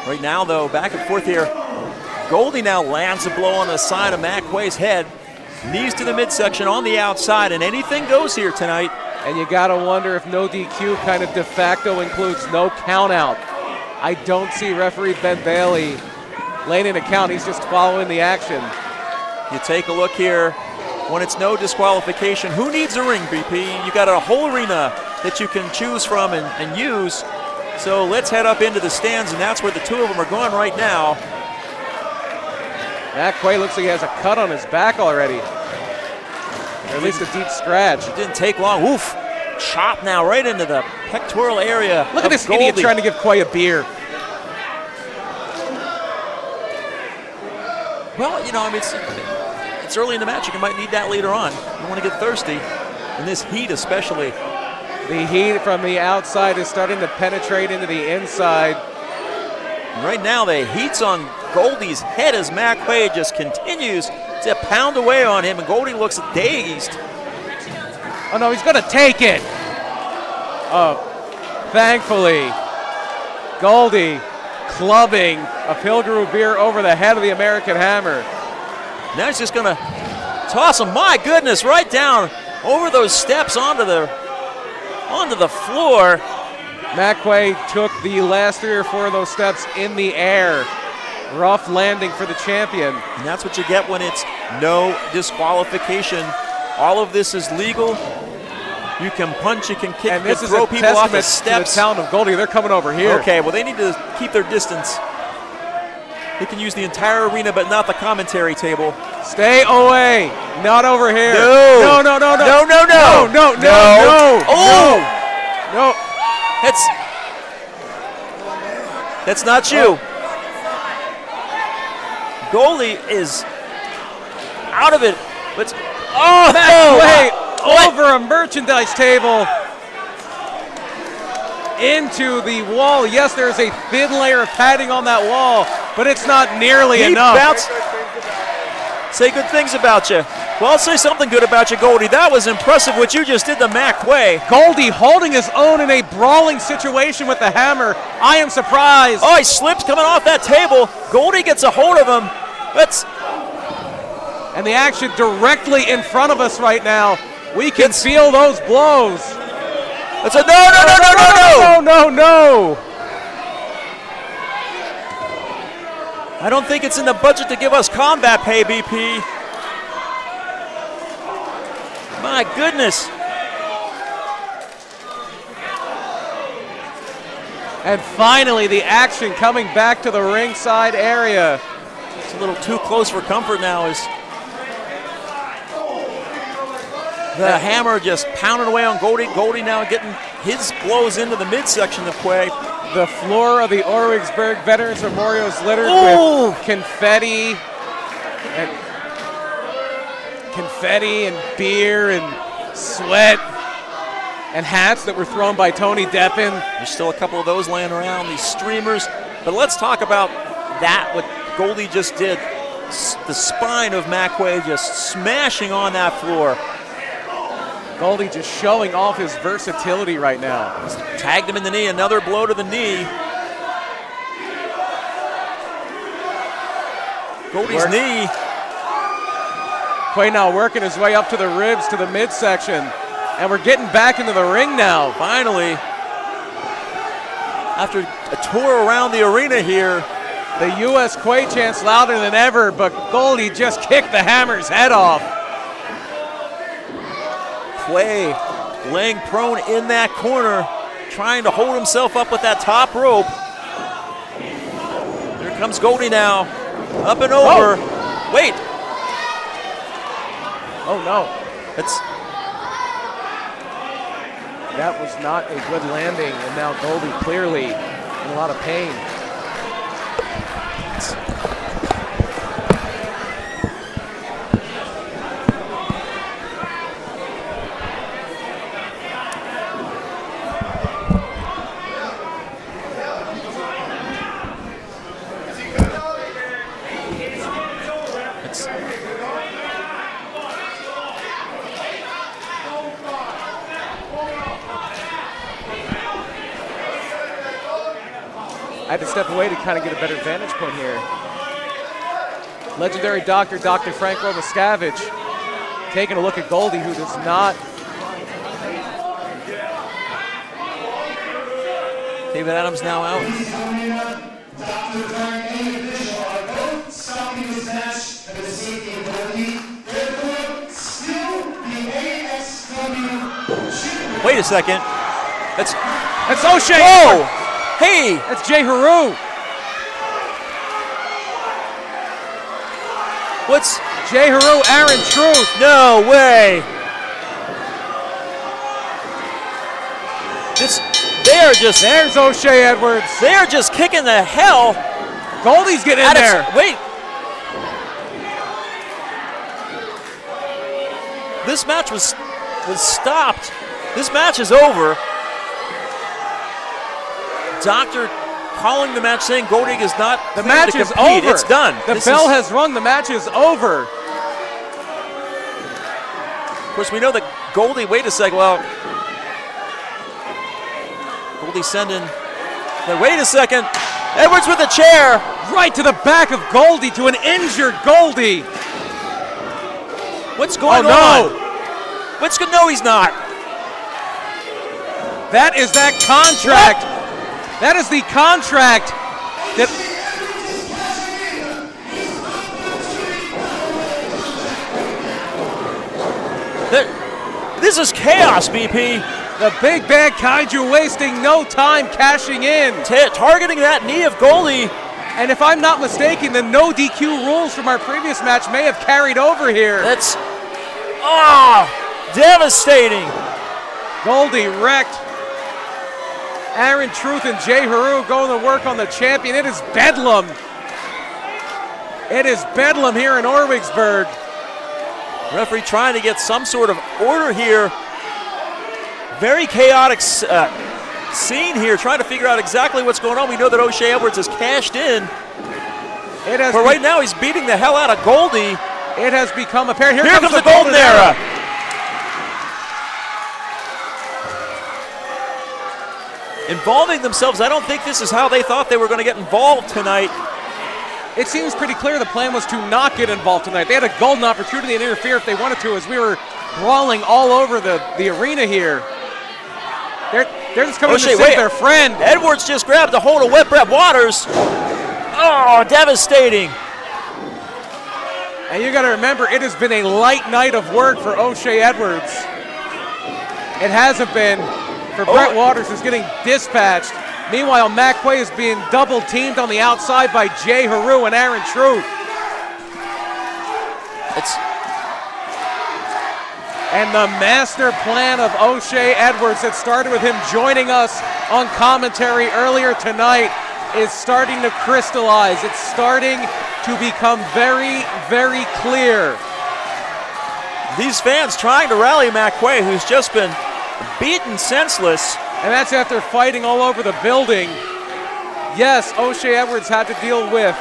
Right now, though, back and forth here. Goldy now lands a blow on the side of Quay's head. Knees to the midsection on the outside, and anything goes here tonight. And you got to wonder if no DQ kind of de facto includes no count out. I don't see referee Ben Bailey laying in a count. He's just following the action. You take a look here. When it's no disqualification, who needs a ring, BP? You got a whole arena that you can choose from and use. So let's head up into the stands, and that's where the two of them are going right now. Quay looks like he has a cut on his back already. Or at least a deep scratch. It didn't take long. Oof. Chop now right into the pectoral area. Look at this Goldy. idiot trying to give Quay a beer. Well, you know, I mean, it's early in the match. You might need that later on. You want to get thirsty, in this heat especially. The heat from the outside is starting to penetrate into the inside. Right now, the heat's on Goldy's head as Quay just continues to pound away on him, and Goldy looks dazed. Oh no, he's going to take it. Oh, thankfully, Goldy clubbing a Pilgrim beer over the head of the American Hammer. Now he's just going to toss him, my goodness, right down over those steps onto the floor. Quay took the last 3 or 4 of those steps in the air. Rough landing for the champion. And that's what you get when it's no disqualification. All of this is legal. You can punch, you can kick, and you this can is throw a people off the testament to steps. the talent of Goldy. They're coming over here. Okay, well they need to keep their distance. They can use the entire arena, but not the commentary table. Stay away. Not over here. No. No. No. Oh. No. That's not you. Goldy is out of it. But over a merchandise table into the wall. Yes, there's a thin layer of padding on that wall, but it's not nearly enough. Say good things about you. Well, I'll say something good about you, Goldy. That was impressive what you just did to Quay. Goldy holding his own in a brawling situation with the Hammer. I am surprised. Oh, he slips coming off that table. Goldy gets a hold of him. And the action directly in front of us right now. We can feel those blows. It's a no. No. I don't think it's in the budget to give us combat pay, BP. My goodness. And finally, the action coming back to the ringside area. It's a little too close for comfort now. The hammer just pounding away on Goldy. Goldy now getting his blows into the midsection of Quay. The floor of the Orwigsburg Veterans Memorial is littered Ooh. with confetti and beer and sweat and hats that were thrown by Tony Deppen. There's still a couple of those laying around, these streamers. But let's talk about that, what Goldy just did. The spine of Quay just smashing on that floor. Goldy just showing off his versatility right now. Tagged him in the knee, another blow to the knee. Goldy's knee. Quay now working his way up to the ribs, to the midsection. And we're getting back into the ring now. Finally, after a tour around the arena here, the U.S. Quay chants louder than ever, but Goldy just kicked the hammer's head off. Quay laying prone in that corner, trying to hold himself up with that top rope. Here comes Goldy now, up and over. Oh. Wait. Oh no. That was not a good landing, and now Goldy clearly in a lot of pain. I had to step away to kind of get a better vantage point here. Legendary doctor, Dr. Franco Miscavige, taking a look at Goldy, who does not. David Adams now out. Dr. Frank and official are both stopping this match for the safety of Goldy. Therefore, still the AXW champion. Wait a second. That's O'Shea. Whoa! Hey! That's Jay Haru. What's Jay Haru, Aaron Truth? No way! There's O'Shea Edwards. They're just kicking the hell. Goldy's getting in there. Wait. This match was stopped. This match is over. Doctor calling the match, saying Goldy is not the match to is compete. over. It's done. The bell has rung. The match is over. Of course, we know that Goldy. Wait a second. Well, Goldy sending. Wait a second. Edwards with a chair. Right to the back of Goldy, to an injured Goldy. What's going on? No, he's not. That is that contract. What? That is the contract that. This is chaos, BP. The big bad kaiju wasting no time cashing in. Targeting that knee of Goldy. And if I'm not mistaken, the no DQ rules from our previous match may have carried over here. That's devastating. Goldy wrecked. Aaron Truth and Jay Haru going to work on the champion. It is bedlam. It is bedlam here in Orwigsburg. Referee trying to get some sort of order here. Very chaotic scene here, trying to figure out exactly what's going on. We know that O'Shea Edwards has cashed in. But right now he's beating the hell out of Goldy. It has become apparent. Here comes the golden era. Involving themselves, I don't think this is how they thought they were going to get involved tonight. It seems pretty clear the plan was to not get involved tonight. They had a golden opportunity to interfere if they wanted to, as we were brawling all over the arena here. They're just coming to save their friend. Edwards just grabbed a hold of Wet Brett Waters. Oh, devastating. And you got to remember, it has been a light night of work for O'Shea Edwards. It hasn't been. For Brett Waters, who's getting dispatched. Meanwhile, Quay is being double teamed on the outside by Jay Haru and Aaron Truth. And the master plan of O'Shea Edwards that started with him joining us on commentary earlier tonight is starting to crystallize. It's starting to become very, very clear. These fans trying to rally Quay, who's just been beaten senseless. And that's after fighting all over the building. Yes, O'Shea Edwards had to deal with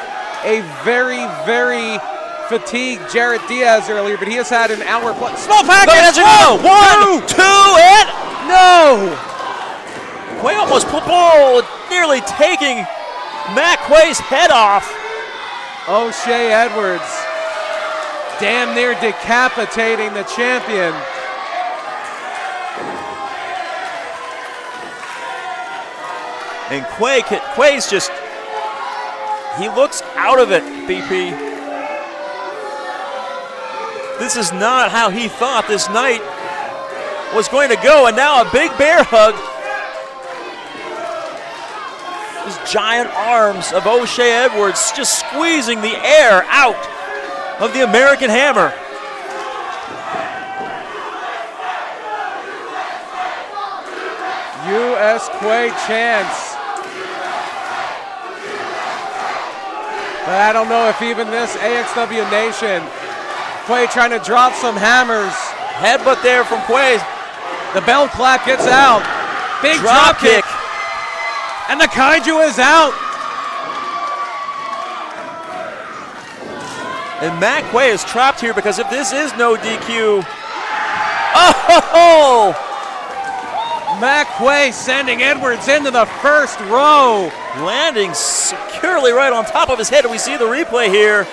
a very, very fatigued Jarett Diaz earlier, but he has had an hour plus. Small package! No, one, two, and no! Quay almost nearly taking Quay's head off. O'Shea Edwards damn near decapitating the champion. And Quay's just, he looks out of it, BP. This is not how he thought this night was going to go, and now a big bear hug. These giant arms of O'Shea Edwards just squeezing the air out of the American Hammer. U.S. Quay chants. But I don't know if even this AXW Nation, Quay trying to drop some hammers. Headbutt there from Quay. The bell clap gets out. Big drop kick. And the Kaiju is out. And Quay is trapped here because if this is no DQ, oh! Quay sending Edwards into the first row. Landing securely right on top of his head, and we see the replay here.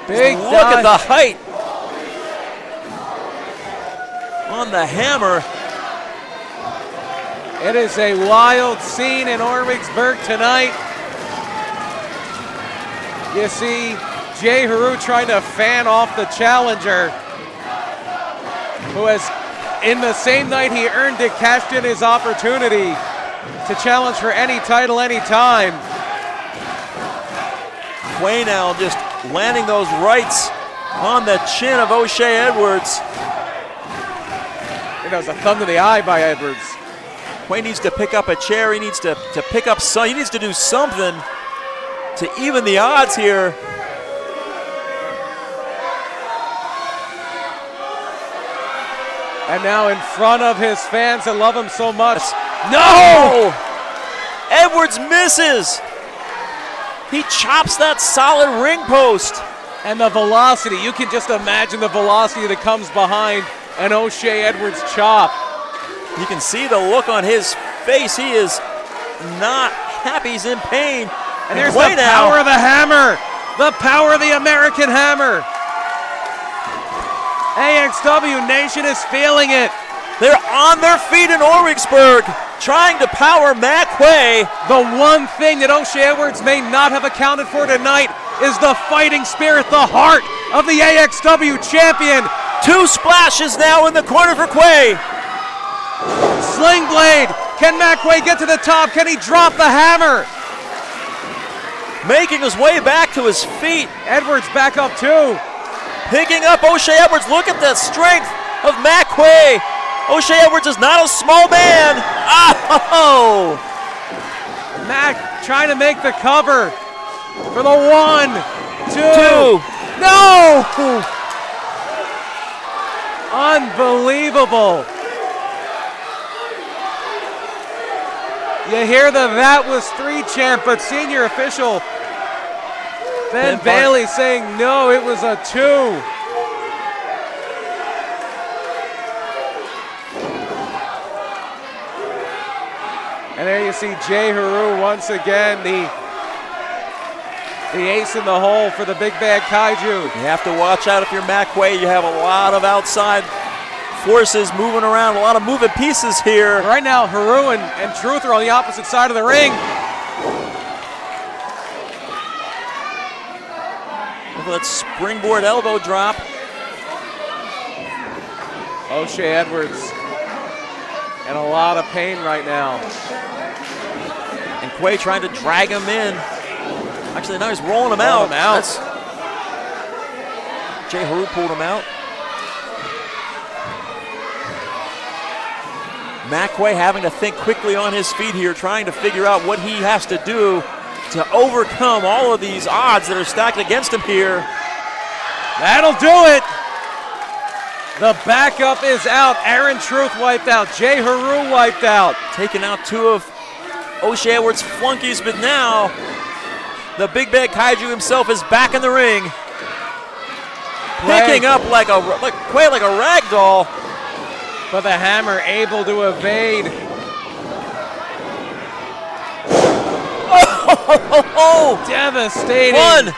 Big look at the height on the hammer. It is a wild scene in Orwigsburg tonight. You see Jay Haru trying to fan off the challenger, who has, in the same night he earned it, cashed in his opportunity to challenge for any title anytime. Quay now just landing those rights on the chin of O'Shea Edwards. It was a thumb to the eye by Edwards. Quay needs to pick up a chair. He needs to pick up some. He needs to do something to even the odds here. And now in front of his fans that love him so much. No! Edwards misses. He chops that solid ring post. And the velocity, you can just imagine the velocity that comes behind an O'Shea Edwards chop. You can see the look on his face. He is not happy. He's in pain. And there's the power of the hammer. The power of the American Hammer. AXW Nation is feeling it. They're on their feet in Orwigsburg, trying to power Quay. The one thing that O'Shea Edwards may not have accounted for tonight is the fighting spirit, the heart of the AXW champion. Two splashes now in the corner for Quay. Sling blade. Can Quay get to the top? Can he drop the hammer? Making his way back to his feet. Edwards back up too. Picking up O'Shea Edwards. Look at the strength of Quay. O'Shea Edwards is not a small man. Oh! Trying to make the cover for the 1, 2. No! Unbelievable. You hear the "that was 3" chant, but senior official Ben Bailey saying no, it was a 2. And there you see Jay Haru once again, the ace in the hole for the big bad Kaiju. You have to watch out if you're Quay. You have a lot of outside forces moving around, a lot of moving pieces here. Right now, Haru and Truth are on the opposite side of the ring. That springboard elbow drop. O'Shea Edwards in a lot of pain right now. And Quay trying to drag him in. Actually, now he's rolling him out. Jay Haru pulled him out. Quay having to think quickly on his feet here, trying to figure out what he has to do to overcome all of these odds that are stacked against him here. That'll do it. The backup is out. Aaron Truth wiped out. Jay Haru wiped out. Taking out two of O'Shea Edwards' flunkies, but now the big bad Kaiju himself is back in the ring. Picking up like Quay like a rag doll. But the hammer able to evade. Oh! Devastating. 1, 2.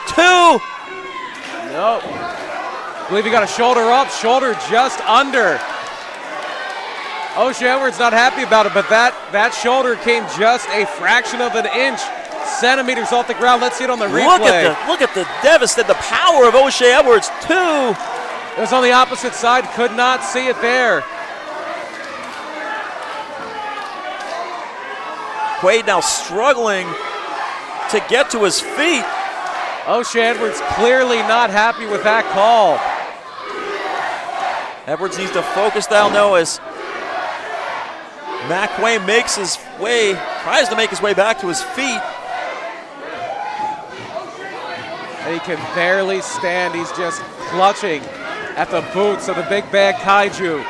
Nope. I believe he got a shoulder up, shoulder just under. O'Shea Edwards not happy about it, but that shoulder came just a fraction of an inch, centimeters off the ground. Let's see it on the replay. Look at the the power of O'Shea Edwards. 2. It was on the opposite side, could not see it there. Quay now struggling to get to his feet. O'Shea Edwards clearly not happy with that call. Edwards needs to focus down though as Quay makes his way, tries to make his way back to his feet. And he can barely stand. He's just clutching at the boots of the big bad Kaiju.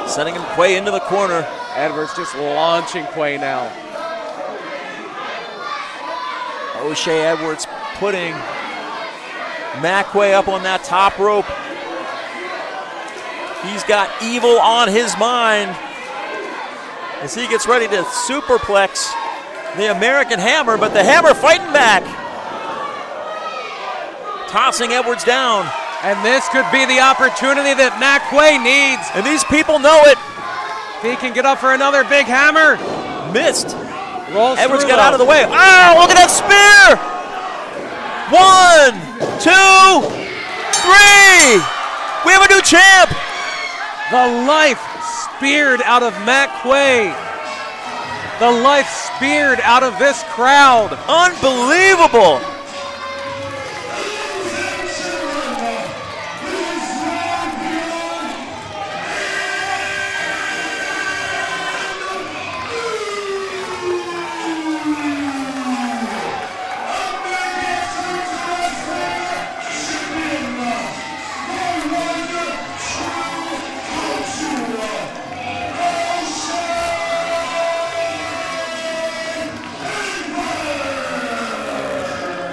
Sending him Quay into the corner. Edwards just launching Quay now. O'Shea Edwards putting Quay up on that top rope. He's got evil on his mind as he gets ready to superplex the American Hammer, but the Hammer fighting back. Tossing Edwards down. And this could be the opportunity that Quay needs. And these people know it. If he can get up for another big hammer. Missed. Rolls Edwards through got though. out of the way. Oh, look at that spear! 1, 2, 3. We have a new champ. The life speared out of Quay. The life speared out of this crowd. Unbelievable.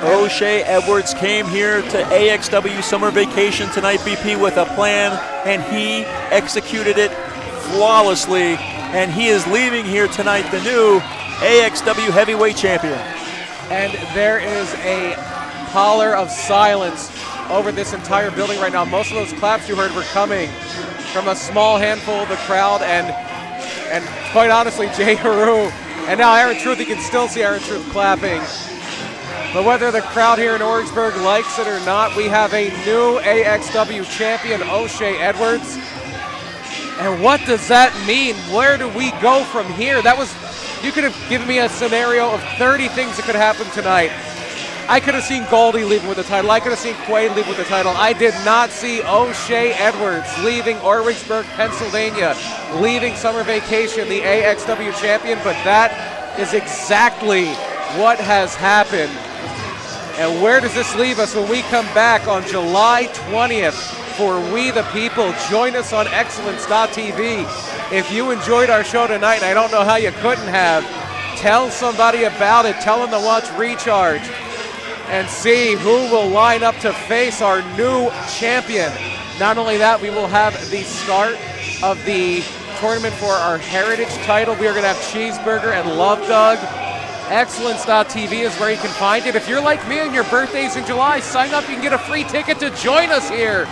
O'Shea Edwards came here to AXW Summer Vacation tonight, BP, with a plan, and he executed it flawlessly, and he is leaving here tonight the new AXW Heavyweight Champion. And there is a pallor of silence over this entire building right now. Most of those claps you heard were coming from a small handful of the crowd, and quite honestly, Jay Haru, and now Aaron Truth. You can still see Aaron Truth clapping. But whether the crowd here in Orwigsburg likes it or not, we have a new AXW champion, O'Shea Edwards. And what does that mean? Where do we go from here? You could have given me a scenario of 30 things that could happen tonight. I could have seen Goldy leaving with the title. I could have seen Quay leave with the title. I did not see O'Shea Edwards leaving Orwigsburg, Pennsylvania, leaving summer vacation, the AXW champion, but that is exactly what has happened. And where does this leave us when we come back on July 20th for We the People? Join us on Excellence.tv. If you enjoyed our show tonight, and I don't know how you couldn't have, tell somebody about it. Tell them to watch Recharge and see who will line up to face our new champion. Not only that, we will have the start of the tournament for our Heritage title. We are going to have Cheeseburger and Love Dog. Excellence.tv is where you can find it. If you're like me and your birthday's in July, sign up. You can get a free ticket to join us here.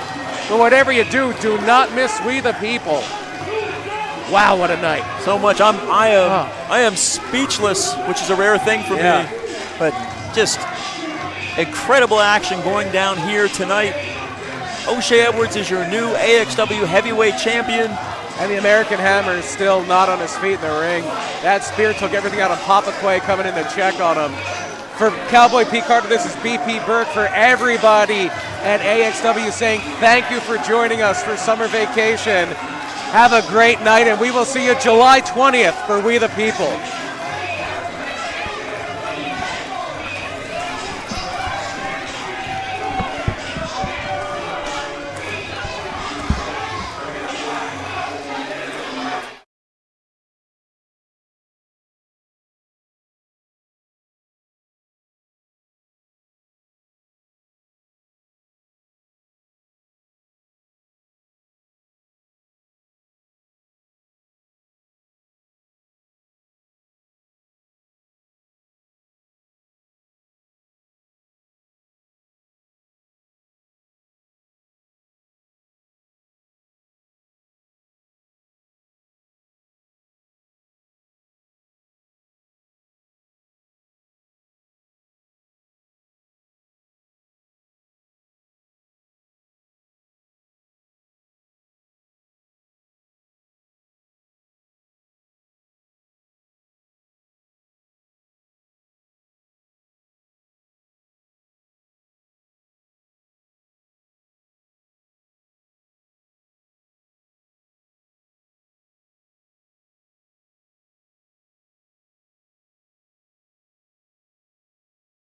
But whatever you do not miss We the People. Wow, what a night. So much. I am speechless, which is a rare thing for me. But just incredible action going down here tonight. O'Shea Edwards is your new AXW heavyweight champion. And the American Hammer is still not on his feet in the ring. That spear took everything out of Papa Quay coming in to check on him. For Cowboy P. Carter, this is BP Burke. For everybody at AXW saying thank you for joining us for summer vacation. Have a great night, and we will see you July 20th for We the People.